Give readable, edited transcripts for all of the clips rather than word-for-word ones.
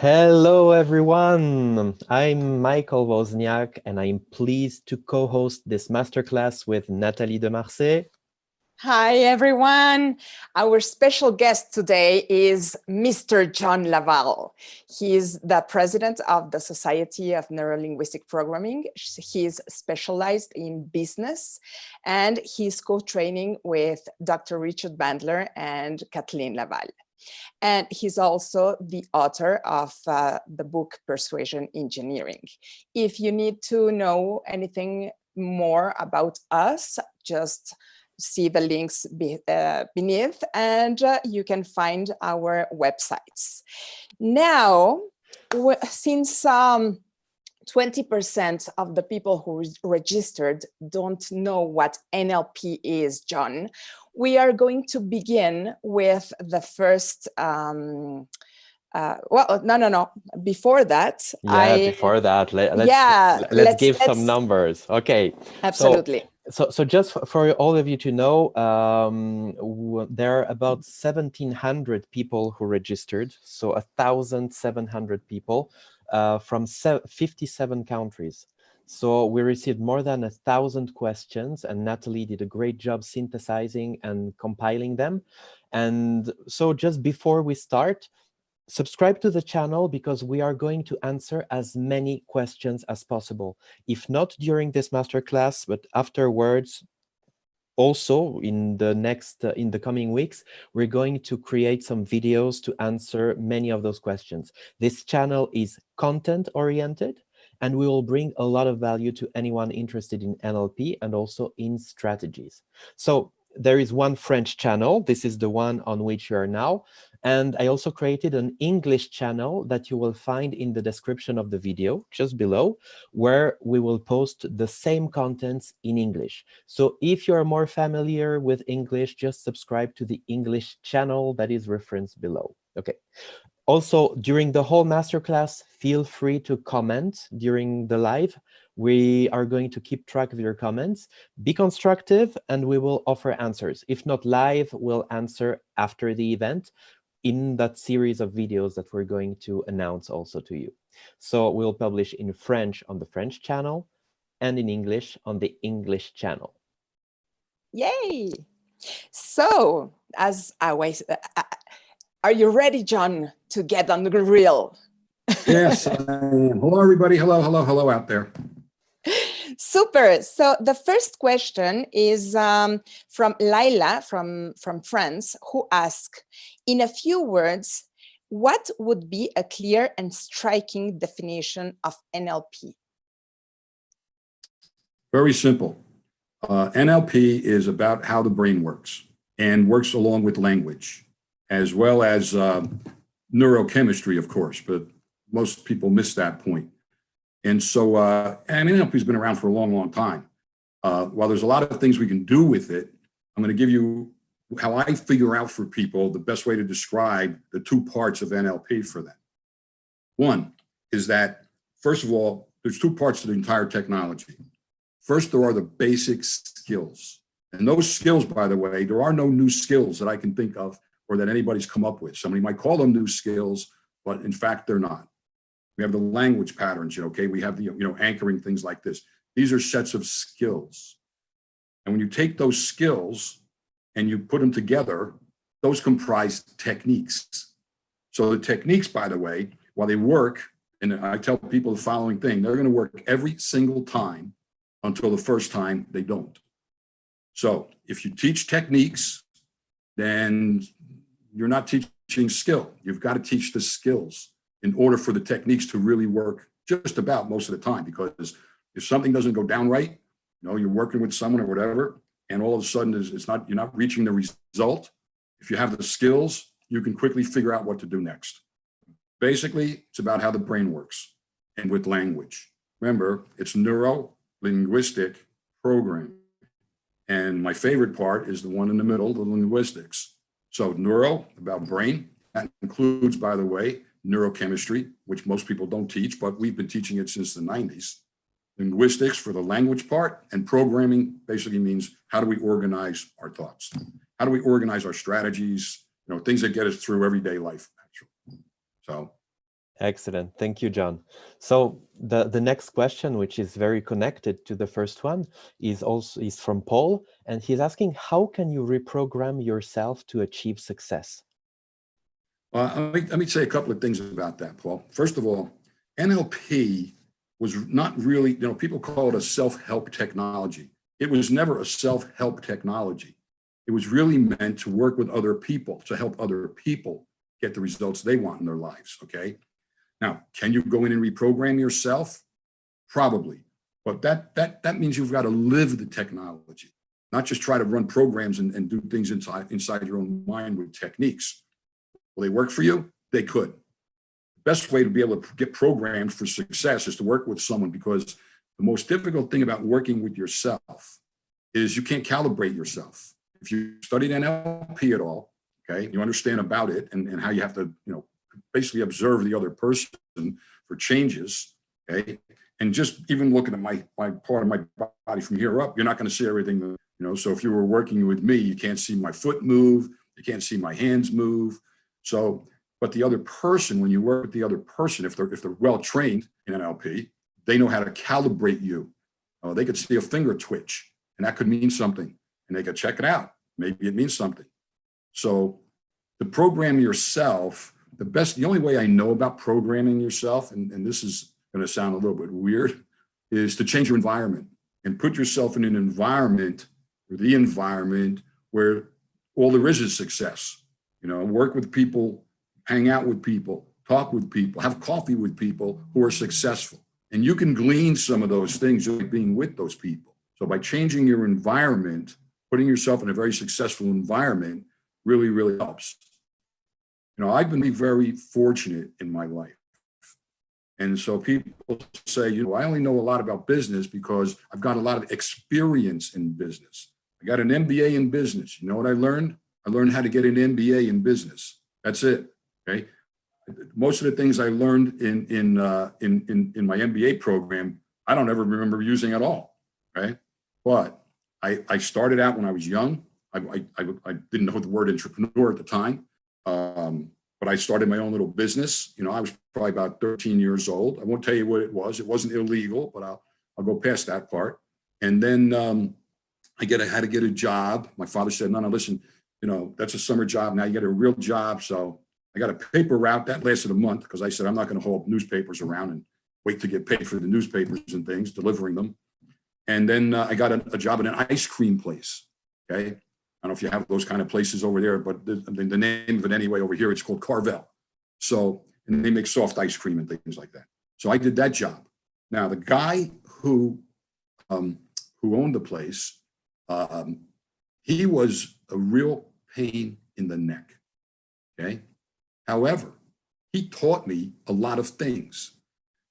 Hello, everyone. I'm Michael Wozniak, and I'm pleased to co-host this masterclass with Nathalie de Marseille. Hi, everyone. Our special guest today is Mr. John La Valle. He is the president of the Society of Neuro Linguistic Programming. He is specialized in business, and he's co-training with Dr. Richard Bandler and Kathleen La Valle. And he's also the author of the book Persuasion Engineering. If you need to know anything more about us, just see the links beneath, and you can find our websites. Now, since 20% of the people who registered don't know what NLP is, John, we are going to begin with the first before that, let's give some numbers. Okay, absolutely. So just for all of you to know, there are about 1,700 people who registered, so 1,700 people from 57 countries. So we received more than 1,000 questions, and Nathalie did a great job synthesizing and compiling them. And so just before we start, subscribe to the channel, because we are going to answer as many questions as possible. If not during this masterclass, but afterwards, also in the coming weeks, we're going to create some videos to answer many of those questions. This channel is content oriented, and we will bring a lot of value to anyone interested in NLP and also in strategies. So there is one French channel. This is the one on which you are now. And I also created an English channel that you will find in the description of the video, just below, where we will post the same contents in English. So if you're more familiar with English, just subscribe to the English channel that is referenced below. Okay. Also, during the whole masterclass, feel free to comment during the live. We are going to keep track of your comments. Be constructive, and we will offer answers. If not live, we'll answer after the event in that series of videos that we're going to announce also to you. So we'll publish in French on the French channel and in English on the English channel. Yay! So, as always, are you ready, John, to get on the grill? Yes, I am. Hello, everybody. Hello out there. Super. So the first question is from Laila from France, who asks, in a few words, what would be a clear and striking definition of NLP? Very simple. NLP is about how the brain works and works along with language, as well as neurochemistry, of course, but most people miss that point. And so, and NLP has been around for a long time. While there's a lot of things we can do with it, I'm going to give you how I figure out for people the best way to describe the two parts of NLP for them. One is that, first of all, there's two parts to the entire technology. First, there are the basic skills. And those skills, by the way, there are no new skills that I can think of or that anybody's come up with. Somebody might call them new skills, but in fact, they're not. We have the language patterns, okay? We have the, anchoring, things like this. These are sets of skills. And when you take those skills and you put them together, those comprise techniques. So the techniques, by the way, while they work, and I tell people the following thing, they're going to work every single time until the first time they don't. So if you teach techniques, then you're not teaching skill. You've got to teach the skills in order for the techniques to really work just about most of the time. Because if something doesn't go down right, you're working with someone or whatever, and all of a sudden you're not reaching the result. If you have the skills, you can quickly figure out what to do next. Basically, it's about how the brain works and with language. Remember, it's Neuro Linguistic Programming. And my favorite part is the one in the middle, the linguistics. So neuro, about brain, that includes, by the way, neurochemistry, which most people don't teach, but we've been teaching it since the 90s. Linguistics for the language part, and programming basically means how do we organize our thoughts? How do we organize our strategies? Things that get us through everyday life, actually. So Excellent. Thank you, John. So the next question, which is very connected to the first one, is from Paul, and he's asking, how can you reprogram yourself to achieve success? Let me say a couple of things about that, Paul. First of all, NLP was not really, people call it a self-help technology. It was never a self-help technology. It was really meant to work with other people, to help other people get the results they want in their lives, okay? Now, can you go in and reprogram yourself? Probably, but that means you've got to live the technology, not just try to run programs and do things inside your own mind with techniques. Will they work for you? They could. The best way to be able to get programmed for success is to work with someone, because the most difficult thing about working with yourself is you can't calibrate yourself. If you studied NLP at all, okay, you understand about it and how you have to, basically observe the other person for changes, okay? And just even looking at my part of my body from here up, you're not going to see everything, so if you were working with me, you can't see my foot move, you can't see my hands move. So, but the other person, when you work with the other person, if they're well trained in NLP, they know how to calibrate you. They could see a finger twitch, and that could mean something, and they could check it out. Maybe it means something. So to program yourself, the only way I know about programming yourself, and this is going to sound a little bit weird, is to change your environment and put yourself in an environment, or the environment where all there is success. Work with people, hang out with people, talk with people, have coffee with people who are successful. And you can glean some of those things by being with those people. So by changing your environment, putting yourself in a very successful environment really, really helps. I've been very fortunate in my life. And so people say, I only know a lot about business because I've got a lot of experience in business. I got an MBA in business. You know what I learned? I learned how to get an MBA in business. That's it. Okay. Most of the things I learned in my MBA program, I don't ever remember using at all. Right. But I started out when I was young. I didn't know the word entrepreneur at the time. But I started my own little business. I was probably about 13 years old. I won't tell you what it was. It wasn't illegal, but I'll go past that part. And then I had to get a job. My father said, no, listen, that's a summer job. Now you get a real job. So I got a paper route that lasted a month, because I said, I'm not going to hold newspapers around and wait to get paid for the newspapers and things, delivering them. And then I got a job at an ice cream place. Okay. I don't know if you have those kind of places over there, but the name of it anyway over here, it's called Carvel. So, and they make soft ice cream and things like that. So I did that job. Now, the guy who owned the place, he was a real pain in the neck, okay? However, he taught me a lot of things,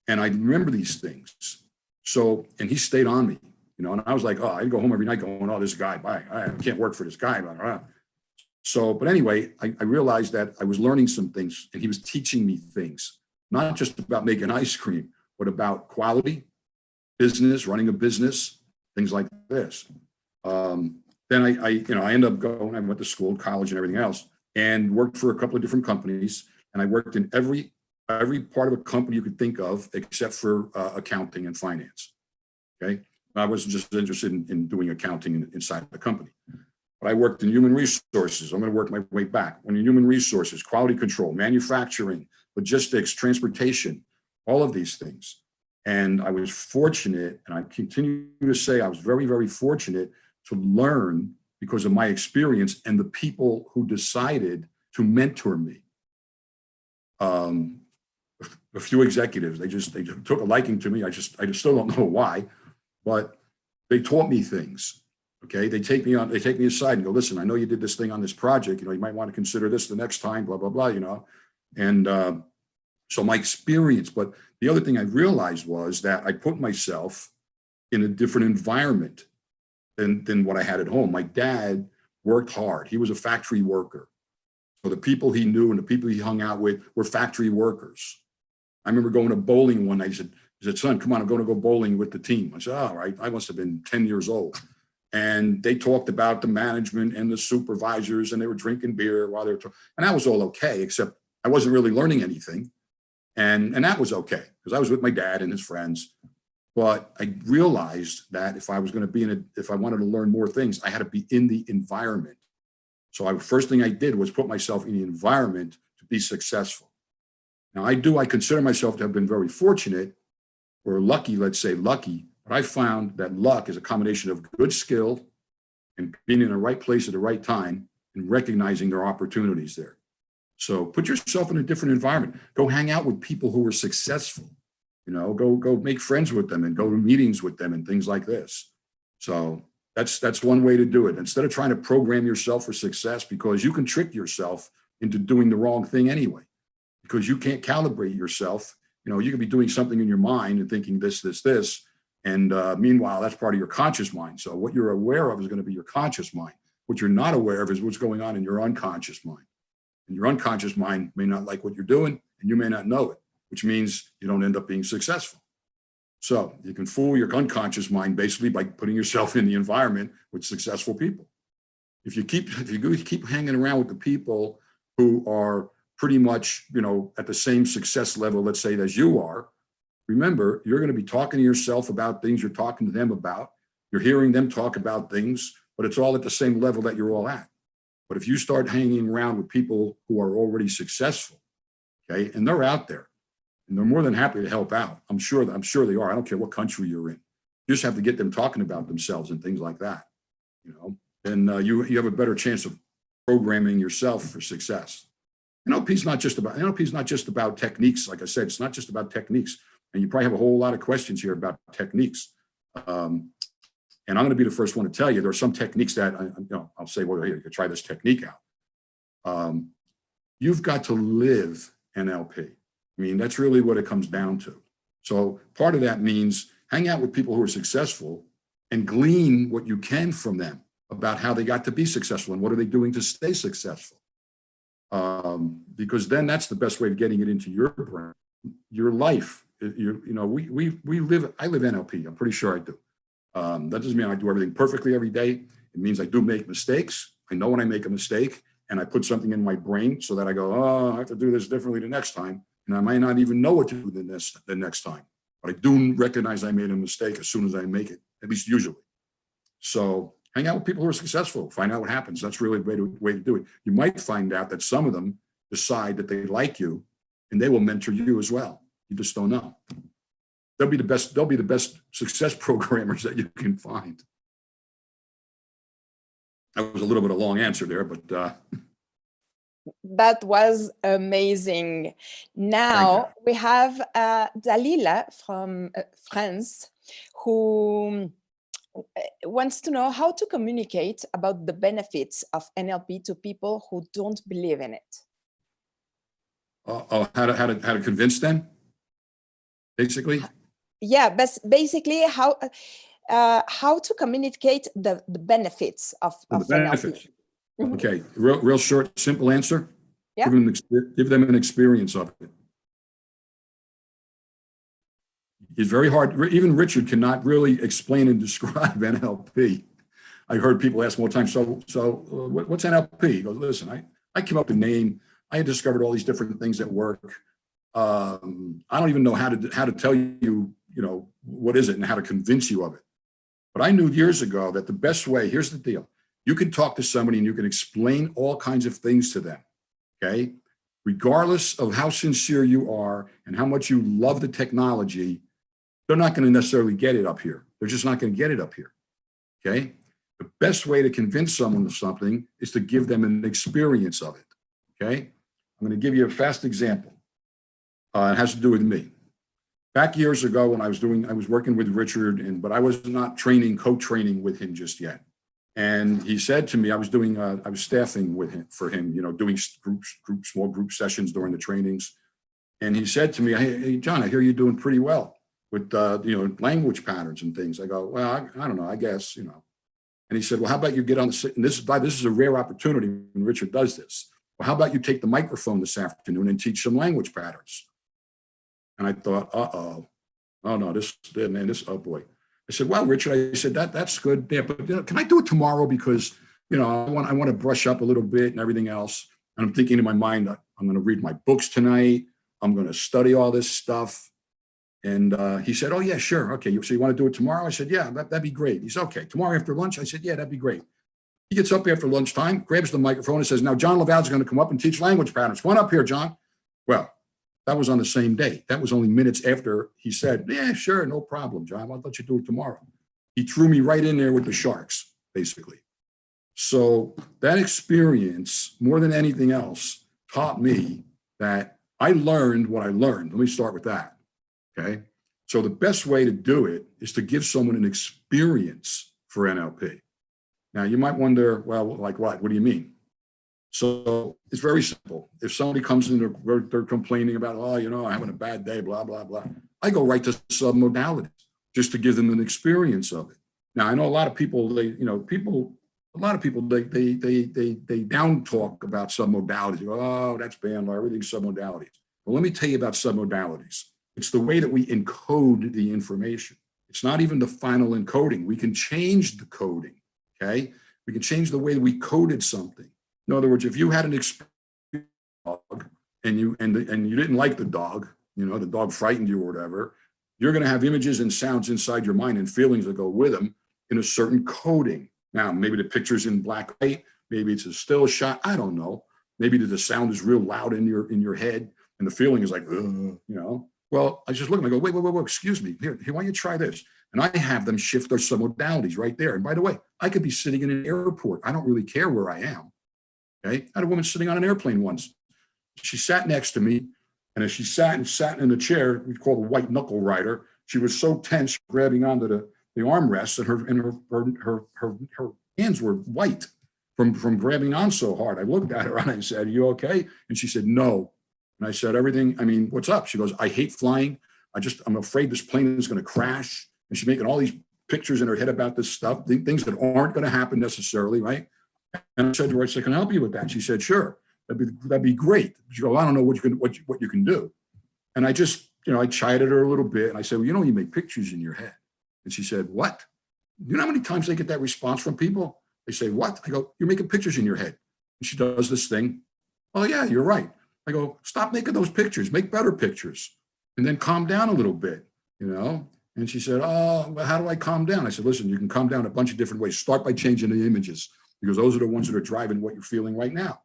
and I remember these things. So, and he stayed on me. And I was like, I'd go home every night going, this guy, I can't work for this guy. So, but anyway, I realized that I was learning some things, and he was teaching me things, not just about making ice cream, but about quality, business, running a business, things like this. Then I ended up going, I went to school, college and everything else, and worked for a couple of different companies. And I worked in every part of a company you could think of, except for accounting and finance, okay? I wasn't just interested in doing accounting inside the company, but I worked in human resources. I'm going to work my way back. When in human resources, quality control, manufacturing, logistics, transportation, all of these things. And I was fortunate, and I continue to say I was very, very fortunate to learn because of my experience and the people who decided to mentor me. A few executives, they took a liking to me. I just still don't know why. But they taught me things, okay? They take me aside and go, listen, I know you did this thing on this project, you might want to consider this the next time, blah, blah, blah, And so my experience, but the other thing I realized was that I put myself in a different environment than what I had at home. My dad worked hard. He was a factory worker. So the people he knew and the people he hung out with were factory workers. I remember going to bowling one night. He said, son, come on, I'm going to go bowling with the team. I said, all right. I must have been 10 years old. And they talked about the management and the supervisors, and they were drinking beer while they were talking. And that was all okay, except I wasn't really learning anything. And that was okay, because I was with my dad and his friends. But I realized that if I was going to be if I wanted to learn more things, I had to be in the environment. So first thing I did was put myself in the environment to be successful. Now I consider myself to have been very fortunate, or lucky, let's say lucky, but I found that luck is a combination of good skill and being in the right place at the right time and recognizing there are opportunities there. So put yourself in a different environment. Go hang out with people who are successful. Go make friends with them and go to meetings with them and things like this. So that's one way to do it. Instead of trying to program yourself for success, because you can trick yourself into doing the wrong thing anyway, because you can't calibrate yourself. You can be doing something in your mind and thinking this, and meanwhile, that's part of your conscious mind. So what you're aware of is going to be your conscious mind. What you're not aware of is what's going on in your unconscious mind. And your unconscious mind may not like what you're doing, and you may not know it, which means you don't end up being successful. So you can fool your unconscious mind basically by putting yourself in the environment with successful people. If you keep hanging around with the people who are pretty much, at the same success level, let's say, as you are, remember, you're going to be talking to yourself about things you're talking to them about. You're hearing them talk about things, but it's all at the same level that you're all at. But if you start hanging around with people who are already successful, okay, and they're out there, and they're more than happy to help out. I'm sure they are. I don't care what country you're in. You just have to get them talking about themselves and things like that. Then you have a better chance of programming yourself for success. NLP is not just about techniques. Like I said, it's not just about techniques. And you probably have a whole lot of questions here about techniques. And I'm going to be the first one to tell you there are some techniques that I'll say, well, here, you could try this technique out. You've got to live NLP. I mean, that's really what it comes down to. So part of that means hang out with people who are successful and glean what you can from them about how they got to be successful and what are they doing to stay successful. Because then that's the best way of getting it into your brain, your life. I live NLP. I'm pretty sure I do. That doesn't mean I do everything perfectly every day. It means I do make mistakes. I know when I make a mistake and I put something in my brain so that I go, I have to do this differently the next time. And I might not even know what to do the next time. But I do recognize I made a mistake as soon as I make it, at least usually. So hang out with people who are successful. Find out what happens. That's really the way to do it. You might find out that some of them decide that they like you and they will mentor you as well. You just don't know. They'll be the best success programmers that you can find. That was a little bit of a long answer there, but that was amazing. Now we have Dalila from France, who wants to know how to communicate about the benefits of NLP to people who don't believe in it. How to convince them, basically? Yeah, but basically how to communicate the benefits of NLP. Okay, real short, simple answer. Yeah. Give them an experience of it. It's very hard. Even Richard cannot really explain and describe NLP. I heard people ask all the time, so what's NLP? He goes, listen, I came up with a name. I had discovered all these different things that work. I don't even know how to tell you, what is it and how to convince you of it. But I knew years ago that the best way, here's the deal. You can talk to somebody and you can explain all kinds of things to them, okay? Regardless of how sincere you are and how much you love the technology, they're not going to necessarily get it up here. They're just not going to get it up here, okay? The best way to convince someone of something is to give them an experience of it, okay? I'm going to give you a fast example. It has to do with me. Back years ago when I was working with Richard, but I was not co-training with him just yet. And he said to me, I was staffing with him for him, doing small group sessions during the trainings. And he said to me, hey, John, I hear you're doing pretty well with, language patterns and things. I go, well, I don't know, I guess, And he said, well, how about you get on and this is a rare opportunity when Richard does this. Well, how about you take the microphone this afternoon and teach some language patterns? And I thought, oh no, oh boy. I said, well, Richard, I said, that's good. Yeah, but can I do it tomorrow? Because, I want to brush up a little bit and everything else. And I'm thinking in my mind, I'm going to read my books tonight. I'm going to study all this stuff. And he said, oh, yeah, sure. Okay. So you want to do it tomorrow? I said, yeah, that'd be great. He said, okay, tomorrow after lunch? I said, yeah, that'd be great. He gets up after lunchtime, grabs the microphone and says, now John La Valle is going to come up and teach language patterns. Come on up here, John. Well, that was on the same day. That was only minutes after he said, yeah, sure, no problem, John. I'll let you do it tomorrow. He threw me right in there with the sharks, basically. So that experience, more than anything else, taught me that I learned what I learned. Let me start with that, okay? So the best way to do it is to give someone an experience for NLP. Now, you might wonder, well, like what? What do you mean? So it's very simple. If somebody comes in, they're complaining about, oh, you know, I'm having a bad day, blah, blah, blah. I go right to submodalities just to give them an experience of it. Now, I know a lot of people, they down talk about submodalities. Oh, that's Bandler, everything's submodalities. Well, let me tell you about submodalities. It's the way that we encode the information. It's not even the final encoding. We can change the coding, okay? We can change the way we coded something. In other words, if you had an experience dog and you didn't like the dog, you know, the dog frightened you or whatever, you're going to have images and sounds inside your mind and feelings that go with them in a certain coding. Now, maybe the picture's in black and white, maybe it's a still shot, I don't know. Maybe the sound is real loud in your head and the feeling is like, you know. Well, I just look and I go, wait, excuse me, here, why don't you try this? And I have them shift their submodalities right there. And by the way, I could be sitting in an airport. I don't really care where I am, okay? I had a woman sitting on an airplane once. She sat next to me, and as she sat in the chair, we call the white knuckle rider, she was so tense, grabbing onto the armrests, and her hands were white from grabbing on so hard. I looked at her and I said, "Are you okay?" And she said, "No." And I said, "Everything, I mean, what's up?" She goes, "I hate flying. I'm afraid this plane is going to crash." And she's making all these pictures in her head about this stuff, things that aren't going to happen necessarily, right? And I said to her, I said, "Can I help you with that?" She said, "Sure, that'd be great." She goes, "I don't know what you can do." And I just, I chided her a little bit. And I said, "Well, you make pictures in your head." And she said, "What?" You know how many times they get that response from people? They say, "What?" I go, "You're making pictures in your head." And she does this thing. "Oh yeah, you're right." I go, "Stop making those pictures, make better pictures. And then calm down a little bit, And she said, "Oh, well, how do I calm down?" I said, "Listen, you can calm down a bunch of different ways. Start by changing the images, because those are the ones that are driving what you're feeling right now."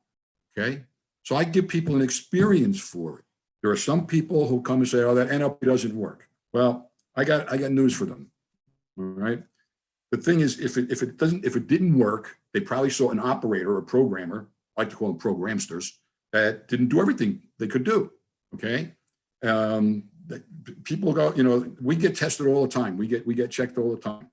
Okay. So I give people an experience for it. There are some people who come and say, "Oh, that NLP doesn't work." Well, I got news for them. All right. The thing is, if it didn't work, they probably saw an operator or programmer, I like to call them programsters, that didn't do everything they could do. Okay. People go, we get tested all the time. We get checked all the time.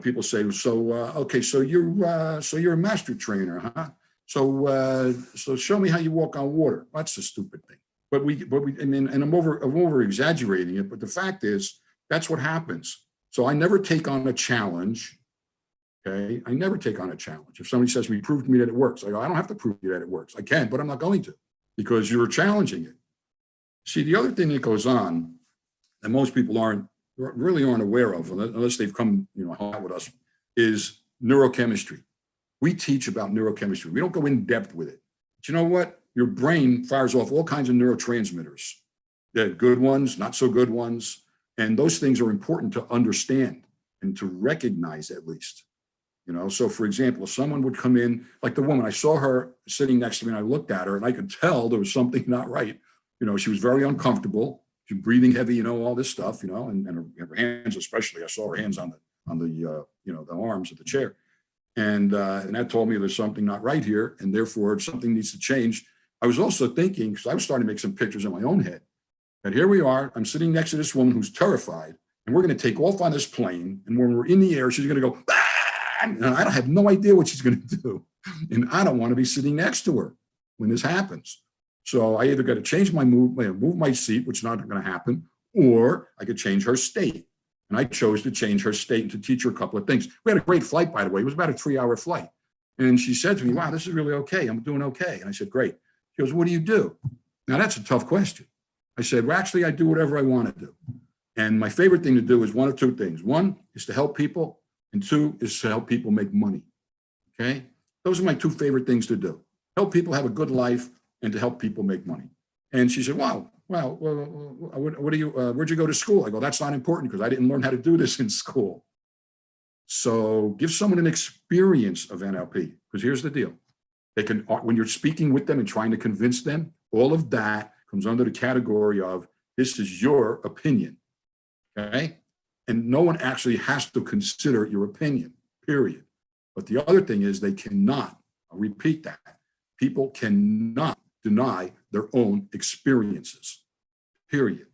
People say, okay, so you're a master trainer, huh? So show me how you walk on water. That's a stupid thing. But I'm over exaggerating it. But the fact is, that's what happens. So I never take on a challenge. Okay, I never take on a challenge. If somebody says to me, "Prove to me that it works," I go, "I don't have to prove to you that it works. I can, but I'm not going to, because you're challenging it." See, the other thing that goes on that most people really aren't aware of, unless they've come, hang out with us, is neurochemistry. We teach about neurochemistry. We don't go in depth with it. But you know what? Your brain fires off all kinds of neurotransmitters. They're good ones, not so good ones. And those things are important to understand and to recognize, at least. So for example, if someone would come in, like the woman, I saw her sitting next to me and I looked at her and I could tell there was something not right. She was very uncomfortable. She was breathing heavy, all this stuff, and her hands especially. I saw her hands on the arms of the chair. And that told me there's something not right here, and therefore something needs to change. I was also thinking, because I was starting to make some pictures in my own head, that here we are, I'm sitting next to this woman who's terrified, and we're going to take off on this plane, and when we're in the air, she's going to go, "Ah!" And I have no idea what she's going to do. And I don't want to be sitting next to her when this happens. So I either got to change move my seat, which is not going to happen, or I could change her state. And I chose to change her state and to teach her a couple of things. We had a great flight, by the way. It was about a 3-hour flight. And she said to me, "Wow, this is really okay. I'm doing okay." And I said, "Great." She goes, "What do you do?" Now, that's a tough question. I said, "Well, actually, I do whatever I want to do. And my favorite thing to do is one of two things. One is to help people, and two is to help people make money." Okay? Those are my two favorite things to do. Help people have a good life and to help people make money. And she said, "Wow, well, what do you, where'd you go to school? I go, that's not important because I didn't learn how to do this in school. So give someone an experience of NLP, because here's the deal. They can, when you're speaking with them and trying to convince them, all of that comes under the category of, this is your opinion, okay? And no one actually has to consider your opinion, period. But the other thing is they cannot, I'll repeat that, people cannot deny their own experiences, period.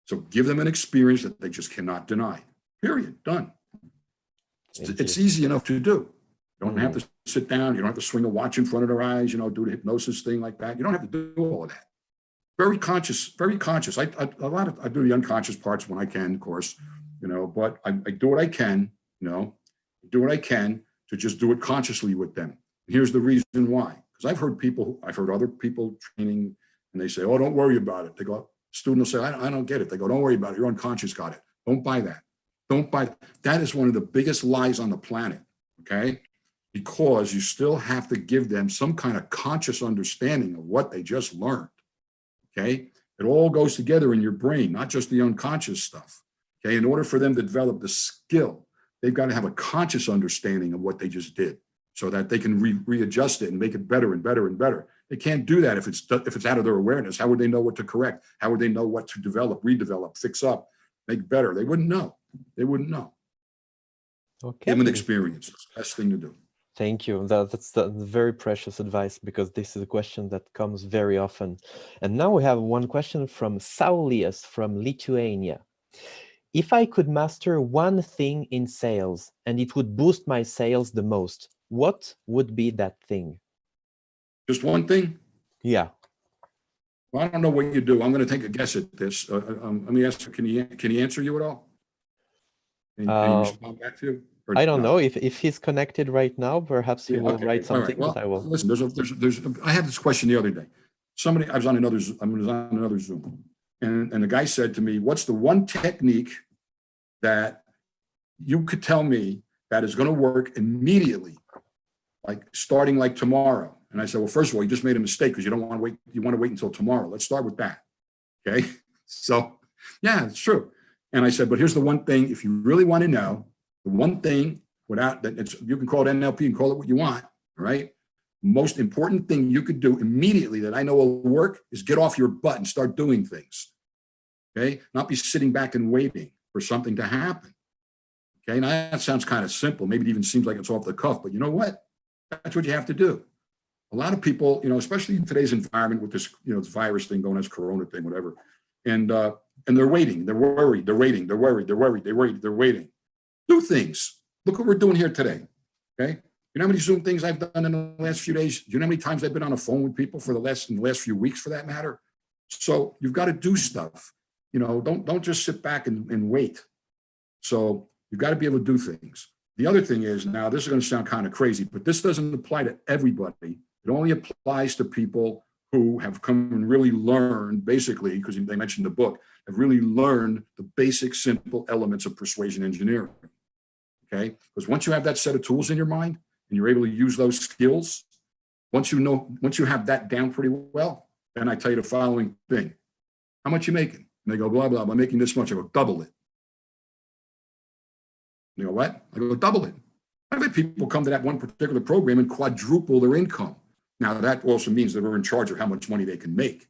So give them an experience that they just cannot deny, period, done. It's easy enough to do. You don't have to sit down, you don't have to swing a watch in front of their eyes, do the hypnosis thing like that. You don't have to do all of that. Very conscious, very conscious. I do the unconscious parts when I can, of course, but I do what I can, do what I can to just do it consciously with them. Here's the reason why. Because I've heard other people training, and they say, oh, don't worry about it. They go, student will say, I don't get it. They go, don't worry about it. Your unconscious got it. Don't buy that. Don't buy that. That is one of the biggest lies on the planet, okay? Because you still have to give them some kind of conscious understanding of what they just learned, okay? It all goes together in your brain, not just the unconscious stuff, okay? In order for them to develop the skill, they've got to have a conscious understanding of what they just did so that they can readjust it and make it better and better and better. They can't do that if it's out of their awareness. How would they know what to correct? How would they know what to develop, redevelop, fix up, make better? They wouldn't know. They wouldn't know. Okay. Give them an experience. It's the best thing to do. Thank you. That's very precious advice, because this is a question that comes very often. And now we have one question from Saulius from Lithuania. If I could master one thing in sales and it would boost my sales the most, what would be that thing? Just one thing? Yeah. Well, I don't know what you do. I'm going to take a guess at this. Let me ask you, can he answer you at all? Can he respond back to you? I don't know if he's connected right now. Perhaps he will write something. Right. Well, but I will. Listen, I had this question the other day. I was on another Zoom, and the guy said to me, "What's the one technique that you could tell me that is going to work immediately, like starting like tomorrow?" And I said, "Well, first of all, you just made a mistake because you don't want to wait. You want to wait until tomorrow. Let's start with that." Okay, so yeah, it's true. And I said, "But here's the one thing: if you really want to know." The one thing without that, you can call it NLP and call it what you want, all right? Most important thing you could do immediately that I know will work is get off your butt and start doing things, okay? Not be sitting back and waiting for something to happen, okay? Now that sounds kind of simple. Maybe it even seems like it's off the cuff, but you know what? That's what you have to do. A lot of people, especially in today's environment with this, this virus thing going, this Corona thing, whatever, and they're waiting, they're worried, they're waiting, they're worried, they're worried, they're waiting. Do things. Look what we're doing here today, okay? You know how many Zoom things I've done in the last few days? Do you know how many times I've been on the phone with people in the last few weeks, for that matter? So you've got to do stuff. Don't just sit back and wait. So you've got to be able to do things. The other thing is, now this is going to sound kind of crazy, but this doesn't apply to everybody. It only applies to people who have come and really learned, basically, because they mentioned the book, have really learned the basic, simple elements of persuasion engineering. Okay, because once you have that set of tools in your mind and you're able to use those skills, once you have that down pretty well, then I tell you the following thing: how much you making? And they go, blah, blah, I'm making this much. I go, double it. You go, what? I go, double it. I've had people come to that one particular program and quadruple their income. Now that also means that we're in charge of how much money they can make.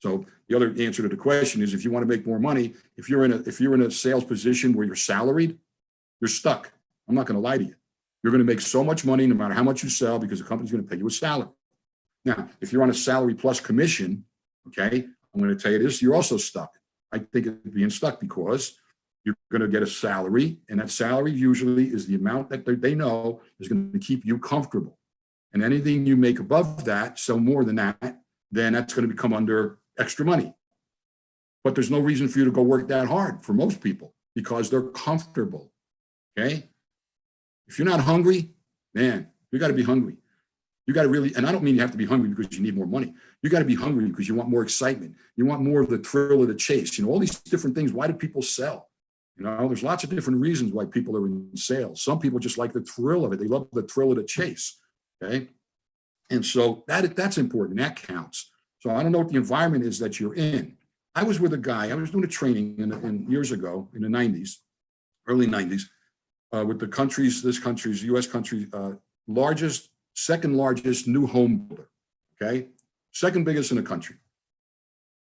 So the other answer to the question is, if you want to make more money, if you're in a sales position where you're salaried, you're stuck. I'm not going to lie to you. You're going to make so much money no matter how much you sell, because the company's going to pay you a salary. Now, if you're on a salary plus commission, okay, I'm going to tell you this, you're also stuck. I think it's being stuck because you're going to get a salary, and that salary usually is the amount that they know is going to keep you comfortable. And anything you make above that, so more than that, then that's going to become under extra money. But there's no reason for you to go work that hard for most people, because they're comfortable, okay? If you're not hungry, man, you got to be hungry. You got to really, and I don't mean you have to be hungry because you need more money. You got to be hungry because you want more excitement. You want more of the thrill of the chase. All these different things. Why do people sell? There's lots of different reasons why people are in sales. Some people just like the thrill of it. They love the thrill of the chase, okay? And so that's important. That counts. So I don't know what the environment is that you're in, I was with a guy, I was doing a training in years ago in the 90s, early 90s, with the country's, US country, second largest new home builder, okay? Second biggest in the country.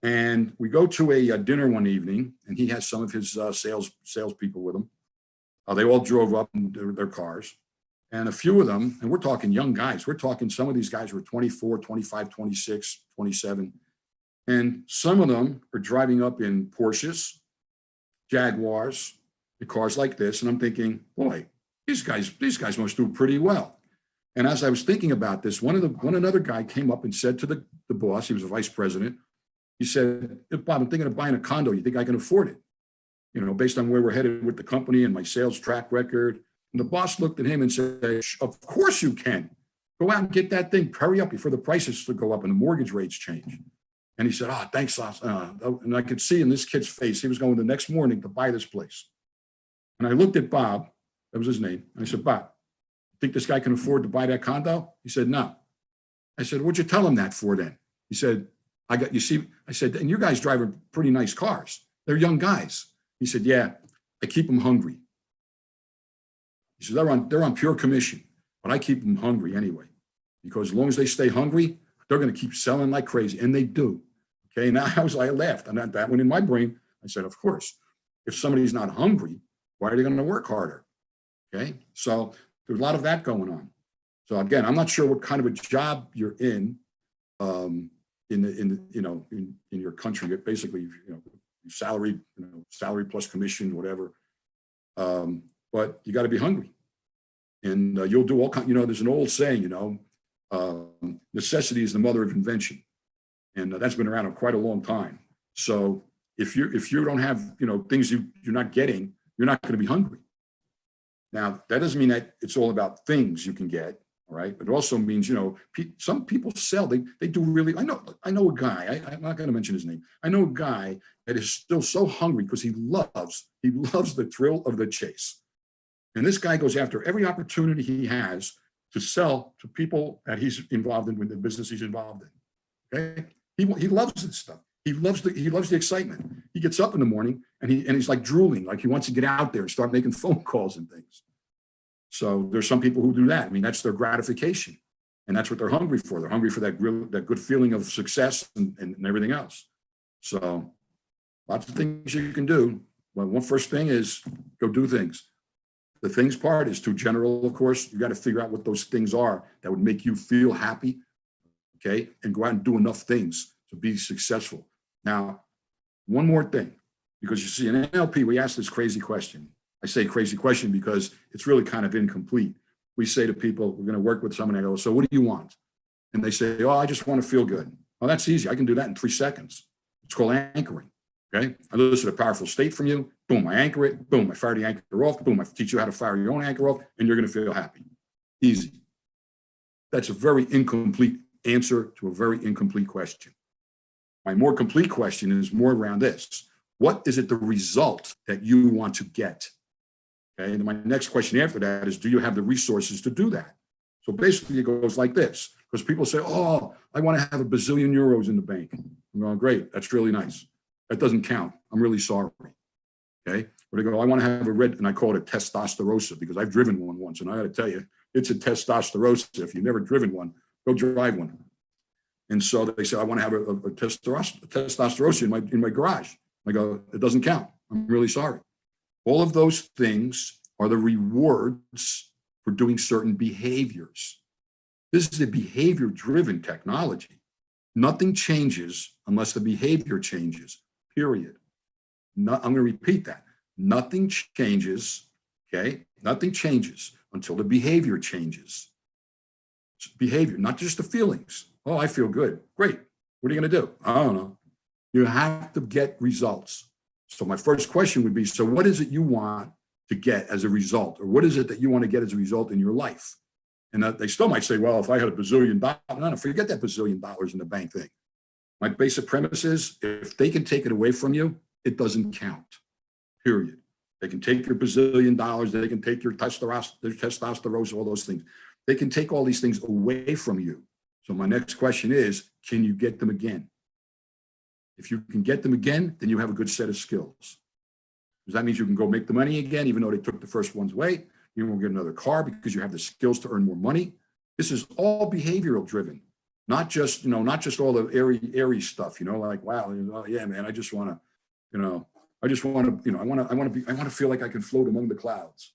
And we go to a dinner one evening, and he has some of his salespeople with him. They all drove up in their cars. And a few of them, and we're talking young guys, we're talking some of these guys were 24, 25, 26, 27. And some of them are driving up in Porsches, Jaguars, the cars like this. And I'm thinking, boy, these guys must do pretty well. And as I was thinking about this, another guy came up and said to the boss, he was a vice president, he said, Bob, I'm thinking of buying a condo. You think I can afford it? You know, based on where we're headed with the company and my sales track record. And the boss looked at him and said, of course you can. Go out and get that thing. Hurry up before the prices go up and the mortgage rates change. And he said, thanks. And I could see in this kid's face, he was going the next morning to buy this place. And I looked at Bob, that was his name. And I said, Bob, think this guy can afford to buy that condo? He said, no. I said, what'd you tell him that for then? He said, I said, and you guys drive pretty nice cars. They're young guys. He said, yeah, I keep them hungry. He said, they're on pure commission, but I keep them hungry anyway, because as long as they stay hungry, they're going to keep selling like crazy. And they do. Okay. Now I laughed. And that went in my brain. I said, of course, if somebody's not hungry, why are they going to work harder? Okay. So there's a lot of that going on. So again, I'm not sure what kind of a job you're in your country. Basically, salary plus commission, whatever. But you got to be hungry, and you'll do all kinds. There's an old saying, necessity is the mother of invention, and that's been around quite a long time. So if you don't have things you're not getting, you're not going to be hungry. Now that doesn't mean that it's all about things you can get. All right. But it also means, some people sell, they do really, I know a guy, I'm not going to mention his name. I know a guy that is still so hungry because he loves the thrill of the chase. And this guy goes after every opportunity he has to sell to people that he's involved in, with the business he's involved in. Okay. He loves this stuff. He loves the excitement. He gets up in the morning and he's like drooling, like he wants to get out there and start making phone calls and things. So there's some people who do that. I mean, that's their gratification, and that's what they're hungry for. They're hungry for that good feeling of success and everything else. So lots of things you can do. Well, one first thing is go do things. The things part is too general, of course. You got to figure out what those things are that would make you feel happy, okay? And go out and do enough things to be successful. Now, one more thing, because you see in NLP, we ask this crazy question. I say crazy question because it's really kind of incomplete. We say to people, we're going to work with someone, I go, so what do you want? And they say, I just want to feel good. Well, that's easy. I can do that in 3 seconds. It's called anchoring. Okay. I elicit a powerful state from you. Boom, I anchor it. Boom, I fire the anchor off. Boom, I teach you how to fire your own anchor off, and you're going to feel happy. Easy. That's a very incomplete answer to a very incomplete question. My more complete question is more around this. What is it the result that you want to get? Okay, and my next question after that is, do you have the resources to do that? So basically it goes like this, because people say, I want to have a bazillion euros in the bank. I'm going, great, that's really nice. That doesn't count. I'm really sorry. Okay, or they go, I want to have a red, and I call it a testosterosa because I've driven one once, and I got to tell you, it's a testosterosa. If you've never driven one, go drive one. And so they say, I want to have a testosterosa in my garage. I go, it doesn't count. I'm really sorry. All of those things are the rewards for doing certain behaviors. This is a behavior-driven technology. Nothing changes unless the behavior changes, period. I'm going to repeat that. Nothing changes, okay? Nothing changes until the behavior changes. It's behavior, not just the feelings. I feel good. Great. What are you going to do? I don't know. You have to get results. So my first question would be, so what is it you want to get as a result? Or what is it that you want to get as a result in your life? And they still might say, well, if I had $1 billion, no, forget that $1 billion in the bank thing. My basic premise is, if they can take it away from you, it doesn't count, period. They can take your $1 billion, they can take your testosterone, all those things. They can take all these things away from you. So my next question is, can you get them again? If you can get them again, then you have a good set of skills. Because that means you can go make the money again, even though they took the first one's away. You won't get another car because you have the skills to earn more money. This is all behavioral driven, not just, not just all the airy stuff, like, wow, yeah, man, I just want to, I want to feel like I can float among the clouds.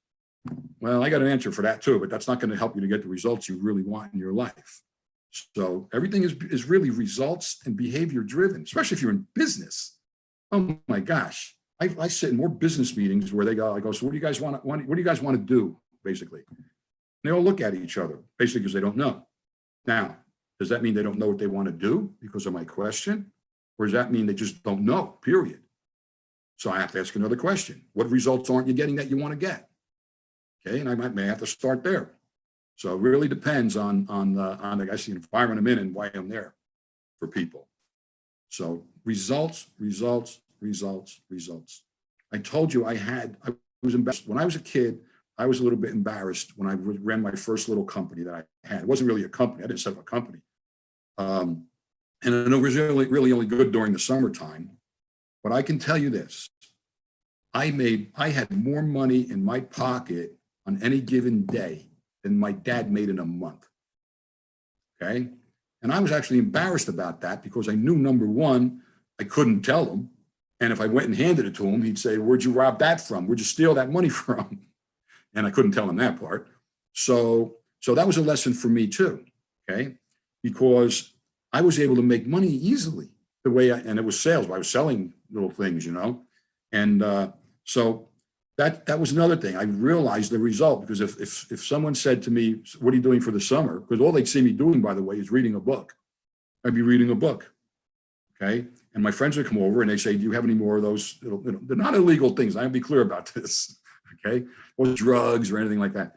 Well, I got an answer for that too, but that's not going to help you to get the results you really want in your life. So everything is really results and behavior driven, especially if you're in business. Oh my gosh. I sit in more business meetings where I go, so what do you guys want to do, basically? And they all look at each other, basically because they don't know. Now, does that mean they don't know what they want to do because of my question? Or does that mean they just don't know, period? So I have to ask another question. What results aren't you getting that you want to get? Okay, and I may have to start there. So it really depends on I guess, the environment I'm in and why I'm there for people. So results. I told you I was embarrassed. When I was a kid, I was a little bit embarrassed when I ran my first little company that I had. It wasn't really a company. I didn't set up a company. And it was really only good during the summertime. But I can tell you this. I had more money in my pocket on any given day than my dad made in a month. Okay? And I was actually embarrassed about that because I knew, number one, I couldn't tell him. And if I went and handed it to him, he'd say, where'd you rob that from? Where'd you steal that money from? And I couldn't tell him that part. So that was a lesson for me too, okay? Because I was able to make money easily the way and it was sales. I was selling little things, And so that was another thing. I realized the result because if someone said to me, what are you doing for the summer? Because all they'd see me doing, by the way, is reading a book. I'd be reading a book, okay? And my friends would come over and they say, do you have any more of those? They're not illegal things. I'll be clear about this, okay? Or drugs or anything like that.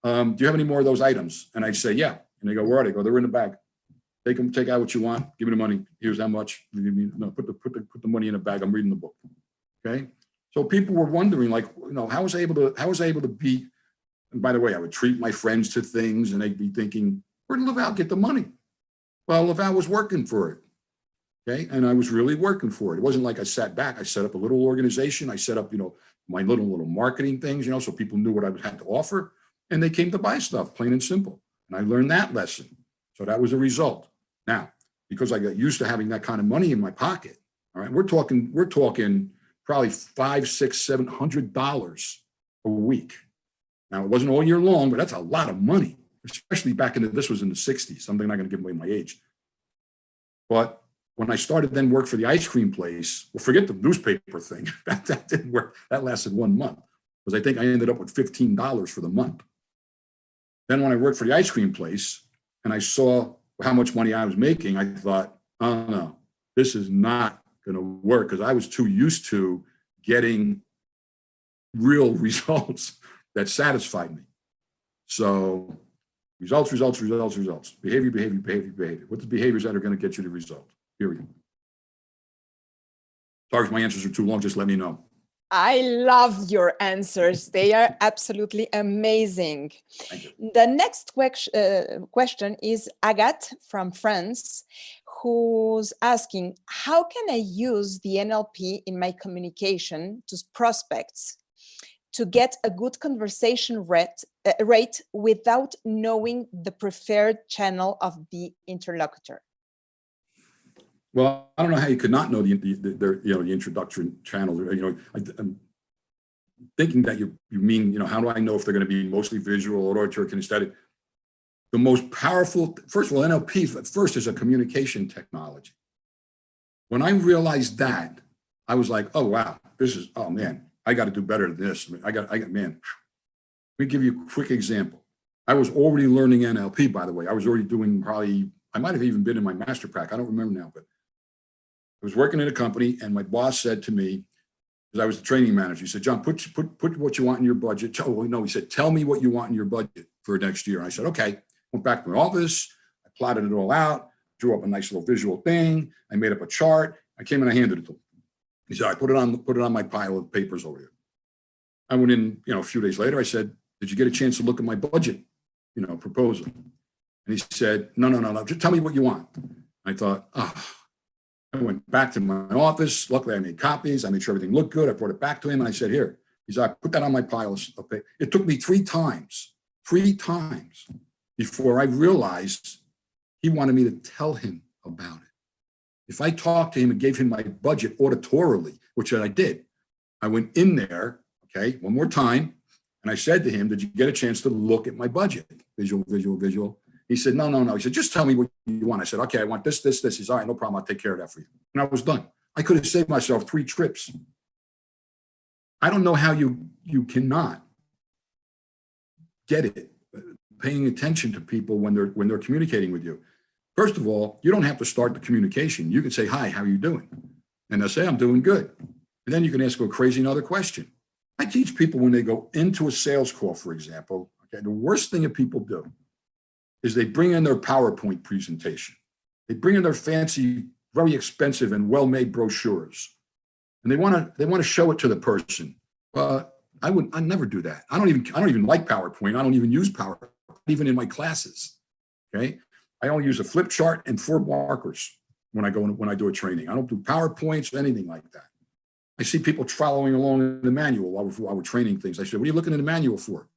Do you have any more of those items? And I'd say, yeah. And they go, where are they? Go, they're in the bag. Take out what you want. Give me the money. Here's how much. No, put the money in a bag. I'm reading the book, okay? So people were wondering, like, how was I able to be, and by the way, I would treat my friends to things and they'd be thinking, where did Laval get the money? Well, Laval was working for it. Okay. And I was really working for it. It wasn't like I sat back. I set up a little organization. I set up, my little marketing things, so people knew what I had to offer and they came to buy stuff, plain and simple. And I learned that lesson. So that was a result. Now, because I got used to having that kind of money in my pocket, all right, we're talking probably $500, $600, $700 a week. Now, it wasn't all year long, but that's a lot of money, especially this was in the 60s. I'm not going to give away my age. But when I started then work for the ice cream place, well, forget the newspaper thing. that didn't work. That lasted 1 month because I think I ended up with $15 for the month. Then when I worked for the ice cream place and I saw how much money I was making, I thought, oh no, this is not going to work because I was too used to getting real results that satisfied me. So results. Behavior. What's the behaviors that are going to get you the result? Period. Sorry if my answers are too long, just let me know. I love your answers. They are absolutely amazing. Thank you. The next question is Agathe from France, who's asking, how can I use the NLP in my communication to prospects to get a good conversation rate without knowing the preferred channel of the interlocutor? Well, I don't know how you could not know the introduction channels. I'm thinking that you mean, how do I know if they're going to be mostly visual, auditory, kinesthetic? The most powerful, first of all, NLP at first is a communication technology. When I realized that, I was like, oh wow, oh man, I got to do better than this. Man, let me give you a quick example. I was already learning NLP, by the way. I was already doing I might have even been in my master pack. I don't remember now, but I was working in a company and my boss said to me, because I was the training manager, he said, John, put what you want in your budget. Oh, no, he said, tell me what you want in your budget for next year. And I said, okay. Went back to my office. I plotted it all out, drew up a nice little visual thing. I made up a chart. I came and I handed it to him. He said, I put it on my pile of papers over here. I went in, a few days later. I said, did you get a chance to look at my budget, proposal? And he said, no, just tell me what you want. I thought, I went back to my office. Luckily, I made copies. I made sure everything looked good. I brought it back to him and I said, here. He said, I put that on my pile of paper. It took me three times before I realized he wanted me to tell him about it. If I talked to him and gave him my budget auditorily, which I did, I went in there, okay, one more time, and I said to him, did you get a chance to look at my budget? Visual, visual, visual. He said, no, no, no. He said, just tell me what you want. I said, okay, I want this, this, this. He said, all right, no problem. I'll take care of that for you. And I was done. I could have saved myself 3 trips. I don't know how you cannot get it, paying attention to people when they're communicating with you. First of all, you don't have to start the communication. You can say, hi, how are you doing? And they'll say, I'm doing good. And then you can ask a crazy another question. I teach people when they go into a sales call, for example, okay, the worst thing that people do is they bring in their PowerPoint presentation. They bring in their fancy, very expensive and well-made brochures. And they want to show it to the person. I never do that. I don't even like PowerPoint. I don't even use PowerPoint, even in my classes. Okay. I only use a flip chart and 4 markers when I do a training. I don't do PowerPoints or anything like that. I see people following along in the manual while we're training things. I said, what are you looking in the manual for?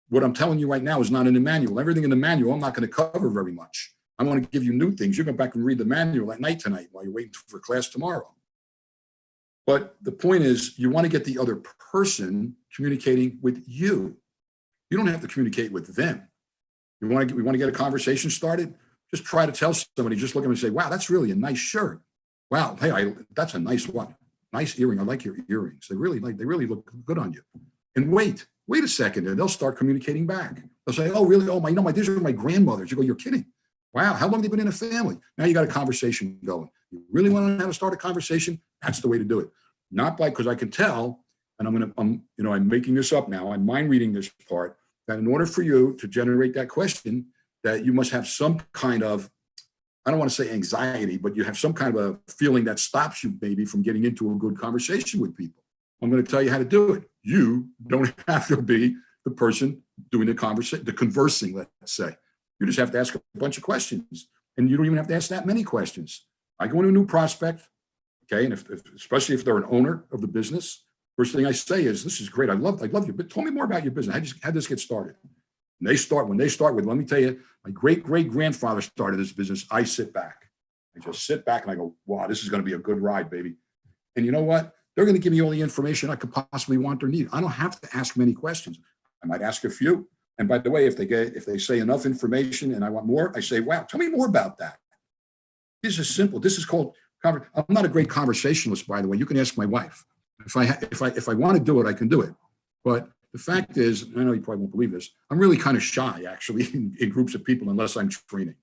What I'm telling you right now is not in the manual. Everything in the manual, I'm not going to cover very much. I want to give you new things. You go back and read the manual at night tonight while you're waiting for class tomorrow. But the point is, you want to get the other person communicating with you. You don't have to communicate with them. We want to get a conversation started. Just try to tell somebody, just look at them and say, wow, that's really a nice shirt. Wow, hey, that's a nice one. Nice earring. I like your earrings. They really look good on you. And wait a second, and they'll start communicating back. They'll say, oh, really? Oh, these are my grandmothers. You go, you're kidding. Wow, how long have they been in a family? Now you got a conversation going. You really want to know how to start a conversation? That's the way to do it. Not because I can tell, and I'm making this up now. I'm mind reading this part, that in order for you to generate that question, that you must have some kind of, I don't want to say anxiety, but you have some kind of a feeling that stops you maybe from getting into a good conversation with people. I'm going to tell you how to do it. You don't have to be the person doing the conversing, let's say. You just have to ask a bunch of questions, and you don't even have to ask that many questions. I go into a new prospect, okay, and especially if they're an owner of the business, first thing I say is, this is great. I love you, but tell me more about your business. How did this get started? And when they start with, let me tell you, my great-great-grandfather started this business. I sit back. I just sit back and I go, wow, this is going to be a good ride, baby. And you know what? They're going to give me all the information I could possibly want or need. I don't have to ask many questions. I might ask a few. And by the way, if they say enough information and I want more, I say, wow, tell me more about that. This is simple. This is called, I'm not a great conversationalist, by the way. You can ask my wife. If I want to do it, I can do it. But the fact is, I know you probably won't believe this, I'm really kind of shy, actually, in groups of people unless I'm training.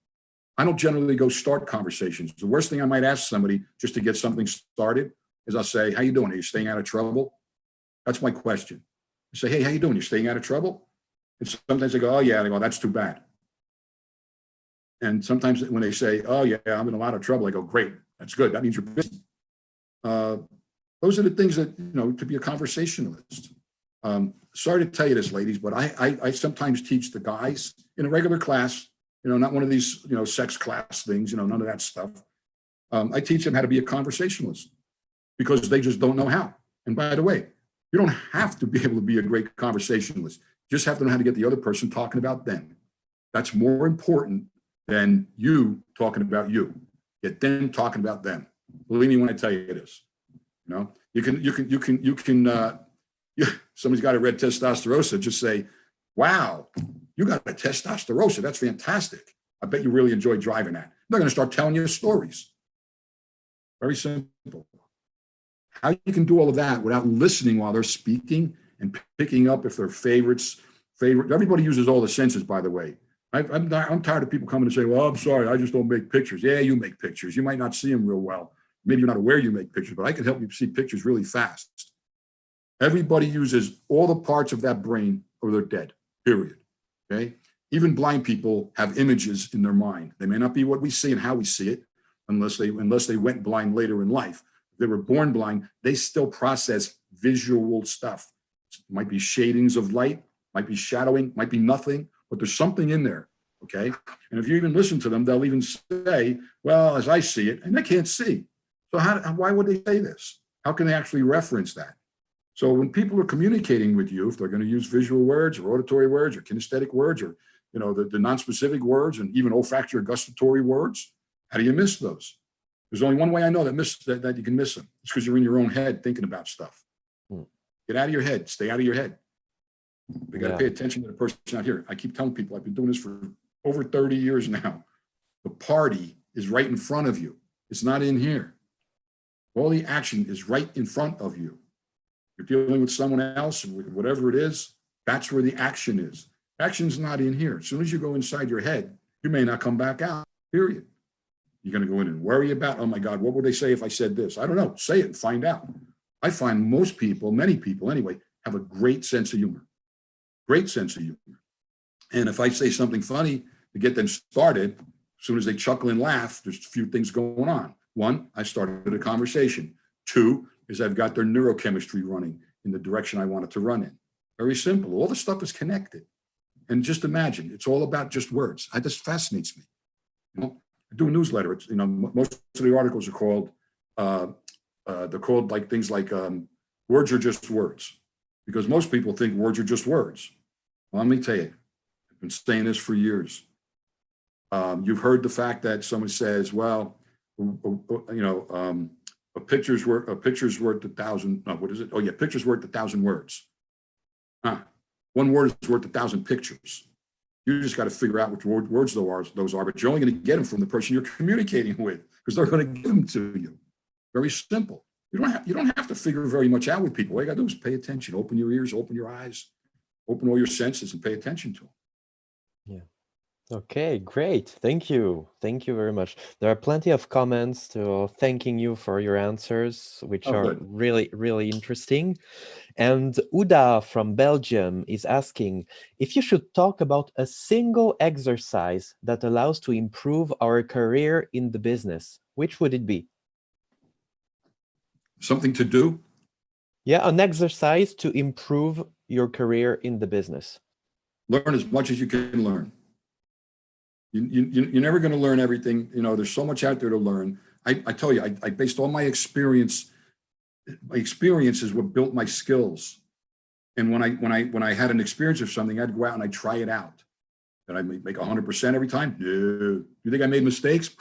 I don't generally go start conversations. The worst thing I might ask somebody just to get something started is I'll say, how you doing? Are you staying out of trouble? That's my question. I say, hey, how you doing? You staying out of trouble? And sometimes they go, oh, yeah. They go, that's too bad. And sometimes when they say, oh, yeah, I'm in a lot of trouble, I go, great. That's good. That means you're busy. Those are the things that, to be a conversationalist. Sorry to tell you this, ladies, but I sometimes teach the guys in a regular class, not one of these, sex class things, none of that stuff. I teach them how to be a conversationalist because they just don't know how. And by the way, you don't have to be able to be a great conversationalist. You just have to know how to get the other person talking about them. That's more important than you talking about you. Get them talking about them. Believe me when I tell you this. Somebody's got a red testosterone, just say, wow, you got a testosterone. That's fantastic. I bet you really enjoy driving that. They're going to start telling you stories. Very simple. How you can do all of that without listening while they're speaking and picking up if they're favorites. Everybody uses all the senses, by the way. I'm tired of people coming and saying, well, I'm sorry, I just don't make pictures. Yeah, you make pictures. You might not see them real well. Maybe you're not aware you make pictures, but I can help you see pictures really fast. Everybody uses all the parts of that brain or they're dead, period. Okay. Even blind people have images in their mind. They may not be what we see and how we see it unless they went blind later in life. If they were born blind, they still process visual stuff. It might be shadings of light, might be shadowing, might be nothing, but there's something in there. Okay. And if you even listen to them, they'll even say, well, as I see it, and they can't see. So why would they say this? How can they actually reference that? So when people are communicating with you, if they're going to use visual words or auditory words or kinesthetic words or, you know, the non-specific words and even olfactory or gustatory words, how do you miss those? There's only one way I know that you can miss them. It's because you're in your own head thinking about stuff. Get out of your head. Stay out of your head. We got to pay attention to the person out here. I keep telling people, I've been doing this for over 30 years now. The party is right in front of you. It's not in here. All the action is right in front of you. You're dealing with someone else, whatever it is, that's where the action is. Action's not in here. As soon as you go inside your head, you may not come back out, period. You're going to go in and worry about, oh my God, what would they say if I said this? I don't know. Say it and find out. I find most people, many people anyway, have a great sense of humor. Great sense of humor. And if I say something funny to get them started, as soon as they chuckle and laugh, there's a few things going on. One, I started a conversation. Two, is I've got their neurochemistry running in the direction I want it to run in. Very simple. All the stuff is connected. And just imagine, it's all about just words. This fascinates me. You know, I do a newsletter. It's, you know, most of the articles are called, they're called like things like words are just words, because most people think words are just words. Well, let me tell you, I've been saying this for years. You've heard the fact that someone says, well, you know, a picture's worth 1,000. No, what is it? Oh yeah, picture's worth 1,000 words. One word is worth 1,000 pictures. You just got to figure out which words those are, but you're only going to get them from the person you're communicating with, because they're going to give them to you. Very simple. You don't have to figure very much out with people. All you got to do is pay attention. Open your ears, open your eyes, open all your senses, and pay attention to them. Yeah. Okay, great. Thank you. Thank you very much. There are plenty of comments to thanking you for your answers, which are really, really interesting. And Uda from Belgium is asking if you should talk about a single exercise that allows to improve our career in the business. Which would it be? Something to do? Yeah, an exercise to improve your career in the business. Learn as much as you can learn. You're never going to learn everything. You know, there's so much out there to learn. I tell you, I based all my experience. My experience is what built my skills. And when I had an experience of something, I'd go out and I'd try it out. Did I make 100% every time? No. You think I made mistakes?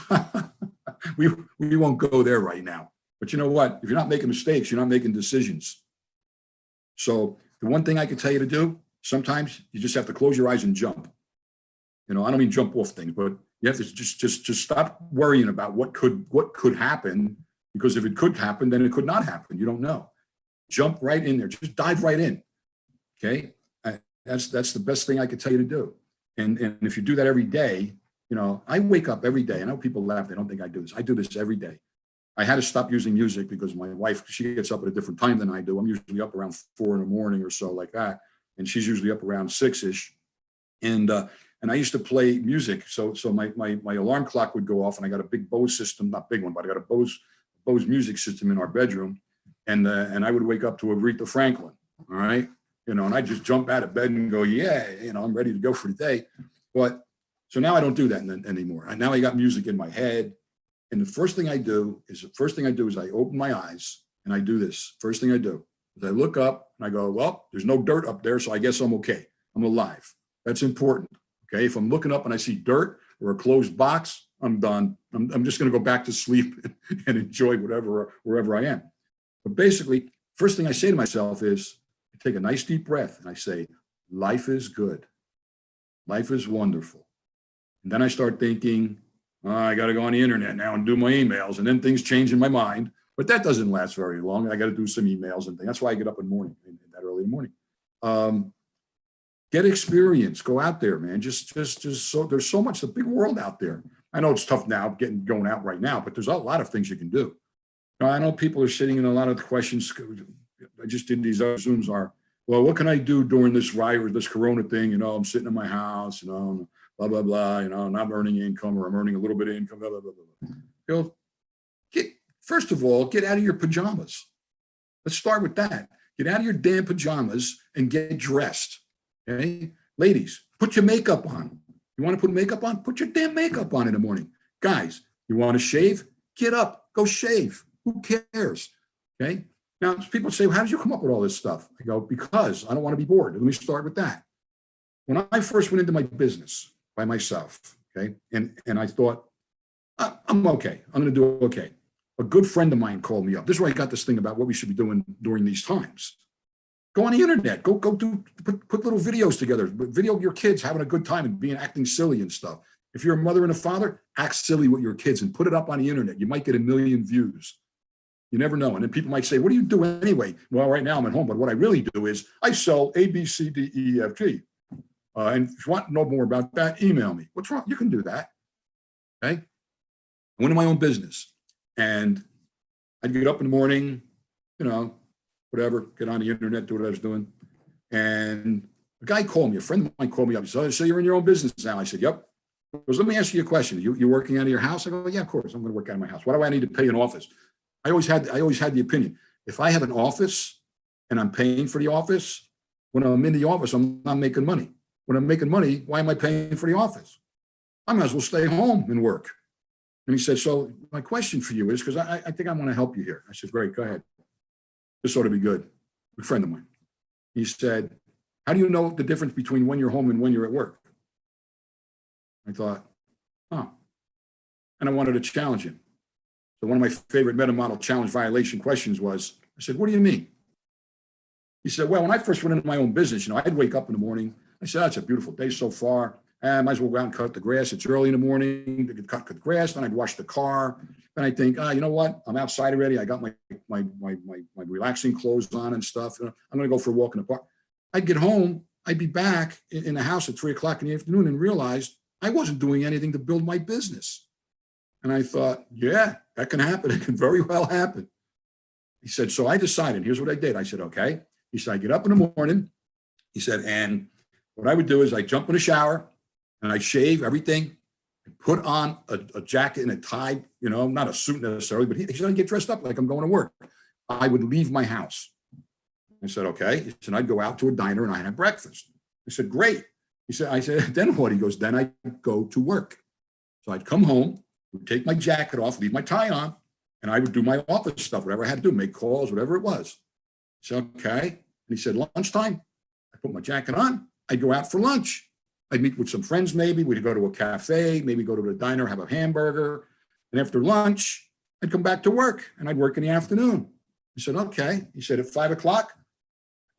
we won't go there right now. But you know what? If you're not making mistakes, you're not making decisions. So the one thing I can tell you to do, sometimes you just have to close your eyes and jump. You know, I don't mean jump off things, but you have to just stop worrying about what could happen, because if it could happen, then it could not happen. You don't know. Jump right in there. Just dive right in. Okay, that's the best thing I could tell you to do. And if you do that every day, you know, I wake up every day. I know people laugh. They don't think I do this. I do this every day. I had to stop using music because my wife, she gets up at a different time than I do. I'm usually up around 4 in the morning or so like that, and she's usually up around 6-ish. And I used to play music. So my alarm clock would go off, and I got a big Bose system, not big one, but I got a Bose music system in our bedroom. And I would wake up to Aretha Franklin. All right. You know, and I just jump out of bed and go, yeah, you know, I'm ready to go for the day. But so now I don't do that anymore. Now I got music in my head. And the first thing I do is I open my eyes and I do this. First thing I do is I look up and I go, well, there's no dirt up there, so I guess I'm okay. I'm alive. That's important. Okay. If I'm looking up and I see dirt or a closed box, I'm done. I'm just going to go back to sleep and enjoy wherever I am. But basically, first thing I say to myself is I take a nice deep breath and I say, life is good. Life is wonderful. And then I start thinking, I got to go on the internet now and do my emails. And then things change in my mind. But that doesn't last very long. I got to do some emails and things. That's why I get up in the morning, that early in the morning. Get experience. Go out there, man. Just so there's so much, the big world out there. I know it's tough now going out right now, but there's a lot of things you can do. Now, I know people are sitting in a lot of the questions. I just did these other Zooms are, well, what can I do during this virus, this Corona thing? You know, I'm sitting in my house, you know, blah, blah, blah, you know, and I'm earning income or I'm earning a little bit of income, blah, blah, blah, blah. You know, first of all, get out of your pajamas. Let's start with that. Get out of your damn pajamas and get dressed. Okay. Ladies, put your makeup on. You want to put makeup on? Put your damn makeup on in the morning. Guys, you want to shave? Get up, go shave. Who cares? Okay. Now, people say, well, how did you come up with all this stuff? I go, because I don't want to be bored. Let me start with that. When I first went into my business by myself, okay, and I thought, I'm okay. I'm going to do okay. A good friend of mine called me up. This is where I got this thing about what we should be doing during these times. Go on the internet. Go do put little videos together. Video your kids having a good time and acting silly and stuff. If you're a mother and a father, act silly with your kids and put it up on the internet. You might get 1 million views. You never know. And then people might say, what do you do anyway? Well, right now I'm at home, but what I really do is I sell A, B, C, D, E, F, G. And if you want to know more about that, email me. What's wrong? You can do that. Okay. I went to my own business and I'd get up in the morning, you know, whatever, get on the internet, do what I was doing. And a guy called me, a friend of mine called me up. He said, so you're in your own business now? I said, yep. He goes, let me ask you a question. You working out of your house? I go, yeah, of course. I'm going to work out of my house. Why do I need to pay an office? I always had the opinion, if I have an office and I'm paying for the office, when I'm in the office, I'm not making money. When I'm making money, why am I paying for the office? I might as well stay home and work. And he said, so my question for you is, because I think I want to help you here. I said, great, go ahead. This ought to be good. A friend of mine. He said, how do you know the difference between when you're home and when you're at work? I thought, oh, and I wanted to challenge him. So one of my favorite meta model challenge violation questions was, I said, what do you mean? He said, well, when I first went into my own business, you know, I'd wake up in the morning. I said, that's a beautiful day so far. I might as well go out and cut the grass. It's early in the morning to cut the grass. Then I'd wash the car. Then I think, you know what? I'm outside already. I got my relaxing clothes on and stuff. I'm going to go for a walk in the park. I'd get home. I'd be back in the house at 3 o'clock in the afternoon and realized I wasn't doing anything to build my business. And I thought, yeah, that can happen. It can very well happen. He said, so I decided, here's what I did. I said, okay. He said, I get up in the morning. He said, and what I would do is I jump in the shower and I shave everything, and put on a jacket and a tie, you know, not a suit necessarily, but he said, I get dressed up like I'm going to work. I would leave my house. I said, okay. He said, I'd go out to a diner and I'd have breakfast. I said, great. I said, then what? He goes, then I'd go to work. So I'd come home, would take my jacket off, leave my tie on, and I would do my office stuff, whatever I had to do, make calls, whatever it was. So, okay. And he said, lunchtime, I put my jacket on, I'd go out for lunch. I'd meet with some friends, maybe we'd go to a cafe, maybe go to a diner, have a hamburger. And after lunch, I'd come back to work and I'd work in the afternoon. He said, okay. He said, at 5 o'clock,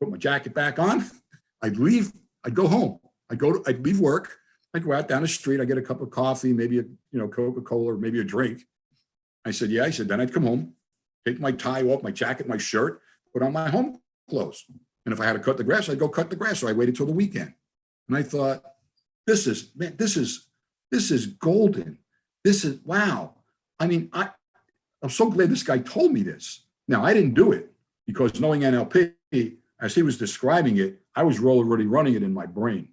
put my jacket back on, I'd leave, I'd go home. I'd leave work. I'd go out down the street. I'd get a cup of coffee, maybe a Coca-Cola or maybe a drink. I said, yeah. I said, then I'd come home, take my tie off, my jacket, my shirt, put on my home clothes. And if I had to cut the grass, I'd go cut the grass. So I waited till the weekend. And I thought, this is golden. This is, wow. I mean, I'm so glad this guy told me this. Now, I didn't do it because knowing NLP, as he was describing it, I was already running it in my brain.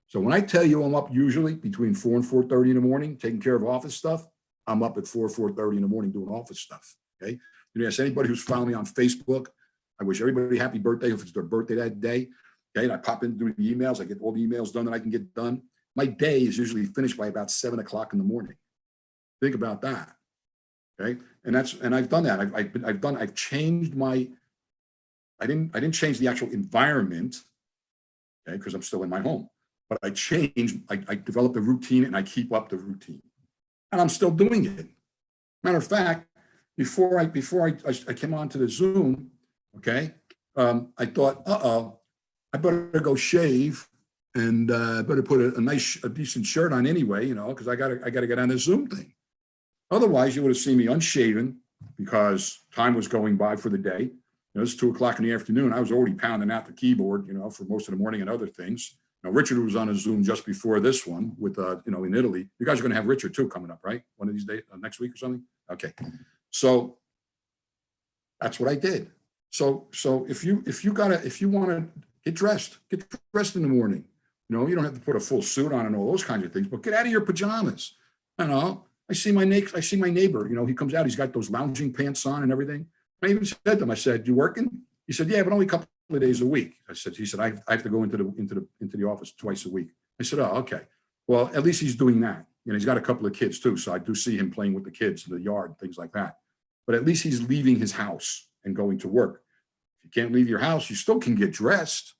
So when I tell you I'm up usually between 4 and 4:30 in the morning, taking care of office stuff, I'm up at 4:30 in the morning doing office stuff, okay? You ask anybody who's following me on Facebook, I wish everybody happy birthday if it's their birthday that day, okay? And I pop in, do the emails, I get all the emails done that I can get done. My day is usually finished by about 7 o'clock in the morning. Think about that, okay? And I've done that. I've changed my, I didn't change the actual environment, okay, because I'm still in my home. But I developed a routine and I keep up the routine. And I'm still doing it. Matter of fact, before I came onto the Zoom, okay, I thought, I better go shave and better put a decent shirt on anyway, you know, because I gotta get on the Zoom thing. Otherwise, you would have seen me unshaven because time was going by for the day. You know, it's 2 o'clock in the afternoon. I was already pounding out the keyboard, you know, for most of the morning and other things. Now, Richard was on a Zoom just before this one with, you know, in Italy. You guys are going to have Richard too coming up, right? One of these days, next week or something. Okay, so that's what I did. So if you want to get dressed in the morning. You know, you don't have to put a full suit on and all those kinds of things, but get out of your pajamas. I know. I see my neighbor. You know, he comes out. He's got those lounging pants on and everything. I even said to him, I said, "You working?" He said, "Yeah, but only a couple of days a week." He said, I have to go into the office twice a week. I said, "Oh, okay. Well, at least he's doing that. You know, he's got a couple of kids too, so I do see him playing with the kids in the yard, things like that." but at least he's leaving his house and going to work. If you can't leave your house, you still can get dressed.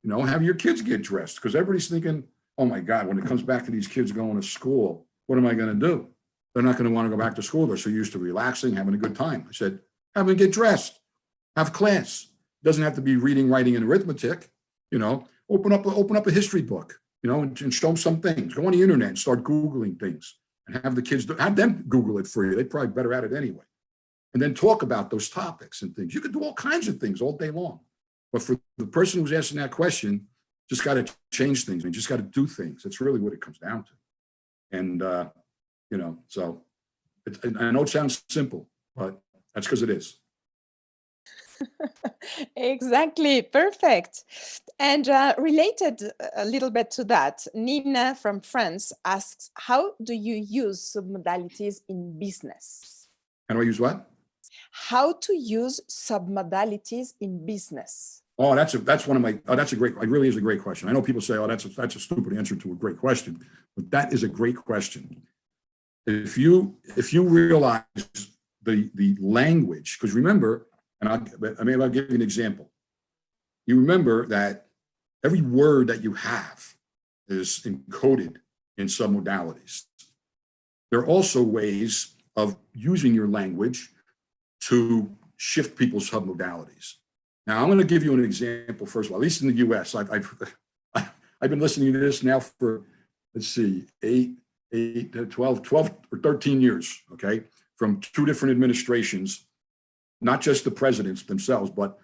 You know, have your kids get dressed, because everybody's thinking, oh my God, when it comes back to these kids going to school, what am I going to do? They're not going to want to go back to school. They're so used to relaxing, having a good time. I said, have them get dressed, have class. It doesn't have to be reading, writing, and arithmetic. You know, open up a history book, you know, and show them some things. Go on the internet and start Googling things, and have the kids have them Google it for you. They're probably better at it anyway. And then talk about those topics and things. You could do all kinds of things all day long. But for the person who's asking that question, just got to change things and just got to do things. That's really what it comes down to. And, you know, so I know it sounds simple, but that's because it is. Exactly. Perfect. And related a little bit to that, Nina from France asks, how do you use submodalities in business? How do I use what? How to use submodalities in business. Oh, that's one of my, that's a great, it really is a great question. I know people say, oh, that's a stupid answer to a great question, but that is a great question. If you realize the language, because remember, and I'll give you an example. You remember that every word that you have is encoded in submodalities. There are also ways of using your language to shift people's submodalities. Now, I'm going to give you an example, first of all, at least in the US. I've been listening to this now for, let's see, 12 or 13 years, okay, from 2 different administrations, not just the presidents themselves, but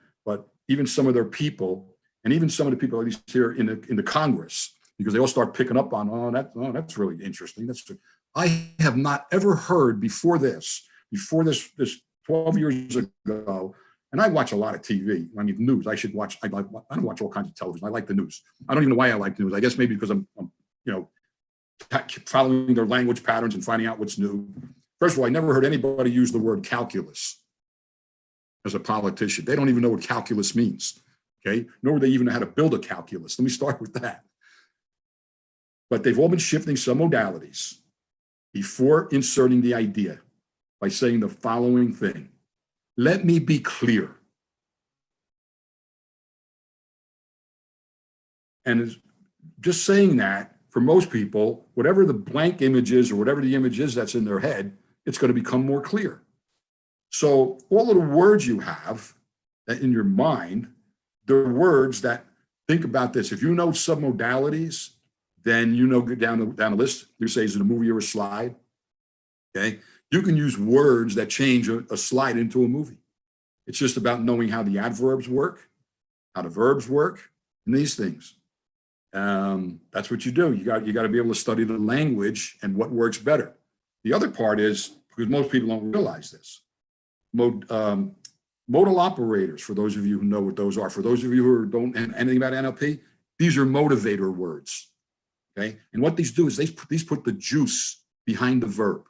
even some of their people, and even some of the people at least here in the Congress, because they all start picking up on, that's really interesting. I have not ever heard before this 12 years ago. And I watch a lot of TV. I mean, news. I don't watch all kinds of television. I like the news. I don't even know why I like the news. I guess maybe because I'm you know, following their language patterns and finding out what's new. First of all, I never heard anybody use the word calculus as a politician. They don't even know what calculus means, okay? Nor do they even know how to build a calculus. Let me start with that. But they've all been shifting some modalities before inserting the idea by saying the following thing. Let me be clear. And just saying that, for most people, whatever the blank image is or whatever the image is that's in their head, it's going to become more clear. So all of the words you have in your mind, they're words that, think about this. If you know submodalities, then you know, get down the list. You say, is it a movie or a slide? Okay. You can use words that change a slide into a movie. It's just about knowing how the adverbs work, how the verbs work, and these things. That's what you do. You got to be able to study the language and what works better. The other part is, because most people don't realize this, modal operators, for those of you who know what those are, for those of you who don't know anything about NLP, these are motivator words, okay? And what these do is these put the juice behind the verb.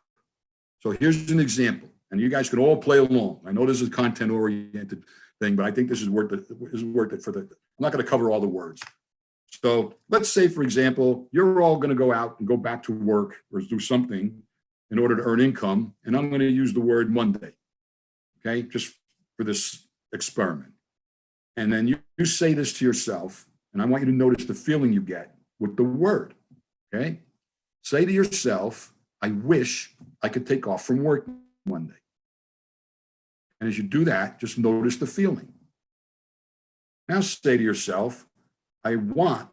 So here's an example, and you guys can all play along. I know this is a content-oriented thing, but I think this is worth it. I'm not going to cover all the words. So let's say, for example, you're all going to go out and go back to work or do something in order to earn income, and I'm going to use the word Monday, okay, just for this experiment. And then you say this to yourself, and I want you to notice the feeling you get with the word, okay? Say to yourself, I wish I could take off from work Monday. And as you do that, just notice the feeling. Now say to yourself, I want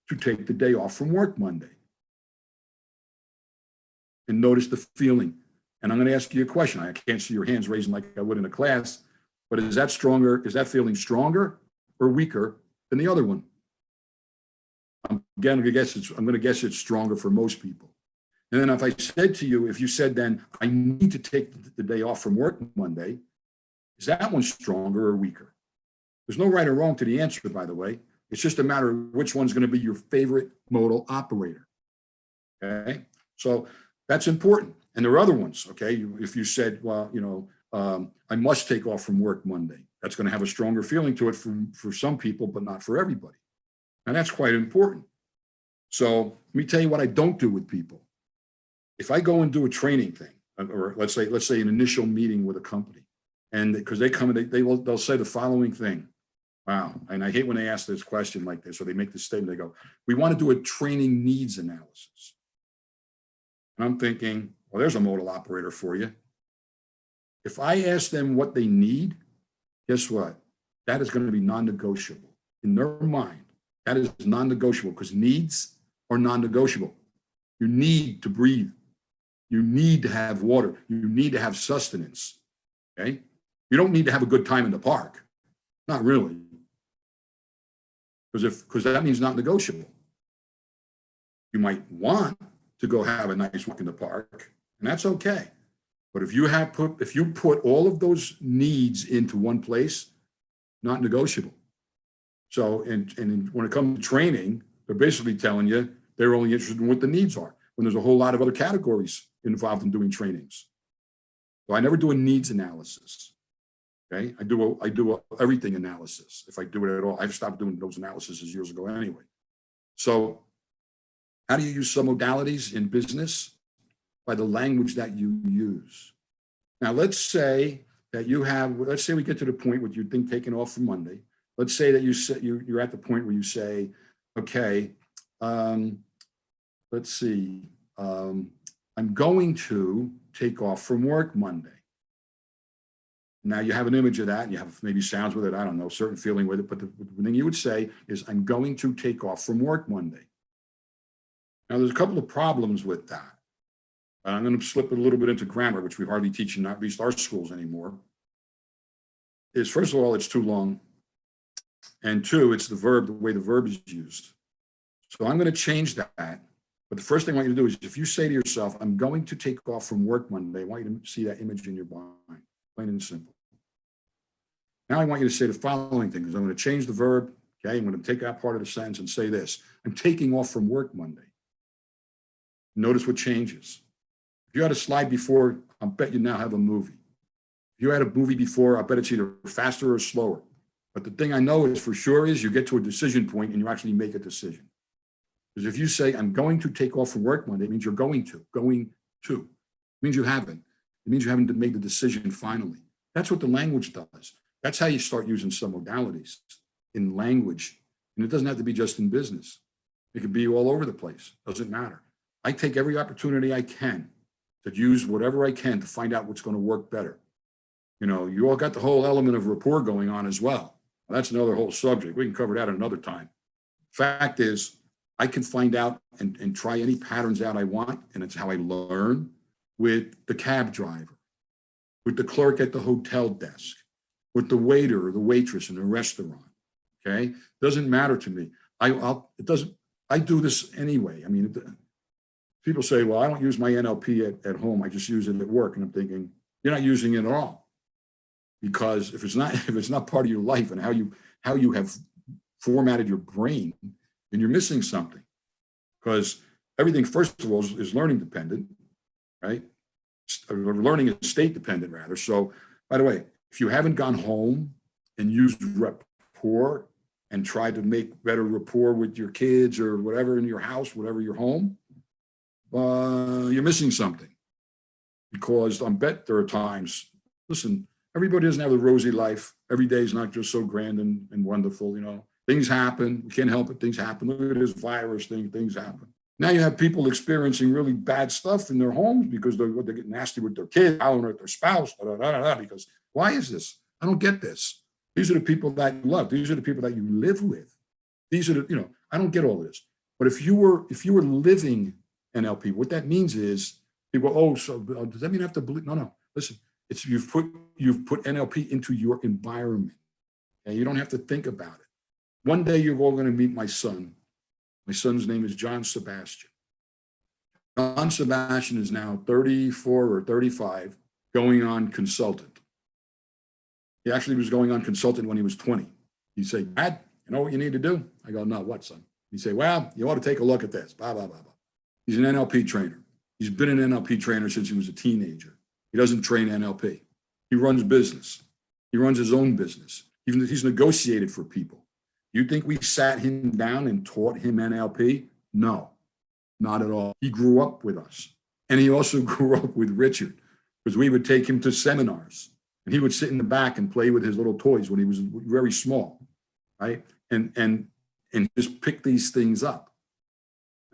to take the day off from work Monday. And notice the feeling. And I'm going to ask you a question. I can't see your hands raising like I would in a class, but is that stronger? Is that feeling stronger or weaker than the other one? I'm going to guess it's stronger for most people. And then if I said to you, if you said then, I need to take the day off from work Monday, is that one stronger or weaker? There's no right or wrong to the answer, by the way. It's just a matter of which one's going to be your favorite modal operator. Okay, so that's important. And there are other ones. Okay, if you said, well, you know, I must take off from work Monday, that's going to have a stronger feeling to it for some people, but not for everybody. And that's quite important. So let me tell you what I don't do with people. If I go and do a training thing, or let's say an initial meeting with a company. And because they come and they'll say the following thing. Wow. And I hate when they ask this question like this, or they make this statement, they go, we want to do a training needs analysis. And I'm thinking, well, there's a modal operator for you. If I ask them what they need, guess what? That is going to be non-negotiable. In their mind, that is non-negotiable because needs are non-negotiable. You need to breathe. You need to have water. You need to have sustenance. Okay? You don't need to have a good time in the park. Not really. Because that means not negotiable. You might want to go have a nice walk in the park, and that's okay. But if you put all of those needs into one place, not negotiable. So, and when it comes to training, they're basically telling you they're only interested in what the needs are, when there's a whole lot of other categories involved in doing trainings. So I never do a needs analysis. Okay, I do a everything analysis. If I do it at all, I've stopped doing those analyses years ago anyway. So how do you use some modalities in business? By the language that you use. Now, let's say that let's say we get to the point with your thing taken off for Monday. Let's say that you're at the point where you say, okay, let's see, I'm going to take off from work Monday. Now you have an image of that and you have maybe sounds with it, I don't know, certain feeling with it, but the thing you would say is, I'm going to take off from work Monday. Now there's a couple of problems with that. I'm going to slip it a little bit into grammar, which we hardly teach in not least our schools anymore. Is first of all, it's too long. And two, it's the way the verb is used. So I'm going to change that. But the first thing I want you to do is, if you say to yourself, I'm going to take off from work Monday, I want you to see that image in your mind, plain and simple. Now I want you to say the following things. I'm going to change the verb. Okay, I'm going to take that part of the sentence and say this. I'm taking off from work Monday. Notice what changes. If you had a slide before, I bet you now have a movie. If you had a movie before, I bet it's either faster or slower. But the thing I know is for sure is you get to a decision point and you actually make a decision. Because if you say, I'm going to take off from work Monday, it means you're going to. It means you haven't. It means you haven't made the decision finally. That's what the language does. That's how you start using some modalities in language. And it doesn't have to be just in business. It could be all over the place. Doesn't matter. I take every opportunity I can to use whatever I can to find out what's going to work better. You know, you all got the whole element of rapport going on as well. That's another whole subject. We can cover that another time. Fact is, I can find out and try any patterns out I want, and it's how I learn with the cab driver, with the clerk at the hotel desk, with the waiter or the waitress in a restaurant. Okay, doesn't matter to me. I do this anyway. I mean, people say, well, I don't use my NLP at home. I just use it at work. And I'm thinking, you're not using it at all. Because if it's not part of your life and how you have formatted your brain, then you're missing something. Because everything, first of all, is learning dependent, right? Learning is state dependent, rather. So, by the way, if you haven't gone home and used rapport and tried to make better rapport with your kids or whatever in your house, whatever your home, you're missing something. Because I bet there are times, listen, everybody doesn't have a rosy life. Every day is not just so grand and wonderful, you know. Things happen. We can't help it. Things happen. Look at this virus thing. Things happen. Now you have people experiencing really bad stuff in their homes because they're getting nasty with their kids, hollering at their spouse, because why is this? I don't get this. These are the people that you love. These are the people that you live with. These are the, you know, I don't get all this. But if you were living NLP, what that means is people, so does that mean I have to believe? No. Listen, it's you've put NLP into your environment. And you don't have to think about it. One day you're all going to meet my son. My son's name is John Sebastian. John Sebastian is now 34 or 35, going on consultant. He actually was going on consultant when he was 20. He'd say, Dad, you know what you need to do? I go, no, what, son? He'd say, well, you ought to take a look at this, blah, blah, blah, blah. He's an NLP trainer. He's been an NLP trainer since he was a teenager. He doesn't train NLP. He runs business. He runs his own business. He's negotiated for people. You think we sat him down and taught him NLP? No, not at all. He grew up with us. And he also grew up with Richard, because we would take him to seminars and he would sit in the back and play with his little toys when he was very small, right? And just pick these things up.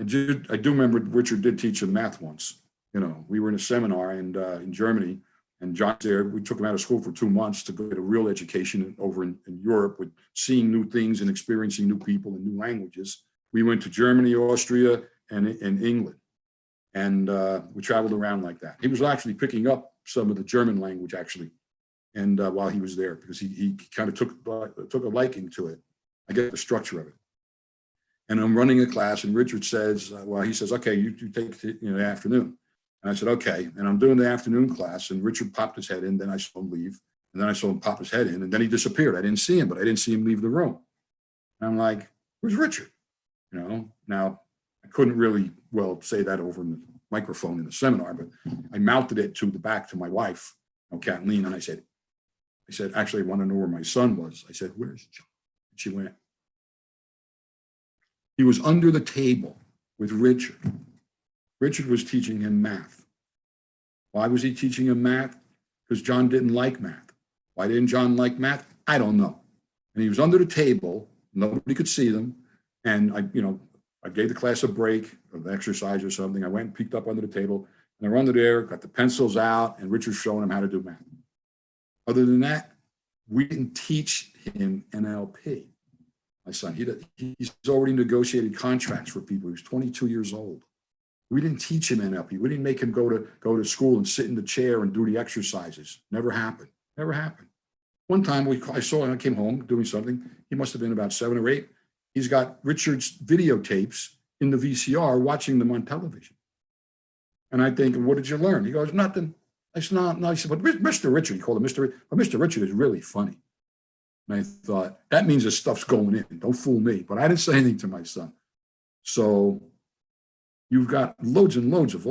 I do remember Richard did teach him math once. You know, we were in a seminar in Germany, and John's there. We took him out of school for 2 months to go get a real education over in Europe, with seeing new things and experiencing new people and new languages. We went to Germany, Austria, and England, and we traveled around like that. He was actually picking up some of the German language, actually, and while he was there, because he kind of took a liking to it. I get the structure of it. And I'm running a class, and Richard says, he says, okay, you take the afternoon. And I said, okay. And I'm doing the afternoon class, and Richard popped his head in. Then I saw him leave, and then I saw him pop his head in, and then he disappeared. I didn't see him, but I didn't see him leave the room. And I'm like, where's Richard? You know, now I couldn't really say that over the microphone in the seminar, but I mounted it to the back to my wife, Kathleen, and I said, actually, I want to know where my son was. I said, where's John? And she went. He was under the table with Richard. Richard was teaching him math. Why was he teaching him math? Because John didn't like math. Why didn't John like math? I don't know. And he was under the table. Nobody could see them. And I gave the class a break of exercise or something. I went and peeked up under the table, and they're under there, got the pencils out, and Richard's showing him how to do math. Other than that, we didn't teach him NLP. My son, he's already negotiated contracts for people. He was 22 years old. We didn't teach him NLP. We didn't make him go to school and sit in the chair and do the exercises. Never happened. Never happened. One time I saw him, I came home doing something. He must have been about 7 or 8. He's got Richard's videotapes in the VCR, watching them on television. And I think, what did you learn? He goes, nothing. I said, no. He said, but Mr. Richard, he called him Mr. But Mr. Richard is really funny. And I thought, that means the stuff's going in. Don't fool me. But I didn't say anything to my son. So you've got loads and loads of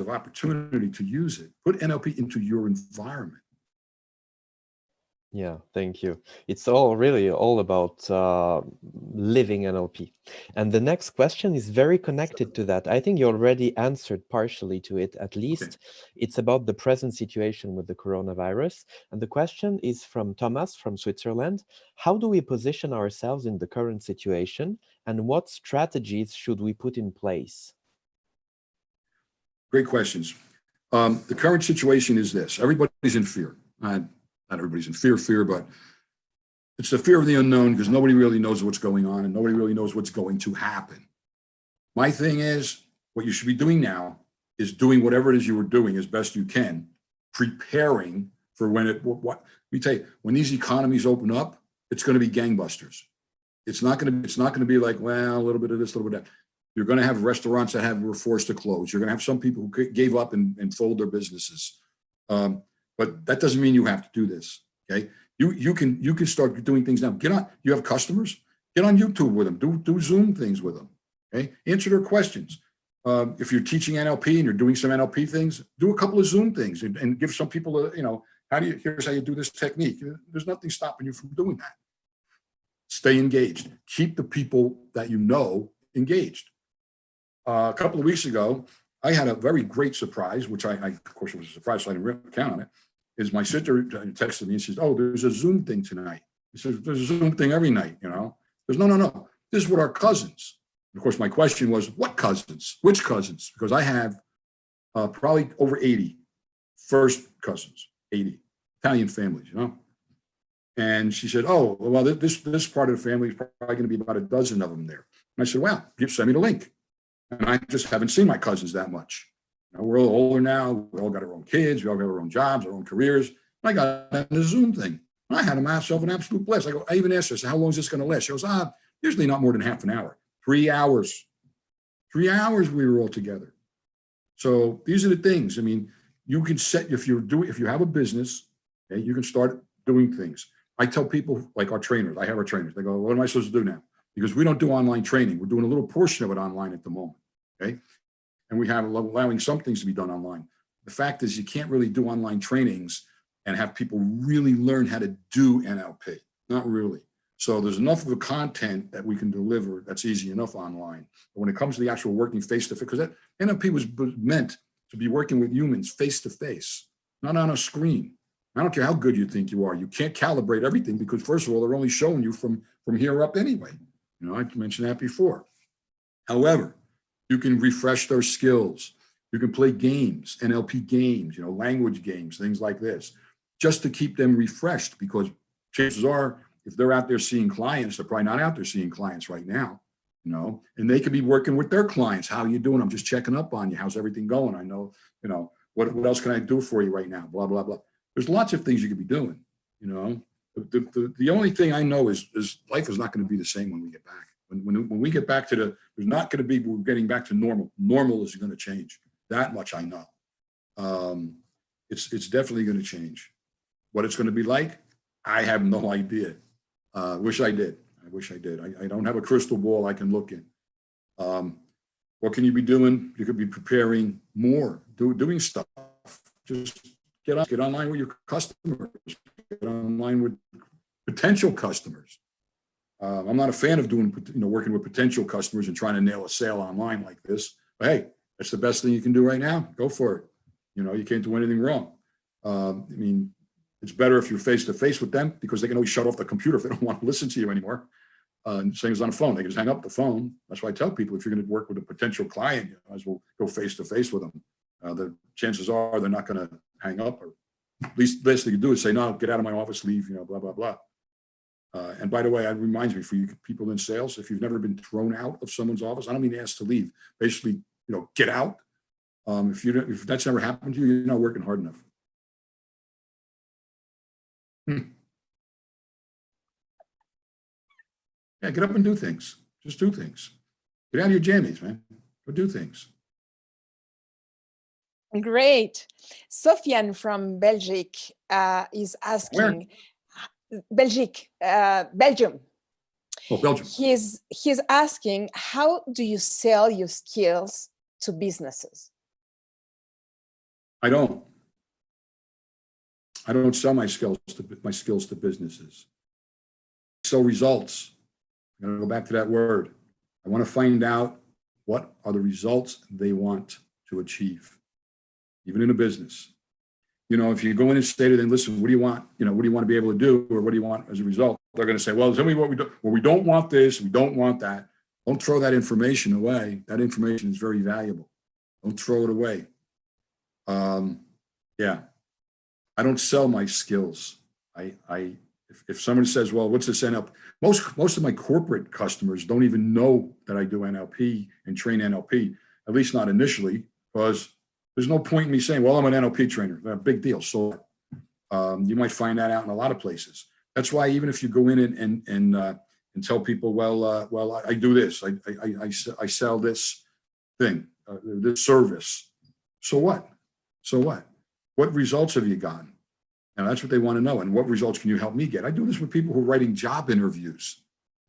opportunity to use it. Put NLP into your environment. Yeah, thank you. It's really all about living NLP. And the next question is very connected to that. I think you already answered partially to it, at least. Okay. It's about the present situation with the coronavirus. And the question is from Thomas from Switzerland. How do we position ourselves in the current situation, and what strategies should we put in place? Great questions. The current situation is this. Everybody's in fear. Not everybody's in fear, but it's the fear of the unknown, because nobody really knows what's going on and nobody really knows what's going to happen. My thing is, what you should be doing now is doing whatever it is you were doing as best you can, preparing for when let me tell you, when these economies open up, it's going to be gangbusters. It's not going to be like, well, a little bit of this, a little bit of that. You're going to have restaurants that were forced to close. You're going to have some people who gave up and sold their businesses. But that doesn't mean you have to do this. Okay, you can start doing things now. Get on. You have customers. Get on YouTube with them. Do Zoom things with them. Okay, answer their questions. If you're teaching NLP and you're doing some NLP things, do a couple of Zoom things and give some people here's how you do this technique. There's nothing stopping you from doing that. Stay engaged. Keep the people that you know engaged. A couple of weeks ago, I had a very great surprise, which I of course, it was a surprise, so I didn't count on it. Is my sister texted me and says, "Oh, there's a Zoom thing tonight." He says, "There's a Zoom thing every night, you know." There's no. This is with our cousins. Of course, my question was, what cousins? Which cousins? Because I have probably over 80 first cousins, 80 Italian families, you know. And she said, "Oh, well, this part of the family is probably going to be about a dozen of them there." And I said, "Well, send me the link." And I just haven't seen my cousins that much. You know, we're all older now. We all got our own kids. We all got our own jobs, our own careers. And I got that in the Zoom thing. And I had myself an absolute blast. I even asked her, I said, "How long is this going to last?" She goes, usually not more than half an hour. 3 hours. 3 hours we were all together. So these are the things. I mean, you can set, if you have a business, okay, you can start doing things. I tell people, like our trainers, I have our trainers, they go, "What am I supposed to do now?" Because we don't do online training. We're doing a little portion of it online at the moment. Okay. And we have allowing some things to be done online. The fact is, you can't really do online trainings and have people really learn how to do NLP. Not really. So there's enough of the content that we can deliver that's easy enough online. But when it comes to the actual working face-to-face, because that NLP was meant to be working with humans face to face, not on a screen. I don't care how good you think you are. You can't calibrate everything because, first of all, they're only showing you from here up anyway. You know, I mentioned that before. However, you can refresh their skills. You can play games, NLP games, you know, language games, things like this, just to keep them refreshed, because chances are, if they're out there seeing clients, they're probably not out there seeing clients right now, you know, and they could be working with their clients. How are you doing? I'm just checking up on you. How's everything going? I know, you know, what else can I do for you right now? Blah, blah, blah. There's lots of things you could be doing, you know. The only thing I know is life is not going to be the same when we get back. When we get back to there's not going to be, we're getting back to normal. Normal is going to change. That much I know. It's definitely going to change. What it's going to be like, I have no idea. Wish I did. I wish I did. I don't have a crystal ball I can look in. What can you be doing? You could be preparing more, doing stuff. Just get online with your customers. Get online with potential customers. I'm not a fan of working with potential customers and trying to nail a sale online like this. But hey, that's the best thing you can do right now. Go for it. You know, you can't do anything wrong. I mean, it's better if you're face to face with them, because they can always shut off the computer if they don't want to listen to you anymore. Same as on the phone, they can just hang up the phone. That's why I tell people, if you're going to work with a potential client, you might as well go face to face with them. The chances are they're not going to hang up, or at least the best thing you do is say, no, get out of my office, leave, you know, blah, blah, blah. And by the way, it reminds me, for you people in sales, if you've never been thrown out of someone's office, I don't mean asked to leave, basically, you know, get out. If that's never happened to you, you're not working hard enough. Yeah, get up and do things. Just do things. Get out of your jammies, man. Go do things. Great. Sofiane from Belgium is asking. Belgium. Oh, Belgium. He's asking, how do you sell your skills to businesses? I don't sell my skills to businesses. I sell results. I'm going to go back to that word. I want to find out what are the results they want to achieve, even in a business. You know, if you go in and say to them, listen, what do you want? You know, what do you want to be able to do? Or what do you want as a result? They're going to say, well, tell me what we do. Well, we don't want this. We don't want that. Don't throw that information away. That information is very valuable. Don't throw it away. Yeah, I don't sell my skills. If somebody says, well, what's this NLP? Most of my corporate customers don't even know that I do NLP and train NLP, at least not initially, because there's no point in me saying, well, I'm an NLP trainer. A big deal. So you might find that out in a lot of places. That's why even if you go in and tell people, well, I do this, I sell this thing, this service. So what? So what? What results have you gotten? And that's what they want to know. And what results can you help me get? I do this with people who are writing job interviews.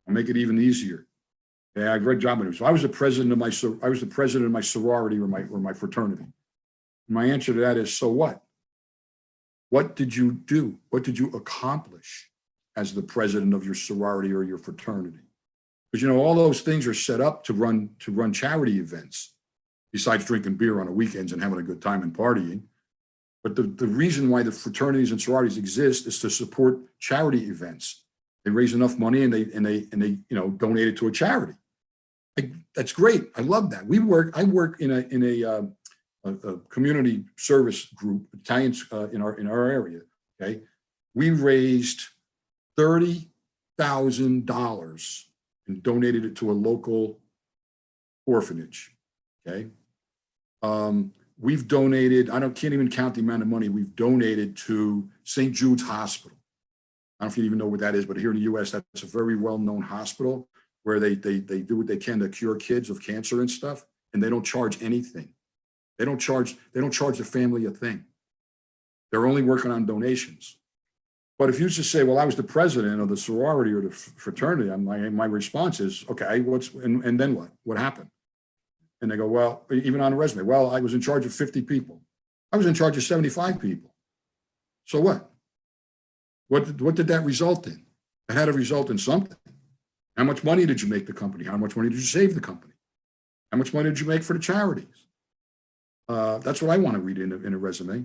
I'll make it even easier. Yeah, I've read job interviews. So I was the president of my sorority or my fraternity. My answer to that is, so what? What did you do? What did you accomplish as the president of your sorority or your fraternity? Because, you know, all those things are set up to run charity events, besides drinking beer on the weekends and having a good time and partying. But the reason why the fraternities and sororities exist is to support charity events. They raise enough money and they donate it to a charity. That's great. I love that. I work in a community service group, Italians in our area. Okay, we raised $30,000 and donated it to a local orphanage. Okay. We've donated, can't even count the amount of money we've donated to St. Jude's Hospital. I don't know if you even know what that is, but here in the US, that's a very well-known hospital where they do what they can to cure kids of cancer and stuff, and they don't charge anything. They don't charge the family a thing. They're only working on donations. But if you just say, well, I was the president of the sorority or the fraternity, my response is, okay, and then what? What happened? And they go, well, even on a resume, well, I was in charge of 50 people. I was in charge of 75 people. So what? What did that result in? It had to result in something. How much money did you make the company? How much money did you save the company? How much money did you make for the charities? That's what I want to read in a resume.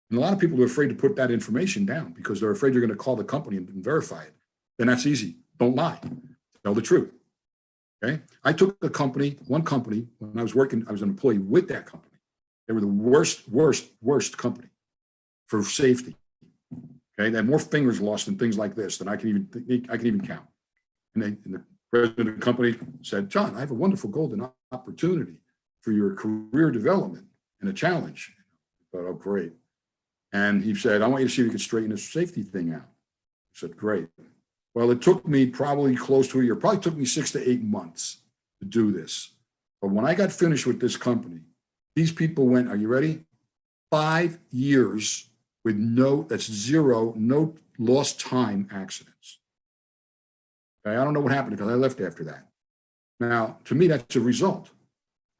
And a lot of people are afraid to put that information down because they're afraid you're going to call the company and verify it. Then that's easy. Don't lie. Tell the truth. Okay. I took one company, when I was working, I was an employee with that company. They were the worst company for safety. Okay. They had more fingers lost and things like this than I can even count. And the president of the company said, John, I have a wonderful golden opportunity for your career development and a challenge. I thought, oh, great. And he said, I want you to see if you can straighten this safety thing out. I said, great. Well, it took me probably close to a year, probably took me 6 to 8 months to do this. But when I got finished with this company, these people went, are you ready? 5 years with no lost time accidents. Okay, I don't know what happened because I left after that. Now, to me, that's a result.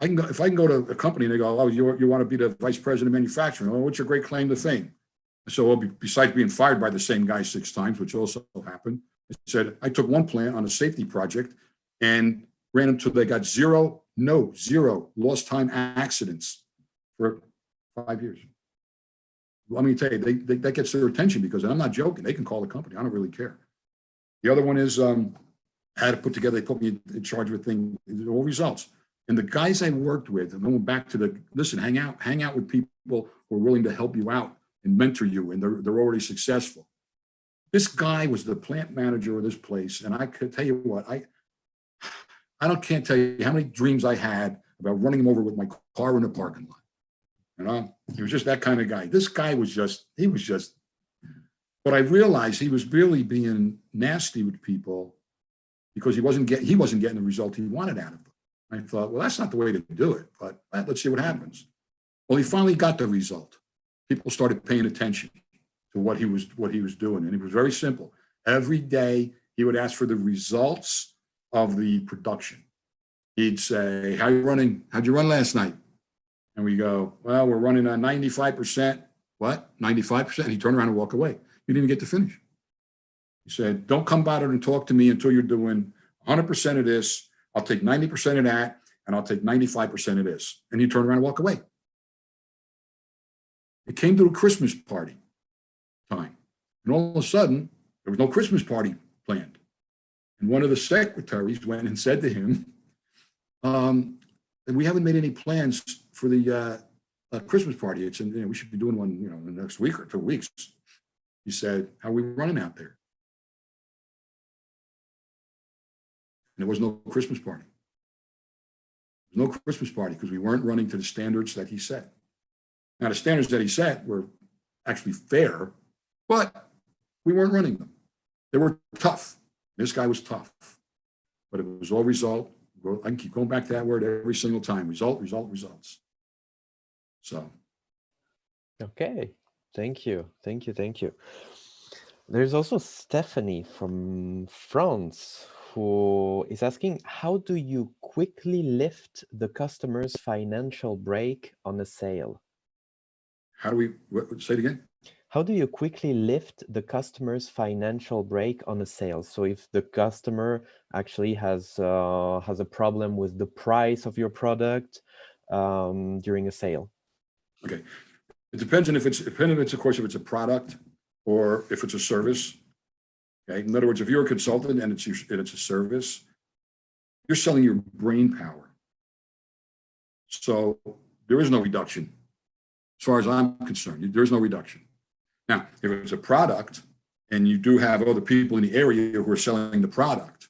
If I can go to a company and they go, oh, you want to be the vice president of manufacturing? Oh, what's your great claim to fame? So, well, besides being fired by the same guy 6 times, which also happened, I said, I took one plant on a safety project and ran them till they got zero lost time accidents for 5 years. Let me tell you, that gets their attention because, and I'm not joking, they can call the company. I don't really care. The other one is I had to put together, they put me in charge of a thing, all results. And the guys I worked with, and going back to listen, hang out with people who are willing to help you out and mentor you, and they're already successful. This guy was the plant manager of this place, and I could tell you what, I can't tell you how many dreams I had about running him over with my car in the parking lot. You know, he was just that kind of guy. This guy was just, but I realized he was really being nasty with people because he wasn't getting the result he wanted out of them. I thought, well, that's not the way to do it, but let's see what happens. Well, he finally got the result. People started paying attention to what he was doing. And it was very simple. Every day he would ask for the results of the production. He'd say, how you running? How'd you run last night? And we go, well, we're running on 95%. What? 95%? He'd turn around and walk away. He didn't even get to finish. He said, don't come about it and talk to me until you're doing 100% of this. I'll take 90% of that, and I'll take 95% of this. And he'd turn around and walk away. It came to a Christmas party time. And all of a sudden, there was no Christmas party planned. And one of the secretaries went and said to him, we haven't made any plans for the Christmas party. It's we should be doing one, in the next week or 2 weeks. He said, how are we running out there? And there was no Christmas party. There was no Christmas party because we weren't running to the standards that he set. Now, the standards that he set were actually fair, but we weren't running them. They were tough. This guy was tough, but it was all result. I can keep going back to that word every single time. Results. So. Okay. Thank you. There's also Stephanie from France who is asking, how do you quickly lift the customer's financial brake on a sale? How do we, say it again? How do you quickly lift the customer's financial brake on a sale? So if the customer actually has a problem with the price of your product during a sale. Okay, it depends on if it's of course if it's a product or if it's a service. Okay, in other words, if you're a consultant and it's a service, you're selling your brain power. So there is no reduction, as far as I'm concerned. There's no reduction. Now, if it's a product and you do have other people in the area who are selling the product,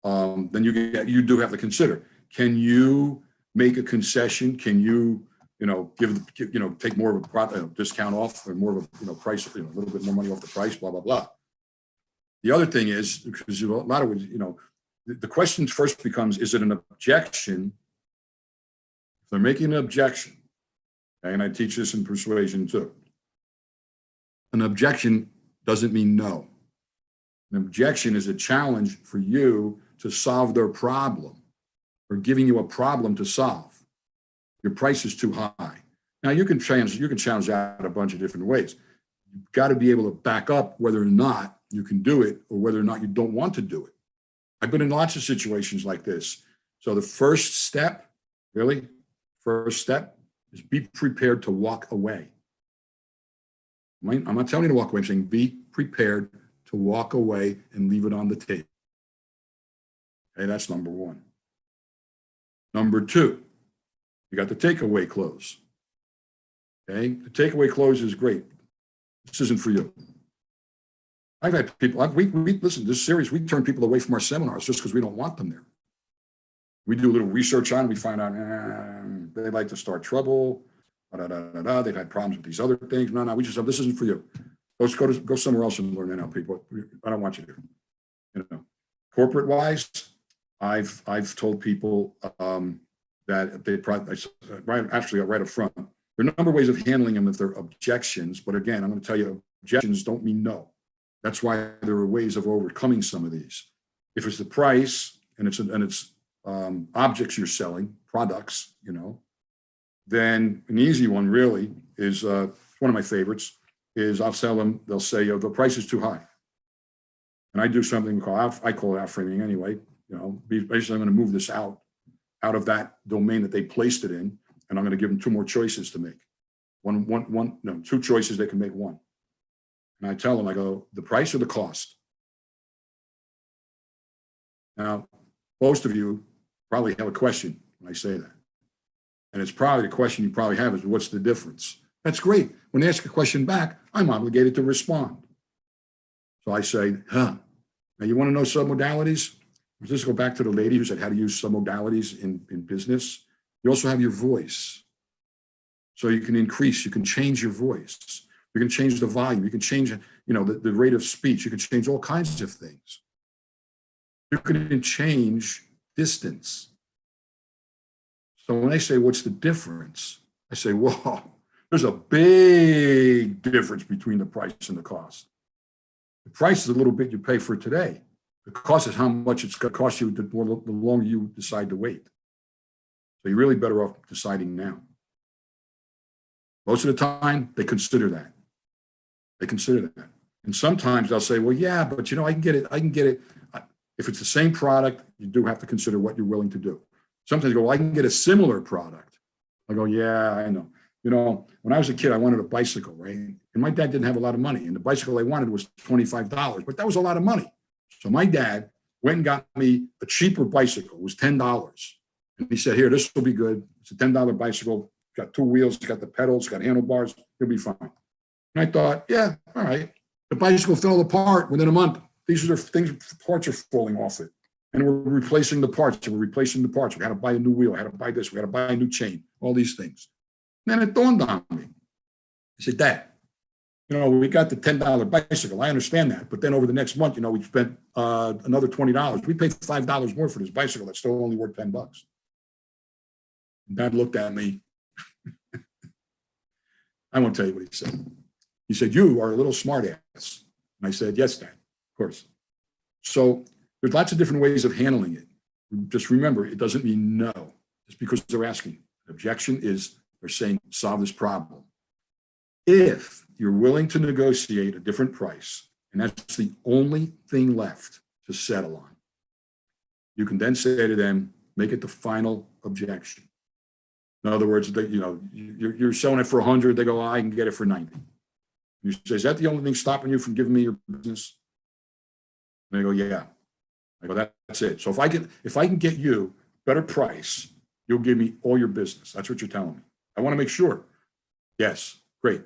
then you do have to consider, can you make a concession? Can you, take more of a product discount off or more of a price, a little bit more money off the price, blah, blah, blah. The other thing is, because a lot of, the question first becomes, is it an objection? If they're making an objection, okay, and I teach this in persuasion too. An objection doesn't mean no. An objection is a challenge for you to solve their problem or giving you a problem to solve. Your price is too high. Now you can challenge that a bunch of different ways. You've got to be able to back up whether or not you can do it or whether or not you don't want to do it. I've been in lots of situations like this. So the first step is be prepared to walk away. I'm not telling you to walk away. I'm saying be prepared to walk away and leave it on the table. Okay, that's number one. Number two, you got the takeaway close. Okay, the takeaway close is great. This isn't for you. I've had people, listen, this series, we turn people away from our seminars just because we don't want them there. We do a little research on it. We find out they like to start trouble. They've had problems with these other things. No, we just said, this isn't for you. Go somewhere else and learn NLP. But I don't want you to. You know, corporate wise, I've told people that they probably right up front. There are a number of ways of handling them if they're objections. But again, I'm going to tell you, objections don't mean no. That's why there are ways of overcoming some of these. If it's the price and it's objects you're selling, products, you know, then an easy one really is one of my favorites is I'll sell them. They'll say, the price is too high. And I do something called, I call it outframing anyway. You know, basically I'm going to move this out of that domain that they placed it in. And I'm going to give them two more choices to make. Two choices, they can make one. And I tell them, I go, the price or the cost? Now, most of you probably have a question when I say that. And it's probably the question you probably have is, what's the difference? That's great. When they ask a question back, I'm obligated to respond. So I say, now you want to know submodalities? Let's just go back to the lady who said how to use submodalities in business. You also have your voice. So you can increase, you can change your voice. You can change the volume. You can change, you know, the rate of speech. You can change all kinds of things. You can change distance. So when they say, what's the difference? I say, whoa, there's a big difference between the price and the cost. The price is a little bit you pay for today. The cost is how much it's going to cost you the longer you decide to wait. So you're really better off deciding now. Most of the time, they consider that. And sometimes they'll say, well, yeah, but you know, I can get it. If it's the same product, you do have to consider what you're willing to do. Sometimes you go, well, I can get a similar product. I go, yeah, I know. You know, when I was a kid, I wanted a bicycle, right? And my dad didn't have a lot of money. And the bicycle I wanted was $25, but that was a lot of money. So my dad went and got me a cheaper bicycle. It was $10. And he said, here, this will be good. It's a $10 bicycle. It's got two wheels. It's got the pedals. It's got handlebars. It'll be fine. And I thought, yeah, all right. The bicycle fell apart within a month. These are things, parts are falling off it. And we're replacing the parts. We had to buy a new wheel. I had to buy this. We had to buy a new chain, all these things. And then it dawned on me. I said, Dad, you know, we got the $10 bicycle. I understand that. But then over the next month, you know, we spent another $20. We paid $5 more for this bicycle that's still only worth $10. And Dad looked at me. I won't tell you what he said. He said, you are a little smart ass. And I said, yes, Dad, of course. So there's lots of different ways of handling it. Just remember, it doesn't mean no, just because they're asking. The objection is they're saying, solve this problem. If you're willing to negotiate a different price, and that's the only thing left to settle on, you can then say to them, make it the final objection. In other words, you know, you're selling it for 100. They go, oh, I can get it for 90. You say, is that the only thing stopping you from giving me your business? And they go, yeah. I go, that's it. So if I can get you a better price, you'll give me all your business. That's what you're telling me. I want to make sure. Yes, great.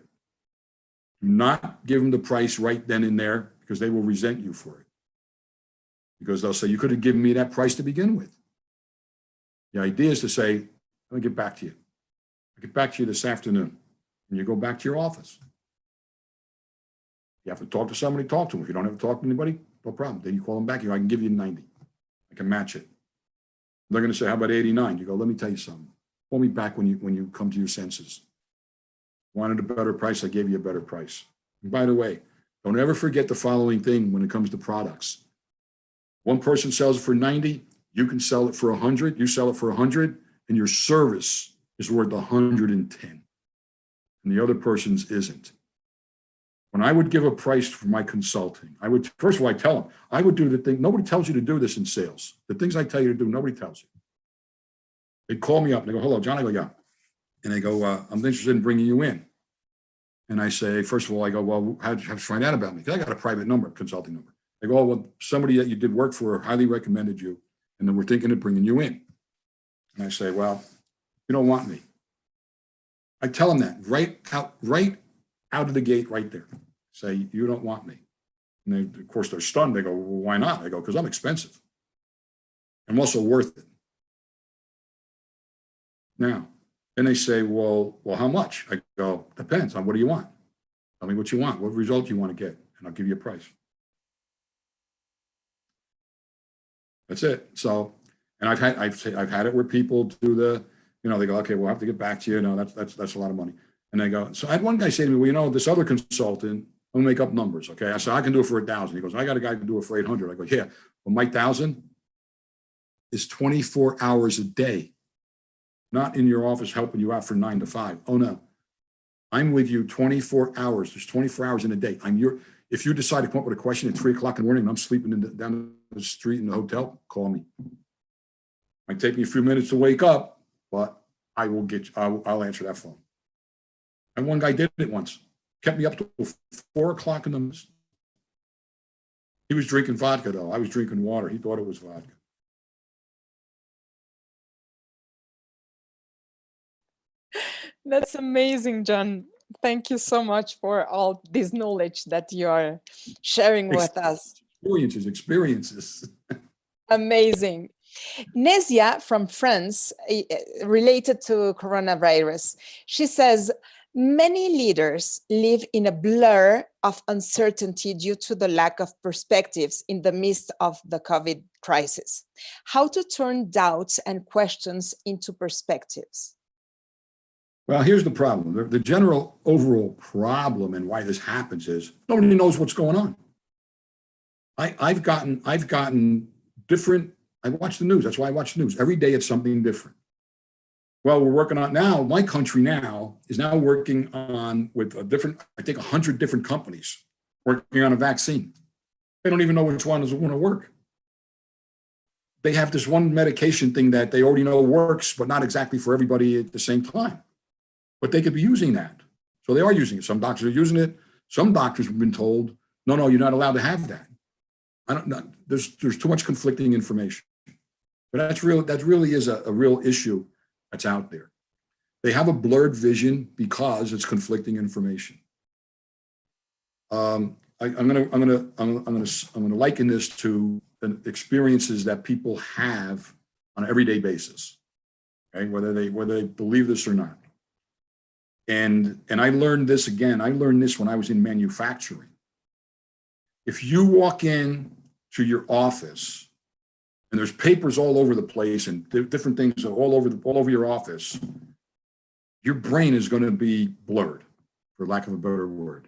Do not give them the price right then and there, because they will resent you for it. Because they'll say, you could have given me that price to begin with. The idea is to say, let me get back to you. I'll get back to you this afternoon. And you go back to your office. You have to talk to somebody, talk to them. If you don't have to talk to anybody, no problem. Then you call them back. You go, I can give you 90. I can match it. They're going to say, how about 89? You go, let me tell you something. Call me back when you come to your senses. Wanted a better price, I gave you a better price. And by the way, don't ever forget the following thing when it comes to products. One person sells it for 90, you can sell it for 100, you sell it for 100, and your service is worth 110. And the other person's isn't. When I would give a price for my consulting, I would, first of all, I tell them, I would do the thing, nobody tells you to do this in sales. The things I tell you to do, nobody tells you. They'd call me up and they go, hello, John. I go, yeah. And they go, I'm interested in bringing you in. And I say, first of all, I go, well, how'd you find out about me? Because I got a private number, consulting number. They go, oh, well, somebody that you did work for highly recommended you, and then we're thinking of bringing you in. And I say, well, you don't want me. I tell them that right out of the gate, right there. Say, you don't want me. And they, of course, they're stunned. They go, well, why not? I go, because I'm expensive. I'm also worth it. Now, then they say, well, how much? I go, depends on what do you want? Tell me what you want. What result you want to get, and I'll give you a price. That's it. So, and I've had it where people do the, they go, okay, we'll have to get back to you. No, that's a lot of money. And they go, so I had one guy say to me, well, this other consultant, I'll make up numbers. Okay. I said, I can do it for 1,000. He goes, I got a guy who can do it for 800. I go, yeah, well, my 1,000 is 24 hours a day, not in your office helping you out from 9 to 5. Oh no, I'm with you 24 hours. There's 24 hours in a day. If you decide to come up with a question at 3 o'clock in the morning and I'm sleeping down the street in the hotel, call me. Might take me a few minutes to wake up, but I will I'll answer that phone. And one guy did it once, kept me up till 4 o'clock in the morning. He was drinking vodka though. I was drinking water. He thought it was vodka. That's amazing, John. Thank you so much for all this knowledge that you are sharing with us. Experiences. Amazing. Nesia from France, related to coronavirus, she says, many leaders live in a blur of uncertainty due to the lack of perspectives in the midst of the COVID crisis. How to turn doubts and questions into perspectives? Well, here's the problem. The general overall problem and why this happens is nobody knows what's going on. I've gotten different. I watch the news. That's why I watch the news. Every day it's something different. Well, we're working on now. My country now is now working on with a different, I think 100 different companies working on a vaccine. They don't even know which one is going to work. They have this one medication thing that they already know works, but not exactly for everybody at the same time. But they could be using that. So they are using it. Some doctors are using it. Some doctors have been told, no, you're not allowed to have that. I don't know. There's too much conflicting information. But that really is a real issue that's out there. They have a blurred vision because it's conflicting information. I'm gonna liken this to experiences that people have on an everyday basis, okay? Whether they believe this or not. And I learned this again. I learned this when I was in manufacturing. If you walk in to your office and there's papers all over the place and different things all over your office, your brain is going to be blurred, for lack of a better word.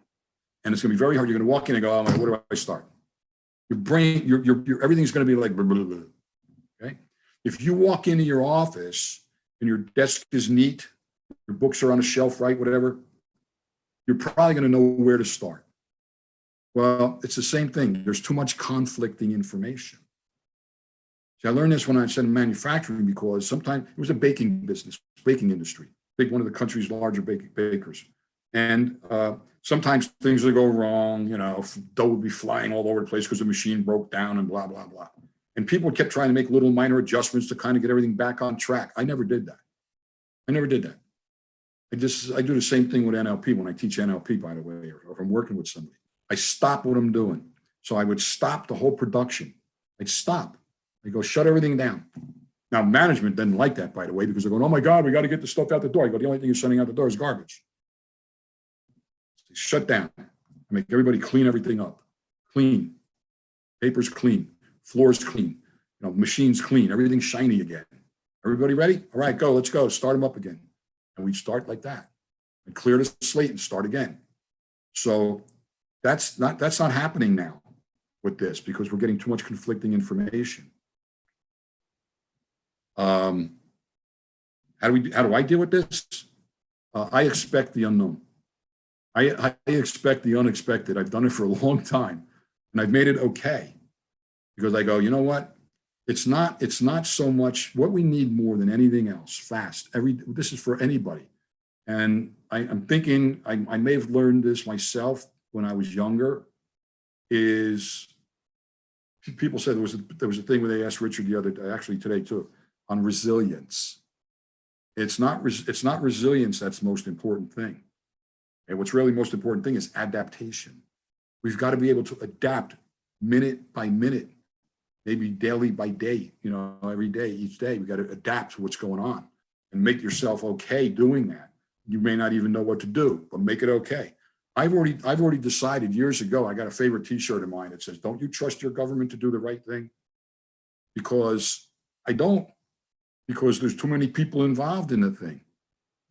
And it's going to be very hard. You're going to walk in and go, oh, where do I start? Your brain, your everything's going to be like, blah, blah, blah. Okay? If you walk into your office and your desk is neat, your books are on a shelf, right, whatever, you're probably going to know where to start. Well, it's the same thing. There's too much conflicting information. See, I learned this when I was in manufacturing because sometimes it was a baking business, baking industry, one of the country's larger bakers. And sometimes things would go wrong, dough would be flying all over the place because the machine broke down and blah, blah, blah. And people kept trying to make little minor adjustments to kind of get everything back on track. I never did that. I do the same thing with NLP when I teach NLP, by the way, or if I'm working with somebody. I stop what I'm doing. So I would stop the whole production. I'd stop. I go, shut everything down. Now, management didn't like that, by the way, because they're going, oh my God, we got to get the stuff out the door. I go, the only thing you're sending out the door is garbage. Shut down. I make everybody clean everything up. Clean. Paper's clean. Floor's clean. Machines clean. Everything's shiny again. Everybody ready? All right, go. Let's go. Start them up again. And we'd start like that. And clear the slate and start again. So that's not happening now with this because we're getting too much conflicting information. How do I deal with this? I expect the unknown. I expect the unexpected. I've done it for a long time, and I've made it okay because I go, you know what? It's not so much what we need more than anything else. Fast. This is for anybody. And I'm thinking, I may have learned this myself when I was younger, is people said there was a thing where they asked Richard the other day, actually today too, on resilience. It's not resilience that's the most important thing. And what's really most important thing is adaptation. We've got to be able to adapt minute by minute, maybe daily by day, every day, each day. We got to adapt to what's going on and make yourself okay doing that. You may not even know what to do, but make it okay. I've already decided years ago, I got a favorite t-shirt of mine that says, don't you trust your government to do the right thing? Because I don't, because there's too many people involved in the thing.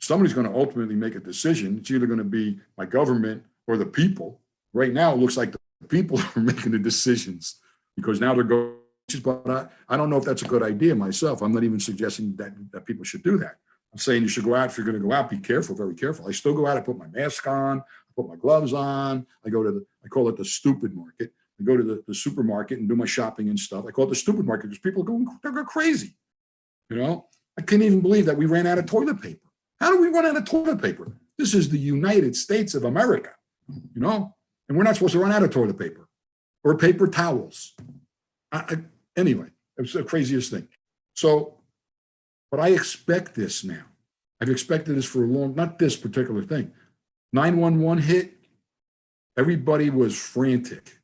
Somebody's going to ultimately make a decision. It's either going to be my government or the people. Right now, it looks like the people are making the decisions because now they're going, but I don't know if that's a good idea myself. I'm not even suggesting that people should do that. I'm saying you should go out. If you're going to go out, be careful, very careful. I still go out. I put my mask on, I put my gloves on. I go to I call it the stupid market. I go to the supermarket and do my shopping and stuff. I call it the stupid market because people they're going crazy. I can't even believe that we ran out of toilet paper. How do we run out of toilet paper? This is the United States of America, and we're not supposed to run out of toilet paper or paper towels. Anyway, it was the craziest thing. So, but I expect this now. I've expected this for a long, not this particular thing. 911 hit, everybody was frantic.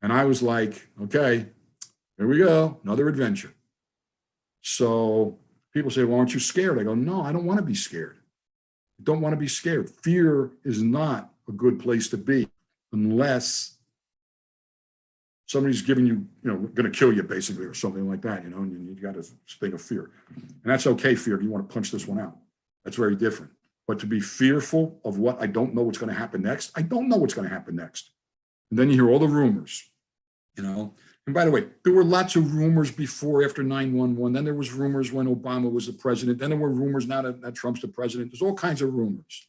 And I was like, okay, here we go, another adventure. So people say, well, aren't you scared? I go, no, I don't want to be scared. I don't want to be scared. Fear is not a good place to be unless somebody's giving you, going to kill you basically or something like that, and you got a thing of fear. And that's okay, fear. You want to punch this one out. That's very different. But to be fearful of what I don't know what's going to happen next, I don't know what's going to happen next. And then you hear all the rumors, And by the way, there were lots of rumors before, after 9/11. Then there was rumors when Obama was the president. Then there were rumors now that Trump's the president. There's all kinds of rumors,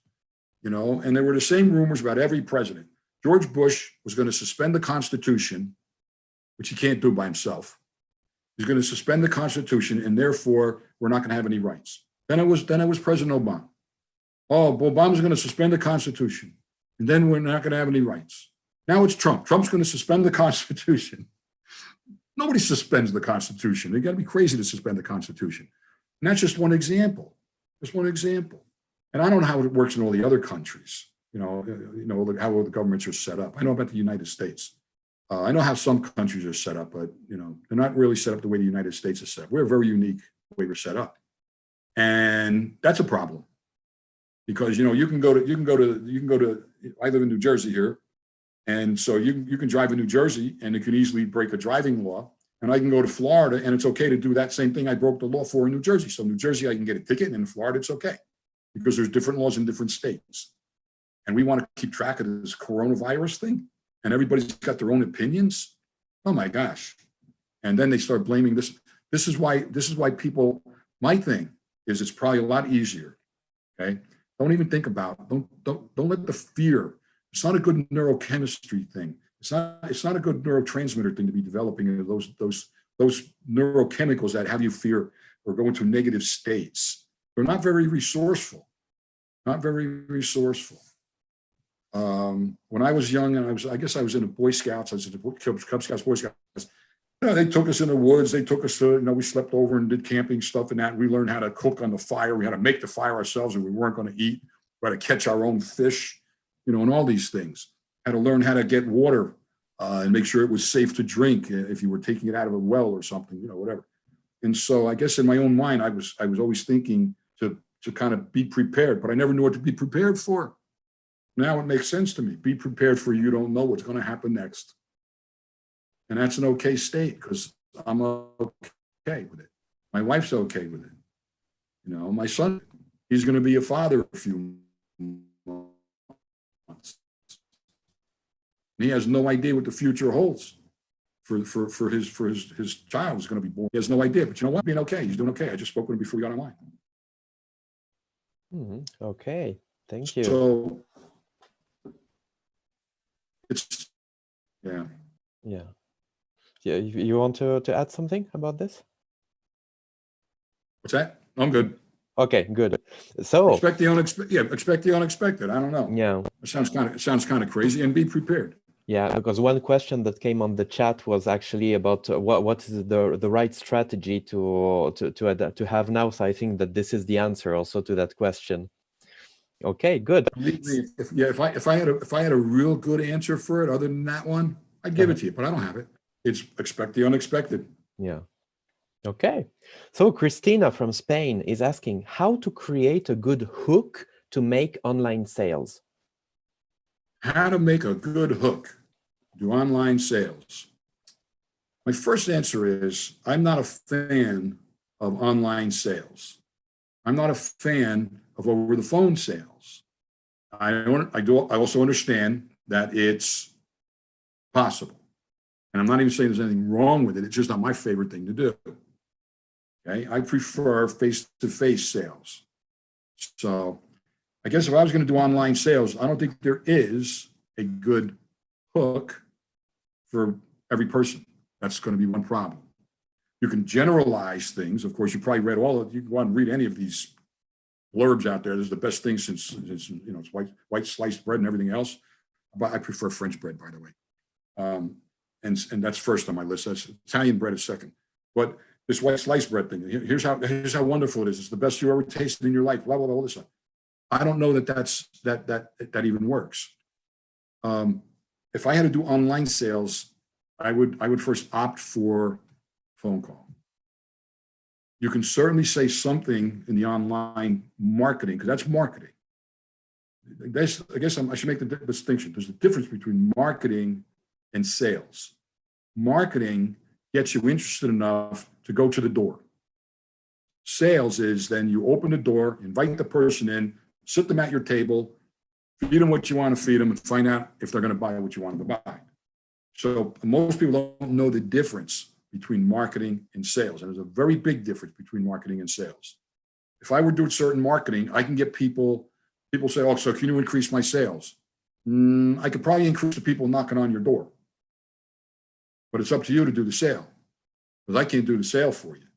and there were the same rumors about every president. George Bush was going to suspend the Constitution, which he can't do by himself. He's going to suspend the Constitution, and therefore we're not going to have any rights. Then it was President Obama. Oh, Obama's going to suspend the Constitution, and then we're not going to have any rights. Now it's Trump. Trump's going to suspend the Constitution. Nobody suspends the Constitution. They got to be crazy to suspend the Constitution. And that's just one example. Just one example. And I don't know how it works in all the other countries. How the governments are set up. I know about the United States. I know how some countries are set up, but they're not really set up the way the United States is set up. We're very unique the way we're set up, and that's a problem because you can go to. I live in New Jersey here, and so you can drive in New Jersey, and you can easily break a driving law. And I can go to Florida, and it's okay to do that same thing I broke the law for in New Jersey. So New Jersey, I can get a ticket, and in Florida, it's okay because there's different laws in different states. And we want to keep track of this coronavirus thing, and everybody's got their own opinions. Oh my gosh. And then they start blaming this. This is why people, my thing is it's probably a lot easier. Okay. Don't even think about, don't let the fear. It's not a good neurochemistry thing. It's not a good neurotransmitter thing to be developing those neurochemicals that have you fear or go into negative states. They're not very resourceful. Not very resourceful. When I was young, and I guess I was in the Boy Scouts, I was in the Cub Scouts, Boy Scouts. They took us in the woods. They took us to, we slept over and did camping stuff and that. We learned how to cook on the fire. We had to make the fire ourselves, and we weren't going to eat. We had to catch our own fish, and all these things. Had to learn how to get water and make sure it was safe to drink if you were taking it out of a well or something, whatever. And so I guess in my own mind, I was always thinking to kind of be prepared, but I never knew what to be prepared for. Now it makes sense to me. Be prepared for you don't know what's going to happen next. And that's an okay state because I'm okay with it. My wife's okay with it. My son, he's going to be a father in a few months. And he has no idea what the future holds for his child who's going to be born. He has no idea, but you know what? Being okay. He's doing okay. I just spoke with him before we got online. Okay. Thank you. So it's, yeah. Yeah. Yeah. You want to add something about this? What's that? I'm good. Okay, good. So expect the unexpected. Yeah, expect the unexpected. I don't know. yeah. It sounds kind of crazy, and be prepared. Yeah, because one question that came on the chat was actually about what is the right strategy to have now. So I think that this is the answer also to that question. Okay, good. If I had a real good answer for it, other than that one, I'd give it to you, but I don't have it. It's expect the unexpected. Yeah. Okay. So Christina from Spain is asking how to create a good hook to make online sales. How to make a good hook, do online sales. My first answer is I'm not a fan of online sales. I'm not a fan of over the phone sales. I also understand that it's possible. And I'm not even saying there's anything wrong with it. It's just not my favorite thing to do. Okay, I prefer face-to-face sales. So I guess if I was going to do online sales, I don't think there is a good hook for every person. That's going to be one problem. You can generalize things. Of course, you probably read all of, you can go out and read any of these blurbs out there. This is the best thing since it's white sliced bread and everything else. But I prefer French bread, by the way. And that's first on my list. That's Italian bread is second. But this white sliced bread thing, here's how wonderful it is. It's the best you ever tasted in your life. Blah blah blah. All this stuff. I don't know that even works. If I had to do online sales, I would first opt for phone call. You can certainly say something in the online marketing, because that's marketing. I guess I should make the distinction. There's a difference between marketing and sales. Marketing gets you interested enough to go to the door. Sales is then you open the door, invite the person in, sit them at your table, feed them what you want to feed them, and find out if they're going to buy what you want them to buy. So most people don't know the difference between marketing and sales. And there's a very big difference between marketing and sales. If I were doing certain marketing, I can get people say, oh, so can you increase my sales? I could probably increase the people knocking on your door. But it's up to you to do the sale, because I can't do the sale for you.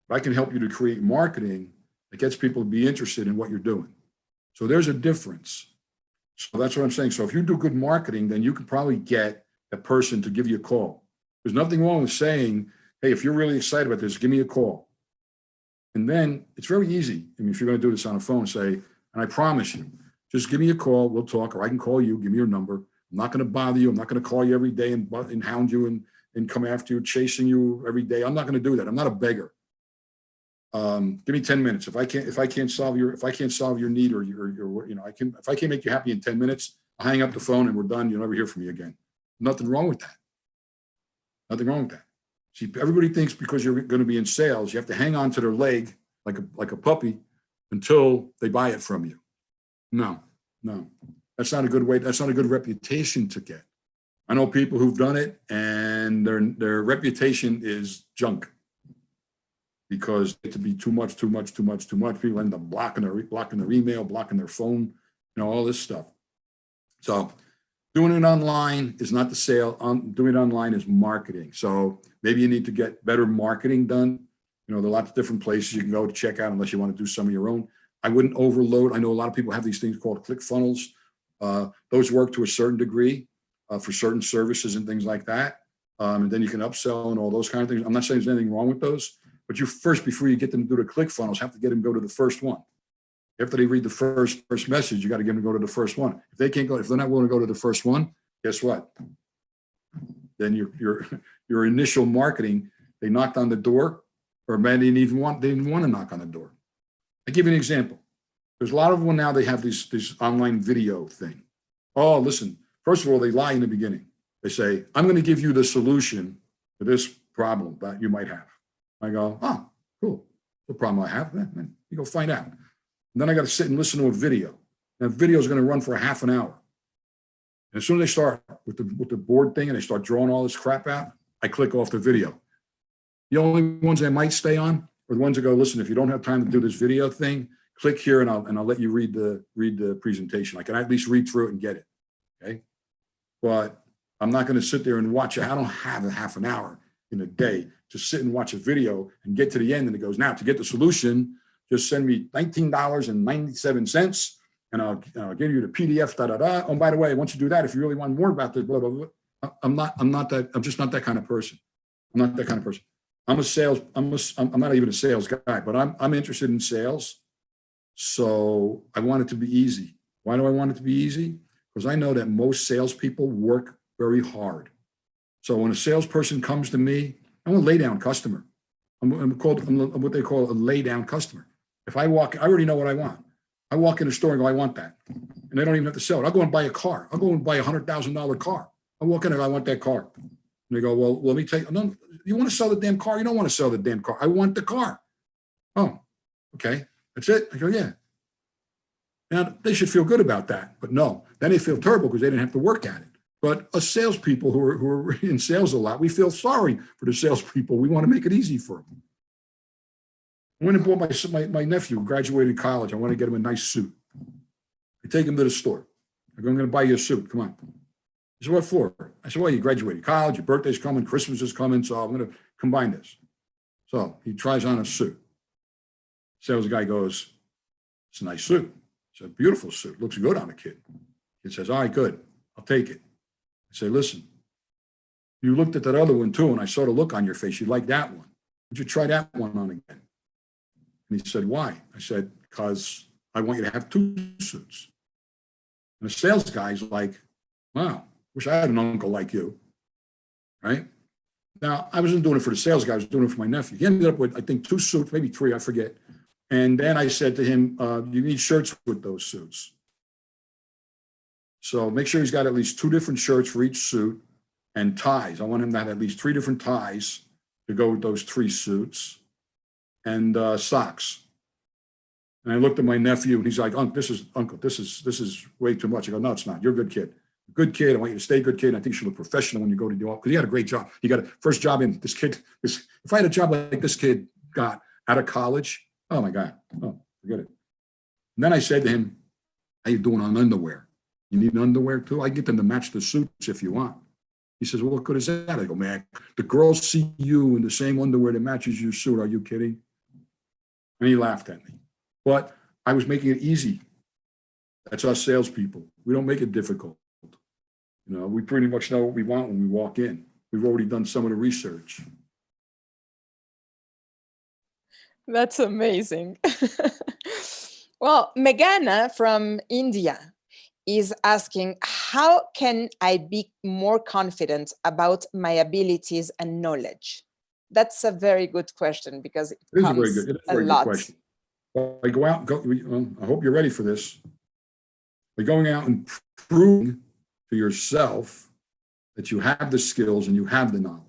But I can help you to create marketing that gets people to be interested in what you're doing. So there's a difference. So that's what I'm saying. So if you do good marketing, then you can probably get a person to give you a call. There's nothing wrong with saying, hey, if you're really excited about this, give me a call. And then it's very easy. I mean, if you're going to do this on a phone, say, and I promise you, just give me a call, we'll talk, or I can call you, give me your number. I'm not going to bother you. I'm not going to call you every day and hound you and come after you, chasing you every day. I'm not going to do that. I'm not a beggar. Give me 10 minutes. If I can't solve your need or if I can't make you happy in 10 minutes, I'll hang up the phone and we're done. You'll never hear from me again. Nothing wrong with that. Nothing wrong with that. See, everybody thinks because you're going to be in sales, you have to hang on to their leg like a puppy until they buy it from you. No. That's not a good way. That's not a good reputation to get. I know people who've done it and their reputation is junk because it to be too much. People end up blocking their email, blocking their phone, all this stuff. So doing it online is not the sale. Doing it online is marketing. So maybe you need to get better marketing done. There are lots of different places you can go to check out unless you want to do some of your own. I wouldn't overload. I know a lot of people have these things called click funnels. Those work to a certain degree for certain services and things like that. And then you can upsell and all those kind of things. I'm not saying there's anything wrong with those, but you first, before you get them to do the click funnels, have to get them to go to the first one. After they read the first message, you got to get them to go to the first one. If they can't go, if they're not willing to go to the first one, guess what? Then your initial marketing, they knocked on the door, or man, they didn't want to knock on the door. I'll give you an example. There's a lot of them now, they have this online video thing. Oh, listen, first of all, they lie in the beginning. They say, I'm going to give you the solution to this problem that you might have. I go, oh, cool. The problem I have, then you go find out. And then I got to sit and listen to a video. And the video is going to run for a half an hour. And as soon as they start with the board thing and they start drawing all this crap out, I click off the video. The only ones I might stay on are the ones that go, listen, if you don't have time to do this video thing, click here and I'll let you read the presentation. I can at least read through it and get it. Okay. But I'm not going to sit there and watch it. I don't have a half an hour in a day to sit and watch a video and get to the end and it goes, now to get the solution Just send me $19.97 and I'll give you the PDF, Oh, by the way, once you do that, if you really want more about this, blah, blah, blah. I'm just not that kind of person. I'm not that kind of person. I'm not even a sales guy, but I'm interested in sales. So I want it to be easy. Why do I want it to be easy? Because I know that most salespeople work very hard. So when a salesperson comes to me, I'm a lay down customer. I'm what they call a lay down customer. If I already know what I want. I walk in a store and go, I want that. And they don't even have to sell it. I'll go and buy a car. I'll go and buy $100,000 car. I walk in and I want that car. And they go, well, let me take, no, you want to sell the damn car? You don't want to sell the damn car. I want the car. Oh, okay. That's it. I go, yeah. Now they should feel good about that, but no, then they feel terrible because they didn't have to work at it. But us salespeople who are in sales a lot, we feel sorry for the salespeople. We want to make it easy for them. I went and bought my nephew, graduated college. I want to get him a nice suit. I take him to the store. I go, I'm going to buy you a suit. Come on. He said, what for? I said, well, you graduated college, your birthday's coming, Christmas is coming, so I'm going to combine this. So he tries on a suit. Sales guy goes, it's a nice suit. It's a beautiful suit. Looks good on a kid. Kid says, all right, good. I'll take it. I say, listen, you looked at that other one too, and I saw the look on your face. You like that one. Would you try that one on again? And he said, why? I said, because I want you to have two suits. And the sales guy's like, wow, wish I had an uncle like you, right? Now, I wasn't doing it for the sales guy. I was doing it for my nephew. He ended up with, I think, 2 suits, maybe 3, I forget. And then I said to him, you need shirts with those suits. So make sure he's got at least 2 different shirts for each suit and ties. I want him to have at least 3 different ties to go with those 3 suits and socks. And I looked at my nephew and he's like, Uncle, this is way too much. I go, no, it's not. You're a good kid. Good kid. I want you to stay a good kid. And I think you should look professional when you go to do all, because he had a great job. He got a first job in this kid. If I had a job like this kid got out of college, oh my God, oh, forget it. And then I said to him, how you doing on underwear? You need underwear too? I get them to match the suits if you want. He says, well, what good is that? I go, man, the girls see you in the same underwear that matches your suit. Are you kidding? And he laughed at me. But I was making it easy. That's us salespeople. We don't make it difficult. You know, we pretty much know what we want when we walk in. We've already done some of the research. That's amazing. Well, Meghana from India is asking, how can I be more confident about my abilities and knowledge? That's a very good question because it comes a lot. Good question. Well, I go out, I hope you're ready for this. By going out and proving to yourself that you have the skills and you have the knowledge.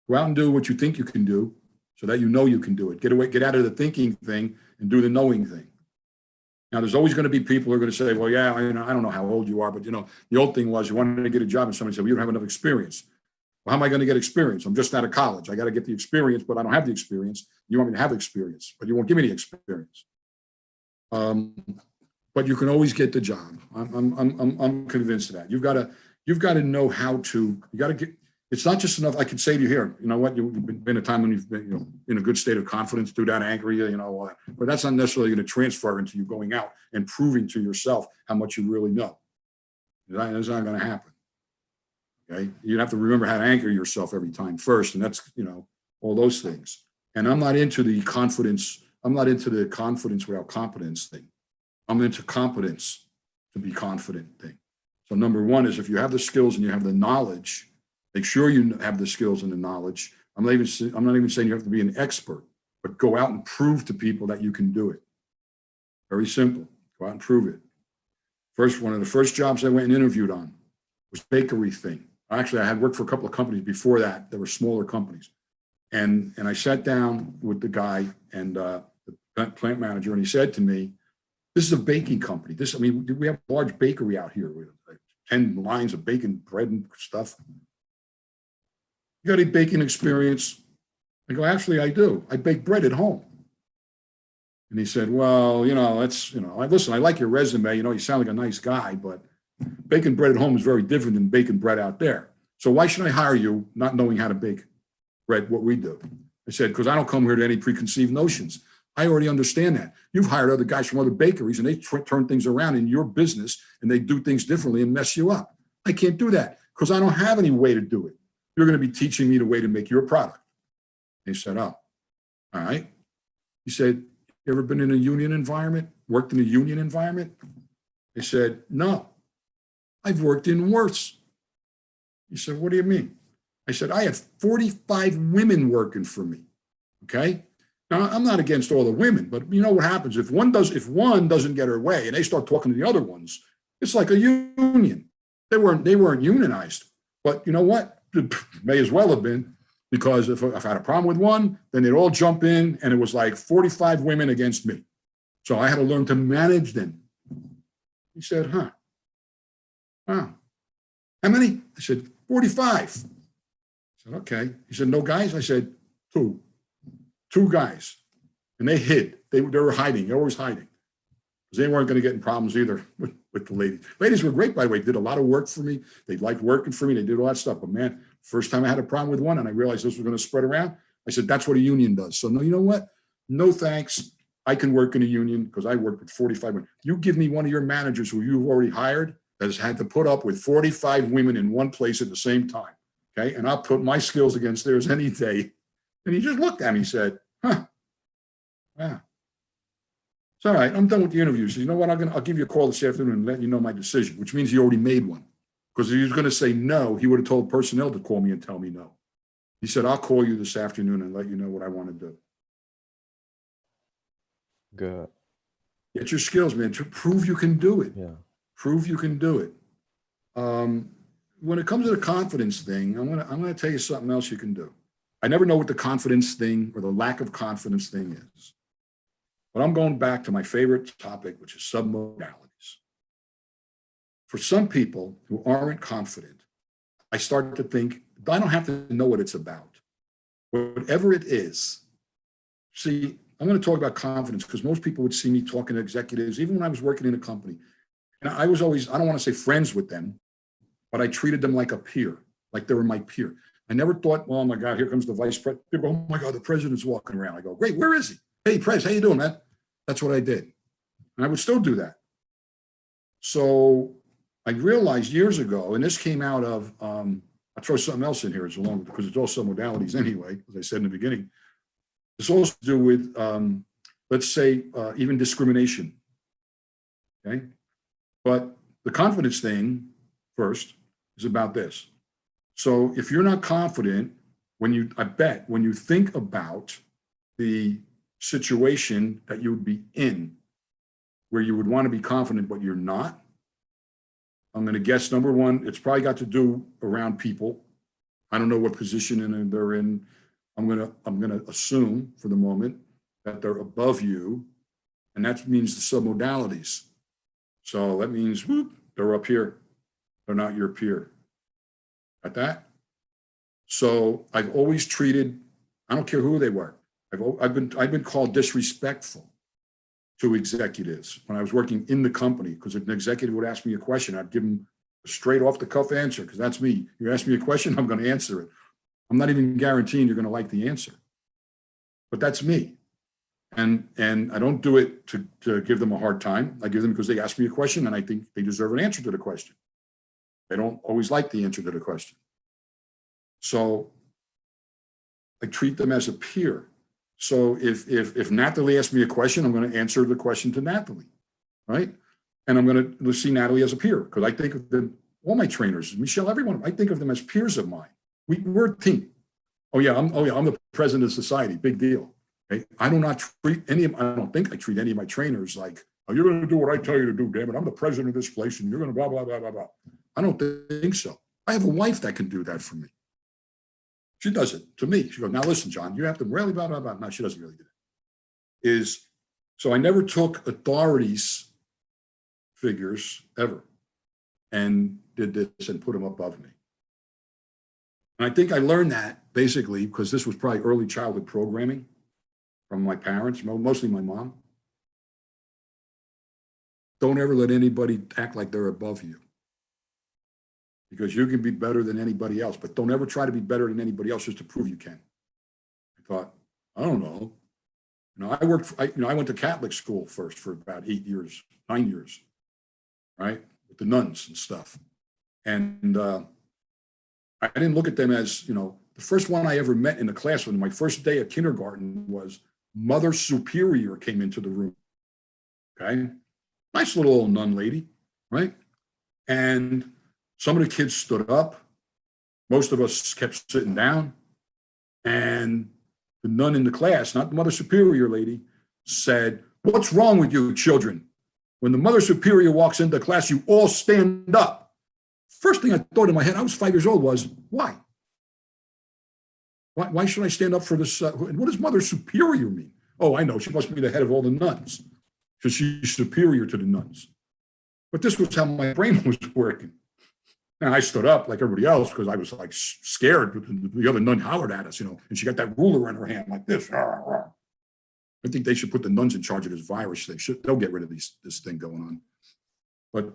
Go out and do what you think you can do so that you know you can do it. Get out of the thinking thing and do the knowing thing. Now, there's always going to be people who are going to say, well, yeah, I don't know how old you are, but you know, the old thing was you wanted to get a job and somebody said, well, you don't have enough experience. Well, how am I going to get experience? I'm just out of college. I got to get the experience, but I don't have the experience. You want me to have experience, but you won't give me the experience. But you can always get the job. I'm convinced of that. You've got to know how to. You got to get. It's not just enough. I can say to you here. You know what? You've been a time when you've been in a good state of confidence. Do that angry. But that's not necessarily going to transfer into you going out and proving to yourself how much you really know. That's not going to happen. Okay. You have to remember how to anchor yourself every time first, and that's all those things. And I'm not into the confidence. I'm not into the confidence without competence thing. I'm into competence to be confident thing. So number one is if you have the skills and you have the knowledge, make sure you have the skills and the knowledge. I'm not even saying you have to be an expert, but go out and prove to people that you can do it. Very simple. Go out and prove it. One of the first jobs I went and interviewed on was bakery thing. Actually, I had worked for a couple of companies before that. They were smaller companies. And I sat down with the guy and the plant manager, and he said to me, this is a baking company. We have a large bakery out here with like 10 lines of baking bread and stuff. You got any baking experience? I go, actually, I do. I bake bread at home. And he said, well, listen, I like your resume. You sound like a nice guy, but baking bread at home is very different than baking bread out there. So why should I hire you not knowing how to bake read what we do. I said, because I don't come here to any preconceived notions. I already understand that. You've hired other guys from other bakeries and they turn things around in your business and they do things differently and mess you up. I can't do that because I don't have any way to do it. You're going to be teaching me the way to make your product. He said, oh, all right. He said, you ever been in a union environment, worked in a union environment? I said, no, I've worked in worse. He said, what do you mean? I said, I had 45 women working for me. Okay. Now I'm not against all the women, but you know what happens if one doesn't get her way and they start talking to the other ones, it's like a union. They weren't unionized, but you know what? It may as well have been, because if I had a problem with one, then they'd all jump in and it was like 45 women against me. So I had to learn to manage them. He said, huh? Wow. How many? I said, 45. I said, okay. He said, no guys? I said, two guys. And they hid. They were hiding. They were always hiding. Because they weren't going to get in problems either with the ladies. Ladies were great, by the way, did a lot of work for me. They liked working for me. They did all that stuff. But man, first time I had a problem with one and I realized this was going to spread around, I said, that's what a union does. So no, you know what? No thanks. I can work in a union because I worked with 45 women. You give me one of your managers who you've already hired that has had to put up with 45 women in one place at the same time. Okay. And I'll put my skills against theirs any day. And he just looked at me and said, huh, yeah. It's all right. I'm done with the interview. So you know what? I'll give you a call this afternoon and let you know my decision, which means he already made one. Because if he was going to say no, he would have told personnel to call me and tell me no. He said, I'll call you this afternoon and let you know what I want to do. Good. Get your skills, man, to prove you can do it. Yeah. Prove you can do it. When it comes to the confidence thing, I'm gonna tell you something else you can do. I never know what the confidence thing or the lack of confidence thing is. But I'm going back to my favorite topic, which is submodalities. For some people who aren't confident, I start to think, I don't have to know what it's about. Whatever it is. See, I'm going to talk about confidence because most people would see me talking to executives, even when I was working in a company. And I was always, I don't want to say friends with them, but I treated them like a peer, like they were my peer. I never thought, well, oh my God, here comes the vice president. People go, oh my God, the president's walking around. I go, great, where is he? Hey, Prez, how you doing, man? That's what I did. And I would still do that. So I realized years ago, and this came out of, I'll throw something else in here as long because it's all submodalities anyway, as I said in the beginning. It's also to do with, let's say, even discrimination. Okay. But the confidence thing first is about this. So if you're not confident, when you think about the situation that you would be in, where you would want to be confident, but you're not, I'm going to guess number one, it's probably got to do around people. I don't know what position they're in. I'm going to assume for the moment that they're above you, and that means the submodalities. So that means whoop, they're up here. They're not your peer. Got that? So I've always treated, I don't care who they were. I've been called disrespectful to executives when I was working in the company, because if an executive would ask me a question, I'd give them a straight off the cuff answer, because that's me. You ask me a question, I'm going to answer it. I'm not even guaranteeing you're going to like the answer, but that's me. And I don't do it to give them a hard time. I give them because they ask me a question and I think they deserve an answer to the question. They don't always like the answer to the question. So I treat them as a peer. So if Natalie asks me a question, I'm going to answer the question to Natalie, right? And I'm going to see Natalie as a peer, because I think of them, all my trainers, Michelle, everyone, I think of them as peers of mine. We're a team. I'm the president of society, big deal. Okay? I don't think I treat any of my trainers like, oh, you're going to do what I tell you to do, damn it. I'm the president of this place and you're going to blah, blah, blah, blah, blah. I don't think so. I have a wife that can do that for me. She does it to me. She goes, now listen, John, you have to really blah, blah, blah. No, she doesn't really do it. So I never took authorities figures ever and did this and put them above me. And I think I learned that basically because this was probably early childhood programming from my parents, mostly my mom. Don't ever let anybody act like they're above you, because you can be better than anybody else, but don't ever try to be better than anybody else just to prove you can. I don't know. I went to Catholic school first for about 8 years, 9 years, right? With the nuns and stuff. And I didn't look at them as, the first one I ever met in the classroom, my first day at kindergarten, was Mother Superior came into the room. Okay. Nice little old nun lady, right? And some of the kids stood up. Most of us kept sitting down. And the nun in the class, not the Mother Superior lady, said, "What's wrong with you children? When the Mother Superior walks into class, you all stand up." First thing I thought in my head, I was 5 years old, was, why? Why should I stand up for this? What does Mother Superior mean? Oh, I know, she must be the head of all the nuns, because she's superior to the nuns. But this was how my brain was working. And I stood up like everybody else because I was like scared. The other nun hollered at us, and she got that ruler in her hand like this. I think they should put the nuns in charge of this virus. They'll get rid of this thing going on. But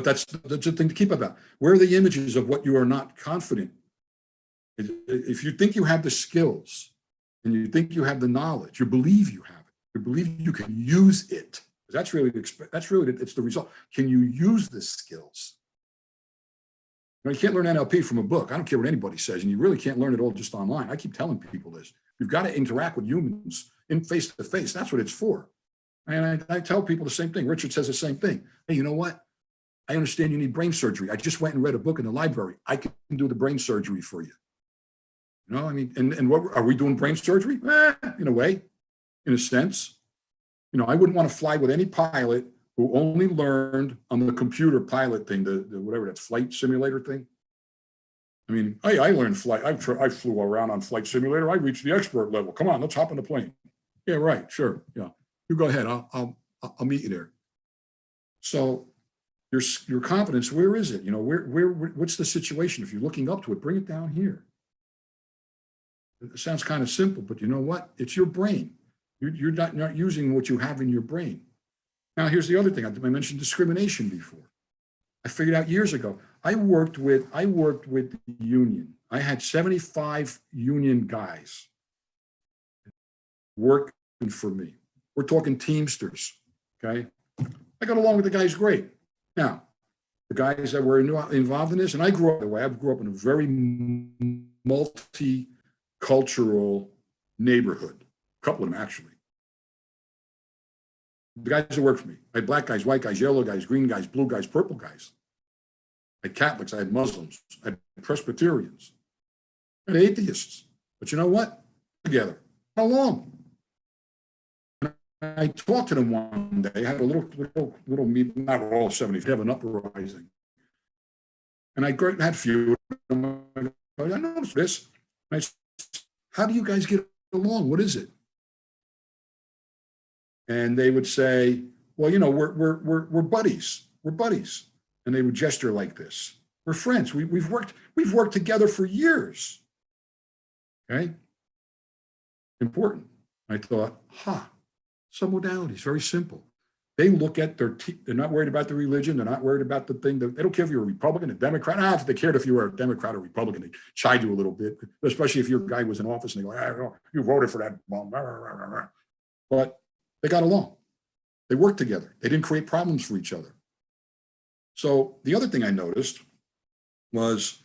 that's a thing to keep about. Where are the images of what you are not confident? If you think you have the skills and you think you have the knowledge, you believe you have it, you believe you can use it. It's the result. Can you use the skills? You can't learn NLP from a book. I don't care what anybody says, and you really can't learn it all just online. I keep telling people this. You've got to interact with humans in face to face. That's what it's for. And I tell people the same thing. Richard says the same thing. Hey, you know what? I understand you need brain surgery. I just went and read a book in the library. I can do the brain surgery for you. And what are we doing? Brain surgery? In a way, in a sense. I wouldn't want to fly with any pilot who only learned on the computer pilot thing, the whatever that's flight simulator thing. I learned flight. I flew around on flight simulator. I reached the expert level. Come on, let's hop on the plane. Yeah, right, sure. Yeah, you go ahead. I'll meet you there. So your confidence, where is it? What's the situation? If you're looking up to it, bring it down here. It sounds kind of simple, but you know what? It's your brain. You're not using what you have in your brain. Now, here's the other thing. I mentioned discrimination before. I figured out years ago. I worked with the union. I had 75 union guys working for me. We're talking Teamsters, okay? I got along with the guys great. Now, the guys that were involved in this, and I grew up in a very multicultural neighborhood, a couple of them actually. The guys that worked for me, I had black guys, white guys, yellow guys, green guys, blue guys, purple guys. I had Catholics, I had Muslims, I had Presbyterians, I had atheists. But you know what? Together, along. I talked to them one day. I had a little meeting, not all 70, have an uprising. And I had a few. I noticed this. I said, how do you guys get along? What is it? And they would say, well, we're buddies. We're buddies. And they would gesture like this. We're friends. We've worked together for years. Okay? Important. I thought, some modalities, very simple. They look at they're not worried about the religion. They're not worried about the thing. They don't care if you're a Republican, a Democrat. If they cared if you were a Democrat or Republican, they chide you a little bit, especially if your guy was in office and they go, you voted for that bomb. But they got along. They worked together. They didn't create problems for each other. So the other thing I noticed was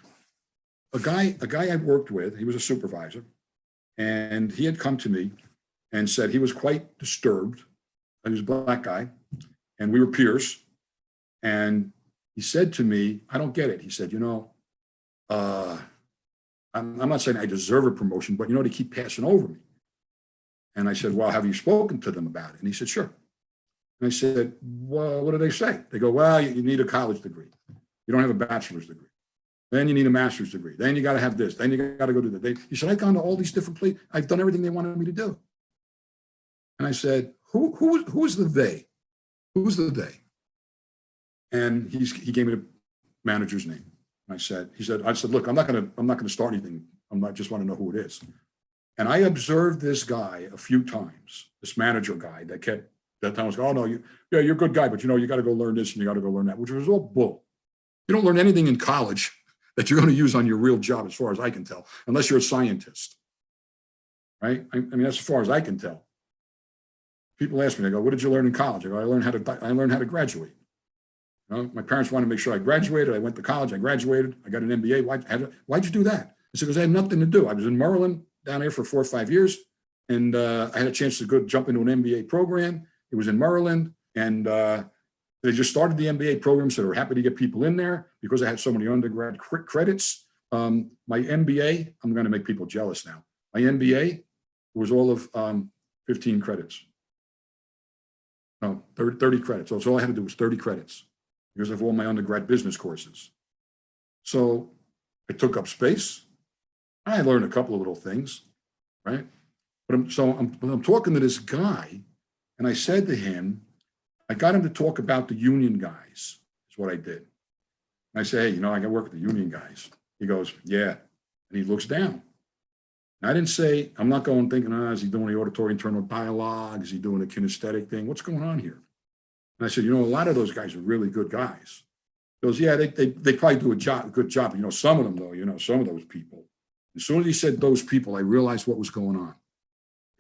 a guy I worked with, he was a supervisor, and he had come to me and said he was quite disturbed. He was a black guy, and we were peers. And he said to me, I don't get it. He said, I'm not saying I deserve a promotion, but they keep passing over me. And I said, well, have you spoken to them about it? And he said, sure. And I said, well, what do they say? They go, well, you need a college degree. You don't have a bachelor's degree. Then you need a master's degree. Then you got to have this. Then you got to go do that. He said, I've gone to all these different places. I've done everything they wanted me to do. And I said, who's the they? Who's the they? And he gave me the manager's name. I said, look, I'm not gonna start anything. I just want to know who it is. And I observed this guy a few times, this manager guy that time was going, oh no, you're a good guy, but you got to go learn this and you got to go learn that, which was all bull. You don't learn anything in college that you're going to use on your real job, as far as I can tell, unless you're a scientist. right? I mean, that's as far as I can tell. People ask me, I go, what did you learn in college? I go, I learned how to graduate. You know, my parents wanted to make sure I graduated. I went to college, I graduated, I got an MBA. Why'd you do that? I said, because I had nothing to do. I was in Maryland down there for 4 or 5 years. And I had a chance to go jump into an MBA program. It was in Maryland. And they just started the MBA program. So they were happy to get people in there because I had so many undergrad credits. My MBA, I'm going to make people jealous now. My MBA was all of 15 credits. No, 30 credits. So all I had to do was 30 credits because of all my undergrad business courses. So I took up space. I learned a couple of little things, right? But I'm talking to this guy, and I said to him, I got him to talk about the union guys, is what I did. And I say, hey, you know, I got to work with the union guys. He goes, yeah. And he looks down. And I didn't say, I'm not going thinking, is he doing the auditory internal dialogue? Is he doing a kinesthetic thing? What's going on here? And I said, you know, a lot of those guys are really good guys. He goes, yeah, they probably do a good job. You know, some of them, though, you know, some of those people. As soon as he said those people, I realized what was going on.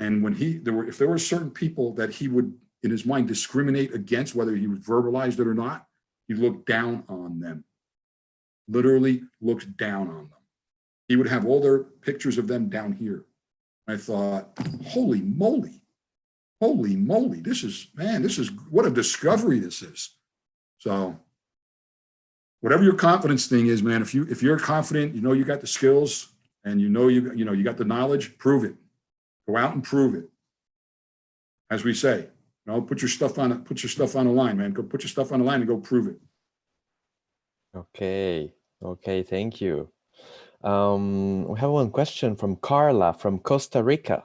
And when if there were certain people that he would, in his mind, discriminate against, whether he verbalized it or not, he looked down on them. Literally looked down on them. He would have all their pictures of them down here. I thought, holy moly, this is what a discovery this is. So whatever your confidence thing is, man, if you're confident, you know you got the skills and you know you got the knowledge, prove it. Go out and prove it. As we say, you know, put your stuff on the line, man. Go put your stuff on the line and go prove it. Okay, thank you. We have one question from Carla from Costa Rica.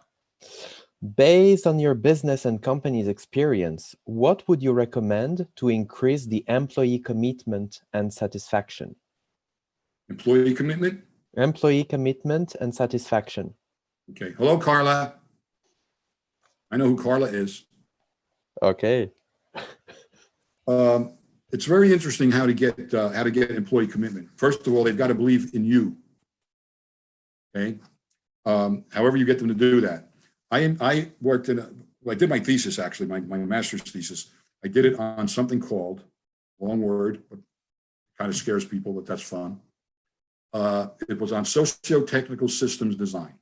Based on your business and company's experience, what would you recommend to increase the employee commitment and satisfaction? Employee commitment? Employee commitment and satisfaction. Okay. Hello, Carla. I know who Carla is. Okay. It's very interesting how to get employee commitment. First of all, they've got to believe in you. Okay. However you get them to do that. I did my thesis, actually, my master's thesis. I did it on something called, long word, but kind of scares people, but that's fun. It was on socio-technical systems design.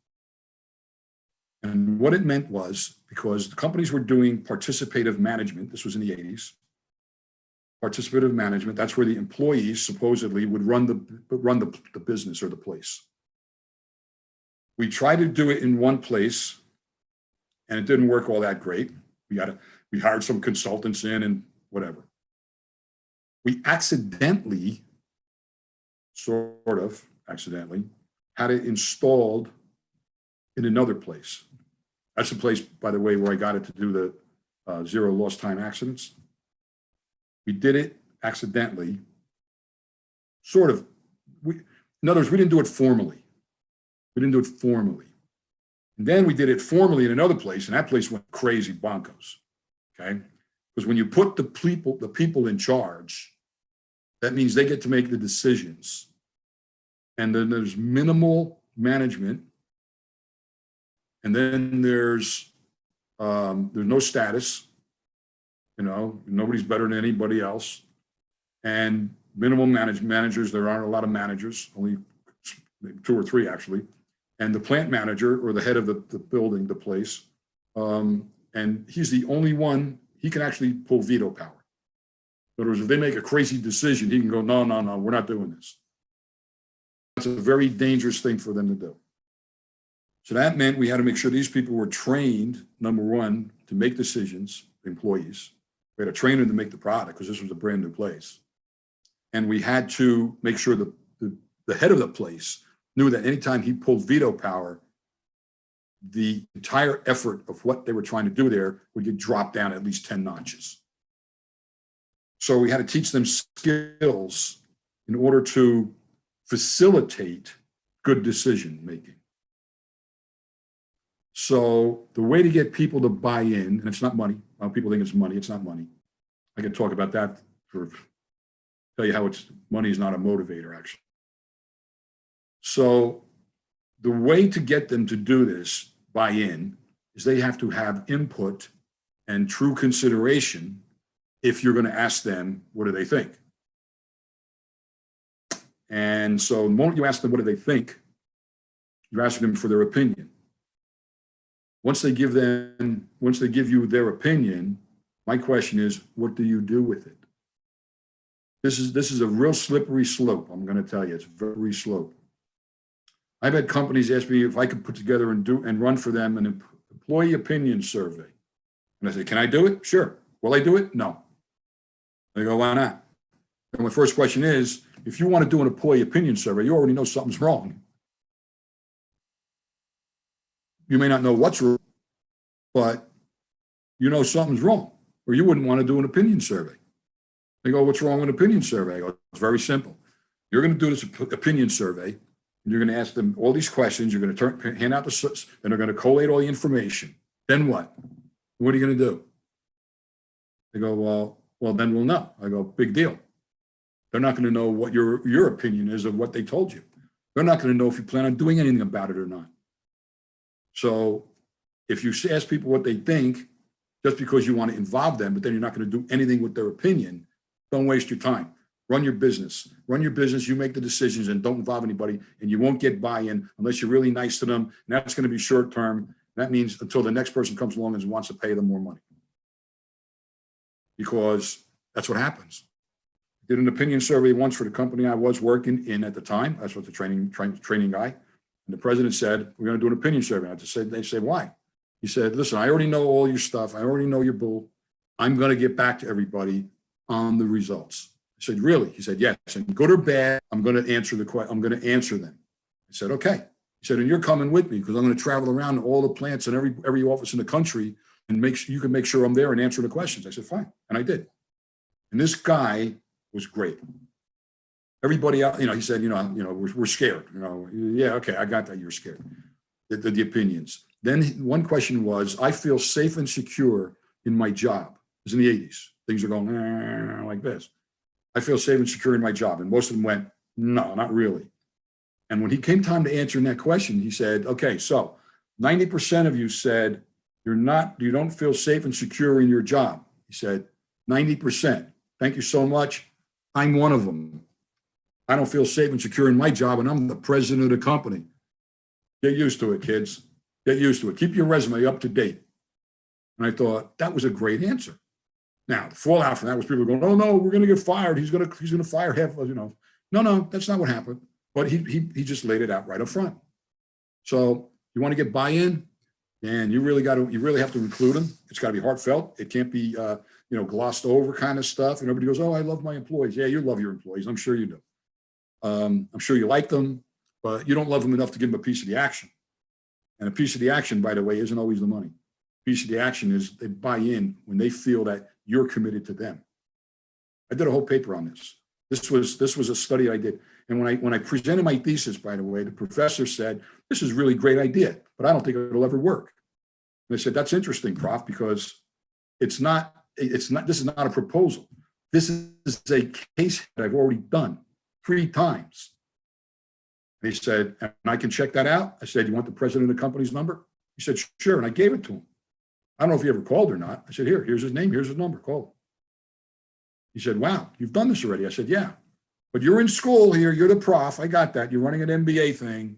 And what it meant was, because the companies were doing participative management, this was in the 80s, participative management, that's where the employees supposedly would run the business or the place. We tried to do it in one place and it didn't work all that great. We hired some consultants in and whatever. We accidentally, had it installed in another place. That's the place, by the way, where I got it to do the 0 lost time accidents. We did it accidentally, in other words, we didn't do it formally. And then we did it formally in another place, and that place went crazy bonkers, okay? Because when you put the people in charge, that means they get to make the decisions. And then there's minimal management. And then there's no status, you know, nobody's better than anybody else. And minimal managers, there aren't a lot of managers, only maybe 2 or 3 actually. And the plant manager or the head of the building, the place, and he's the only one, he can actually pull veto power. In other words, if they make a crazy decision, he can go, no, we're not doing this. That's a very dangerous thing for them to do. So that meant we had to make sure these people were trained, number one, to make decisions, employees. We had to train them to make the product because this was a brand new place. And we had to make sure the head of the place knew that anytime he pulled veto power, the entire effort of what they were trying to do there would get dropped down at least 10 notches. So we had to teach them skills in order to facilitate good decision making. So the way to get people to buy in, and it's not money. People think it's money. It's not money. I can talk about that tell you how money is not a motivator, actually. So the way to get them to do this, buy in is they have to have input and true consideration if you're going to ask them, what do they think? And so the moment you ask them, what do they think, you're asking them for their opinion. Once they give you their opinion, my question is, what do you do with it? This is a real slippery slope. I'm going to tell you, it's very slope. I've had companies ask me if I could put together and run for them an employee opinion survey. And I say, can I do it? Sure. Will I do it? No. They go, why not? And my first question is, if you want to do an employee opinion survey, you already know something's wrong. You may not know what's wrong, but you know something's wrong, or you wouldn't want to do an opinion survey. They go, what's wrong with an opinion survey? I go, it's very simple. You're going to do this opinion survey, and you're going to ask them all these questions. You're going to hand out the, and they're going to collate all the information. Then what? What are you going to do? They go, well, then we'll know. I go, big deal. They're not going to know what your opinion is of what they told you. They're not going to know if you plan on doing anything about it or not. So if you ask people what they think, just because you want to involve them, but then you're not going to do anything with their opinion, don't waste your time. Run your business. Run your business. You make the decisions and don't involve anybody, and you won't get buy-in unless you're really nice to them. And that's going to be short term. That means until the next person comes along and wants to pay them more money. Because that's what happens. Did an opinion survey once for the company I was working in at the time. That's what the training guy. And the president said, we're going to do an opinion survey. They said, why? He said, listen, I already know all your stuff. I already know your bull. I'm going to get back to everybody on the results. I said, really? He said, yes. And good or bad, I'm going to answer the question. I'm going to answer them. I said, okay. He said, and you're coming with me because I'm going to travel around to all the plants and every office in the country and you can make sure I'm there and answer the questions. I said, fine. And I did. And this guy was great. Everybody else, he said, we're scared. Yeah, okay, I got that. You're scared. The opinions. Then one question was, I feel safe and secure in my job. It was in the 80s. Things are going like this. I feel safe and secure in my job. And most of them went, no, not really. And when he came time to answering that question, he said, okay, so 90% of you said you don't feel safe and secure in your job. He said, 90%. Thank you so much. I'm one of them. I don't feel safe and secure in my job, and I'm the president of the company. Get used to it, kids. Get used to it. Keep your resume up to date. And I thought that was a great answer. Now, the fallout from that was people going, oh no, we're going to get fired. He's going to fire half, No, that's not what happened. But he just laid it out right up front. So you want to get buy-in, and you really have to include them. It's got to be heartfelt. It can't be glossed over kind of stuff. And everybody goes, oh, I love my employees. Yeah, you love your employees. I'm sure you do. I'm sure you like them, but you don't love them enough to give them a piece of the action. And a piece of the action, by the way, isn't always the money. A piece of the action is they buy in when they feel that you're committed to them. I did a whole paper on this. This was a study I did. And when I presented my thesis, by the way, the professor said, this is a really great idea, but I don't think it'll ever work. And I said, that's interesting, Prof, because this is not a proposal. This is a case that I've already done 3 times. And he said, and I can check that out. I said, you want the president of the company's number? He said, sure. And I gave it to him. I don't know if he ever called or not. I said, here's his name. Here's his number. Call him. He said, wow, you've done this already. I said, yeah, but you're in school here. You're the prof. I got that. You're running an MBA thing.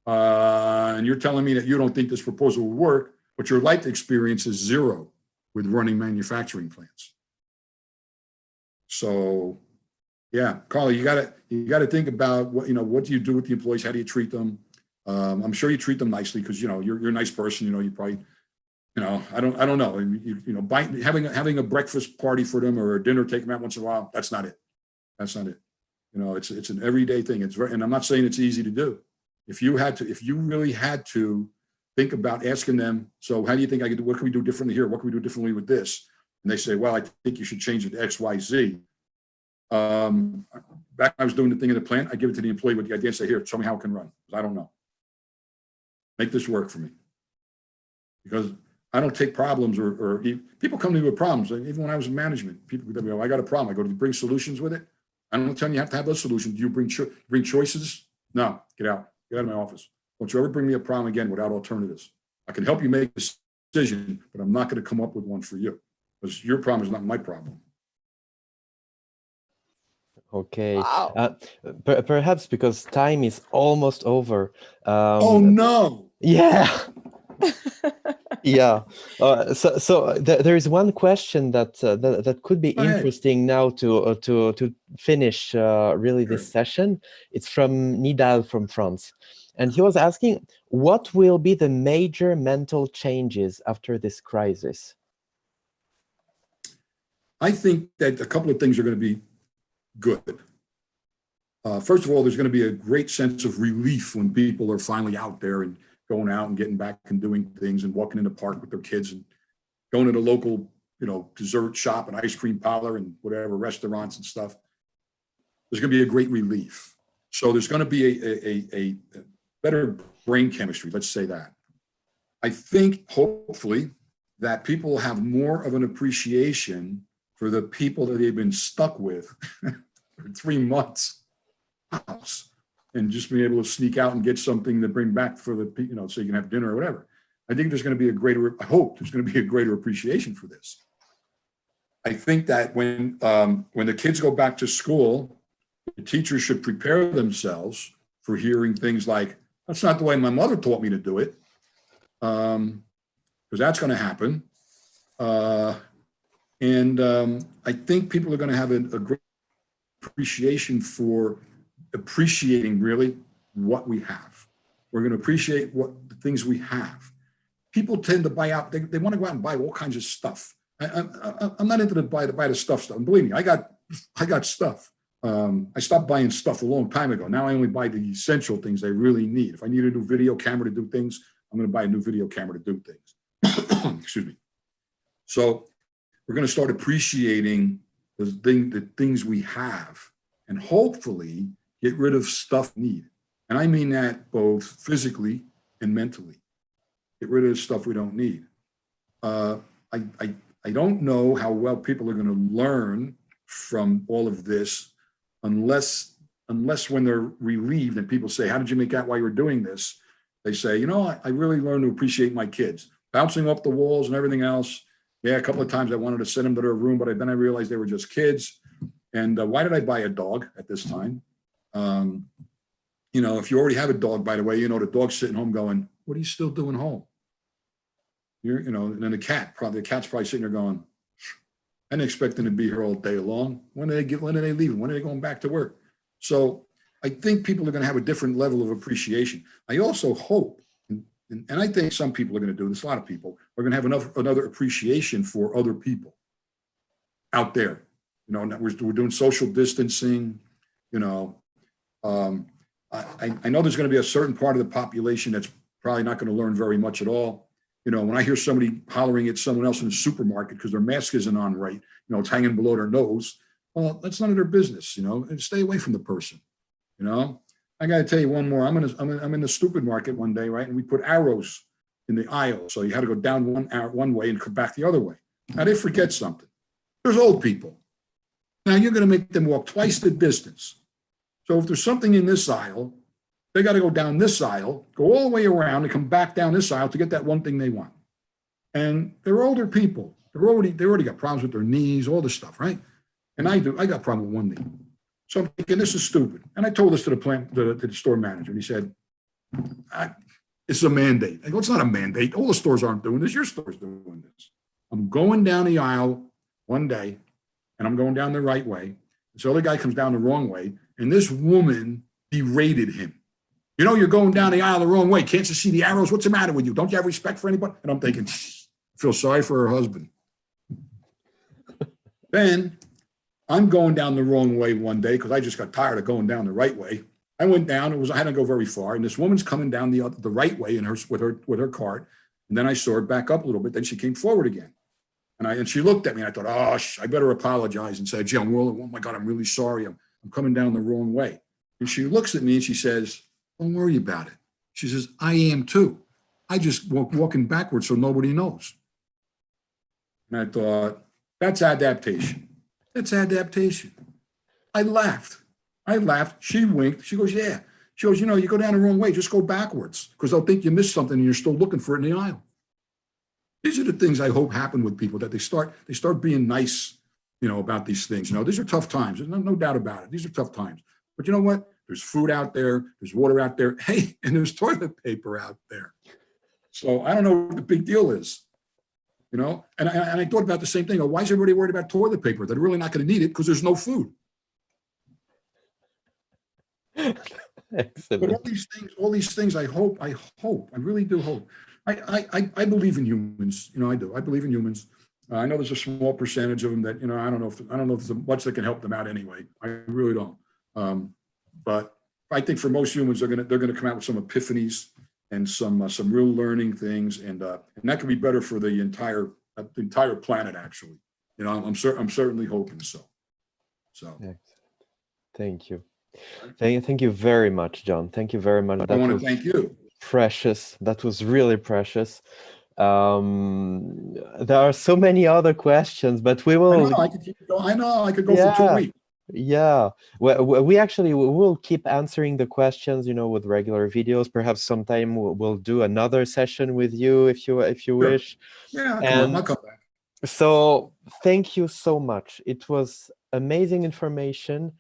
And you're telling me that you don't think this proposal will work, but your life experience is 0 with running manufacturing plants. So yeah, Carly, you gotta think about what do you do with the employees? How do you treat them? I'm sure you treat them nicely because you're a nice person. You probably, I don't know. Having a breakfast party for them or a dinner, take them out once in a while. That's not it. That's not it. It's an everyday thing. And I'm not saying it's easy to do. If you really had to think about asking them, so how do you think I could do? What can we do differently here? What can we do differently with this? And they say, well, I think you should change it to X, Y, Z. Back when I was doing the thing in the plant, I give it to the employee with the idea and say, here, show me how it can run. I don't know. Make this work for me. Because I don't take problems or people come to me with problems. Even when I was in management, people would tell me, oh, I got a problem. I go, do you bring solutions with it? I'm not telling you have to have those solutions. Do you bring choices? No, get out. Get out of my office. Don't you ever bring me a problem again without alternatives. I can help you make a decision, but I'm not going to come up with one for you because your problem is not my problem. Okay. Wow. Perhaps because time is almost over. Oh, no. Yeah. Yeah. So there is one question that could be Go ahead. interesting now to finish really Sure. this session. It's from Nidal from France, and he was asking, what will be the major mental changes after this crisis? I think that a couple of things are going to be good. First of all, there's going to be a great sense of relief when people are finally out there and going out and getting back and doing things and walking in the park with their kids and going to the local, dessert shop and ice cream parlor and whatever restaurants and stuff. There's going to be a great relief. So there's going to be a better brain chemistry, let's say that. I think hopefully that people will have more of an appreciation for the people that they've been stuck with for 3 months house and just being able to sneak out and get something to bring back for the, so you can have dinner or whatever. I think there's going to be I hope there's going to be a greater appreciation for this. I think that when the kids go back to school, the teachers should prepare themselves for hearing things like, that's not the way my mother taught me to do it. Because that's going to happen. I think people are going to have a great appreciation for appreciating really what we have. We're going to appreciate what the things we have. People tend to buy out, they want to go out and buy all kinds of stuff. I'm not into the buy the stuff. And believe me, I got stuff. I stopped buying stuff a long time ago. Now I only buy the essential things I really need. If I need a new video camera to do things, I'm going to buy a new video camera to do things. Excuse me. So we're going to start appreciating the things we have and hopefully get rid of stuff we need. And I mean that both physically and mentally. Get rid of stuff we don't need. I don't know how well people are going to learn from all of this unless when they're relieved and people say, how did you make out while you were doing this? They say, I really learned to appreciate my kids. Bouncing off the walls and everything else. Yeah, a couple of times I wanted to send them to their room, but then I realized they were just kids. And why did I buy a dog at this time? If you already have a dog, by the way, the dog's sitting home going, what are you still doing home? And then the cat's probably sitting there going, I didn't expect them to be here all day long. When are they leaving? When are they going back to work? So I think people are going to have a different level of appreciation. I also hope, and I think some people are going to do this, a lot of people are going to have another appreciation for other people out there. We're doing social distancing, I know there's going to be a certain part of the population that's probably not going to learn very much at all. When I hear somebody hollering at someone else in the supermarket because their mask isn't on right, it's hanging below their nose. Well, that's none of their business, and stay away from the person. I got to tell you one more. I'm in the stupid market one day, right? And we put arrows in the aisle. So you had to go down one way and come back the other way. Now they forget something. There's old people. Now you're going to make them walk twice the distance. So if there's something in this aisle, they got to go down this aisle, go all the way around and come back down this aisle to get that one thing they want. And they're older people. They already got problems with their knees, all this stuff, right? And I got a problem with one knee. So I'm thinking, this is stupid. And I told this to the store manager, and he said, it's a mandate. I go, it's not a mandate. All the stores aren't doing this. Your store's doing this. I'm going down the aisle one day, and I'm going down the right way. So the other guy comes down the wrong way, and this woman berated him. You're going down the aisle the wrong way. Can't you see the arrows? What's the matter with you? Don't you have respect for anybody? And I'm thinking, I feel sorry for her husband. Then I'm going down the wrong way one day because I just got tired of going down the right way. I went down. I hadn't go very far, and this woman's coming down the right way with her cart. And then I saw her back up a little bit. Then she came forward again, and she looked at me. And I thought, I better apologize and say, gee, oh my God, I'm really sorry. I'm coming down the wrong way. And she looks at me and she says, don't worry about it. She says, I am too. I just walking backwards so nobody knows. And I thought, that's adaptation. That's adaptation. I laughed. She winked. She goes, yeah. She goes, you know, you go down the wrong way, just go backwards, because they'll think you missed something and you're still looking for it in the aisle. These are the things I hope happen with people, that they start being nice, you know, about these things. You know, these are tough times. There's no doubt about it. These are tough times. But you know what? There's food out there. There's water out there. Hey, and there's toilet paper out there. So I don't know what the big deal is, you know? And I thought about the same thing. Why is everybody worried about toilet paper? They're really not going to need it because there's no food. Excellent. But all these things, I really do hope. I believe in humans. You know, I do. I believe in humans. I know there's a small percentage of them that, you know, I don't know if there's much that can help them out anyway. I really don't. But I think for most humans, they're gonna come out with some epiphanies and some real learning things, and that could be better for the entire planet. Actually, you know, I'm certainly hoping so. So, excellent. Thank you. Thank you very much, John. Thank you very much. I want to thank you. Precious. That was really precious. There are so many other questions, but we will. I know. I could go for 2 weeks. Yeah, we actually will keep answering the questions, you know, with regular videos. Perhaps sometime we'll do another session with you if you Sure. wish. Yeah, I'll come back. So thank you so much. It was amazing information.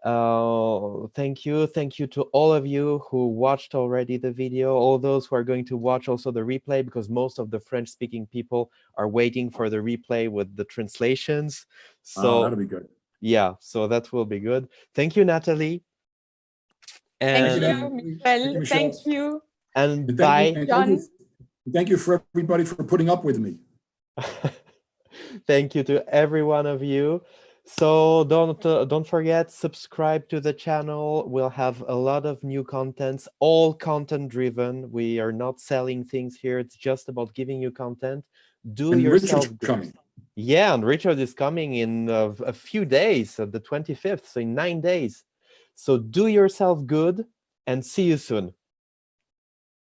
Thank you to all of you who watched already the video, all those who are going to watch also the replay, because most of the French-speaking people are waiting for the replay with the translations. So that'll be good. Yeah, so that will be good. Thank you, Natalie. And thank you, Michelle. Thank you. And bye. John. Thank you for everybody for putting up with me. Thank you to every one of you. So don't forget, subscribe to the channel. We'll have a lot of new contents, all content driven. We are not selling things here. It's just about giving you content. Do yourself good. Coming. Yeah, and Richard is coming in a few days, the 25th, so in 9 days. So do yourself good and see you soon.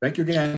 Thank you again.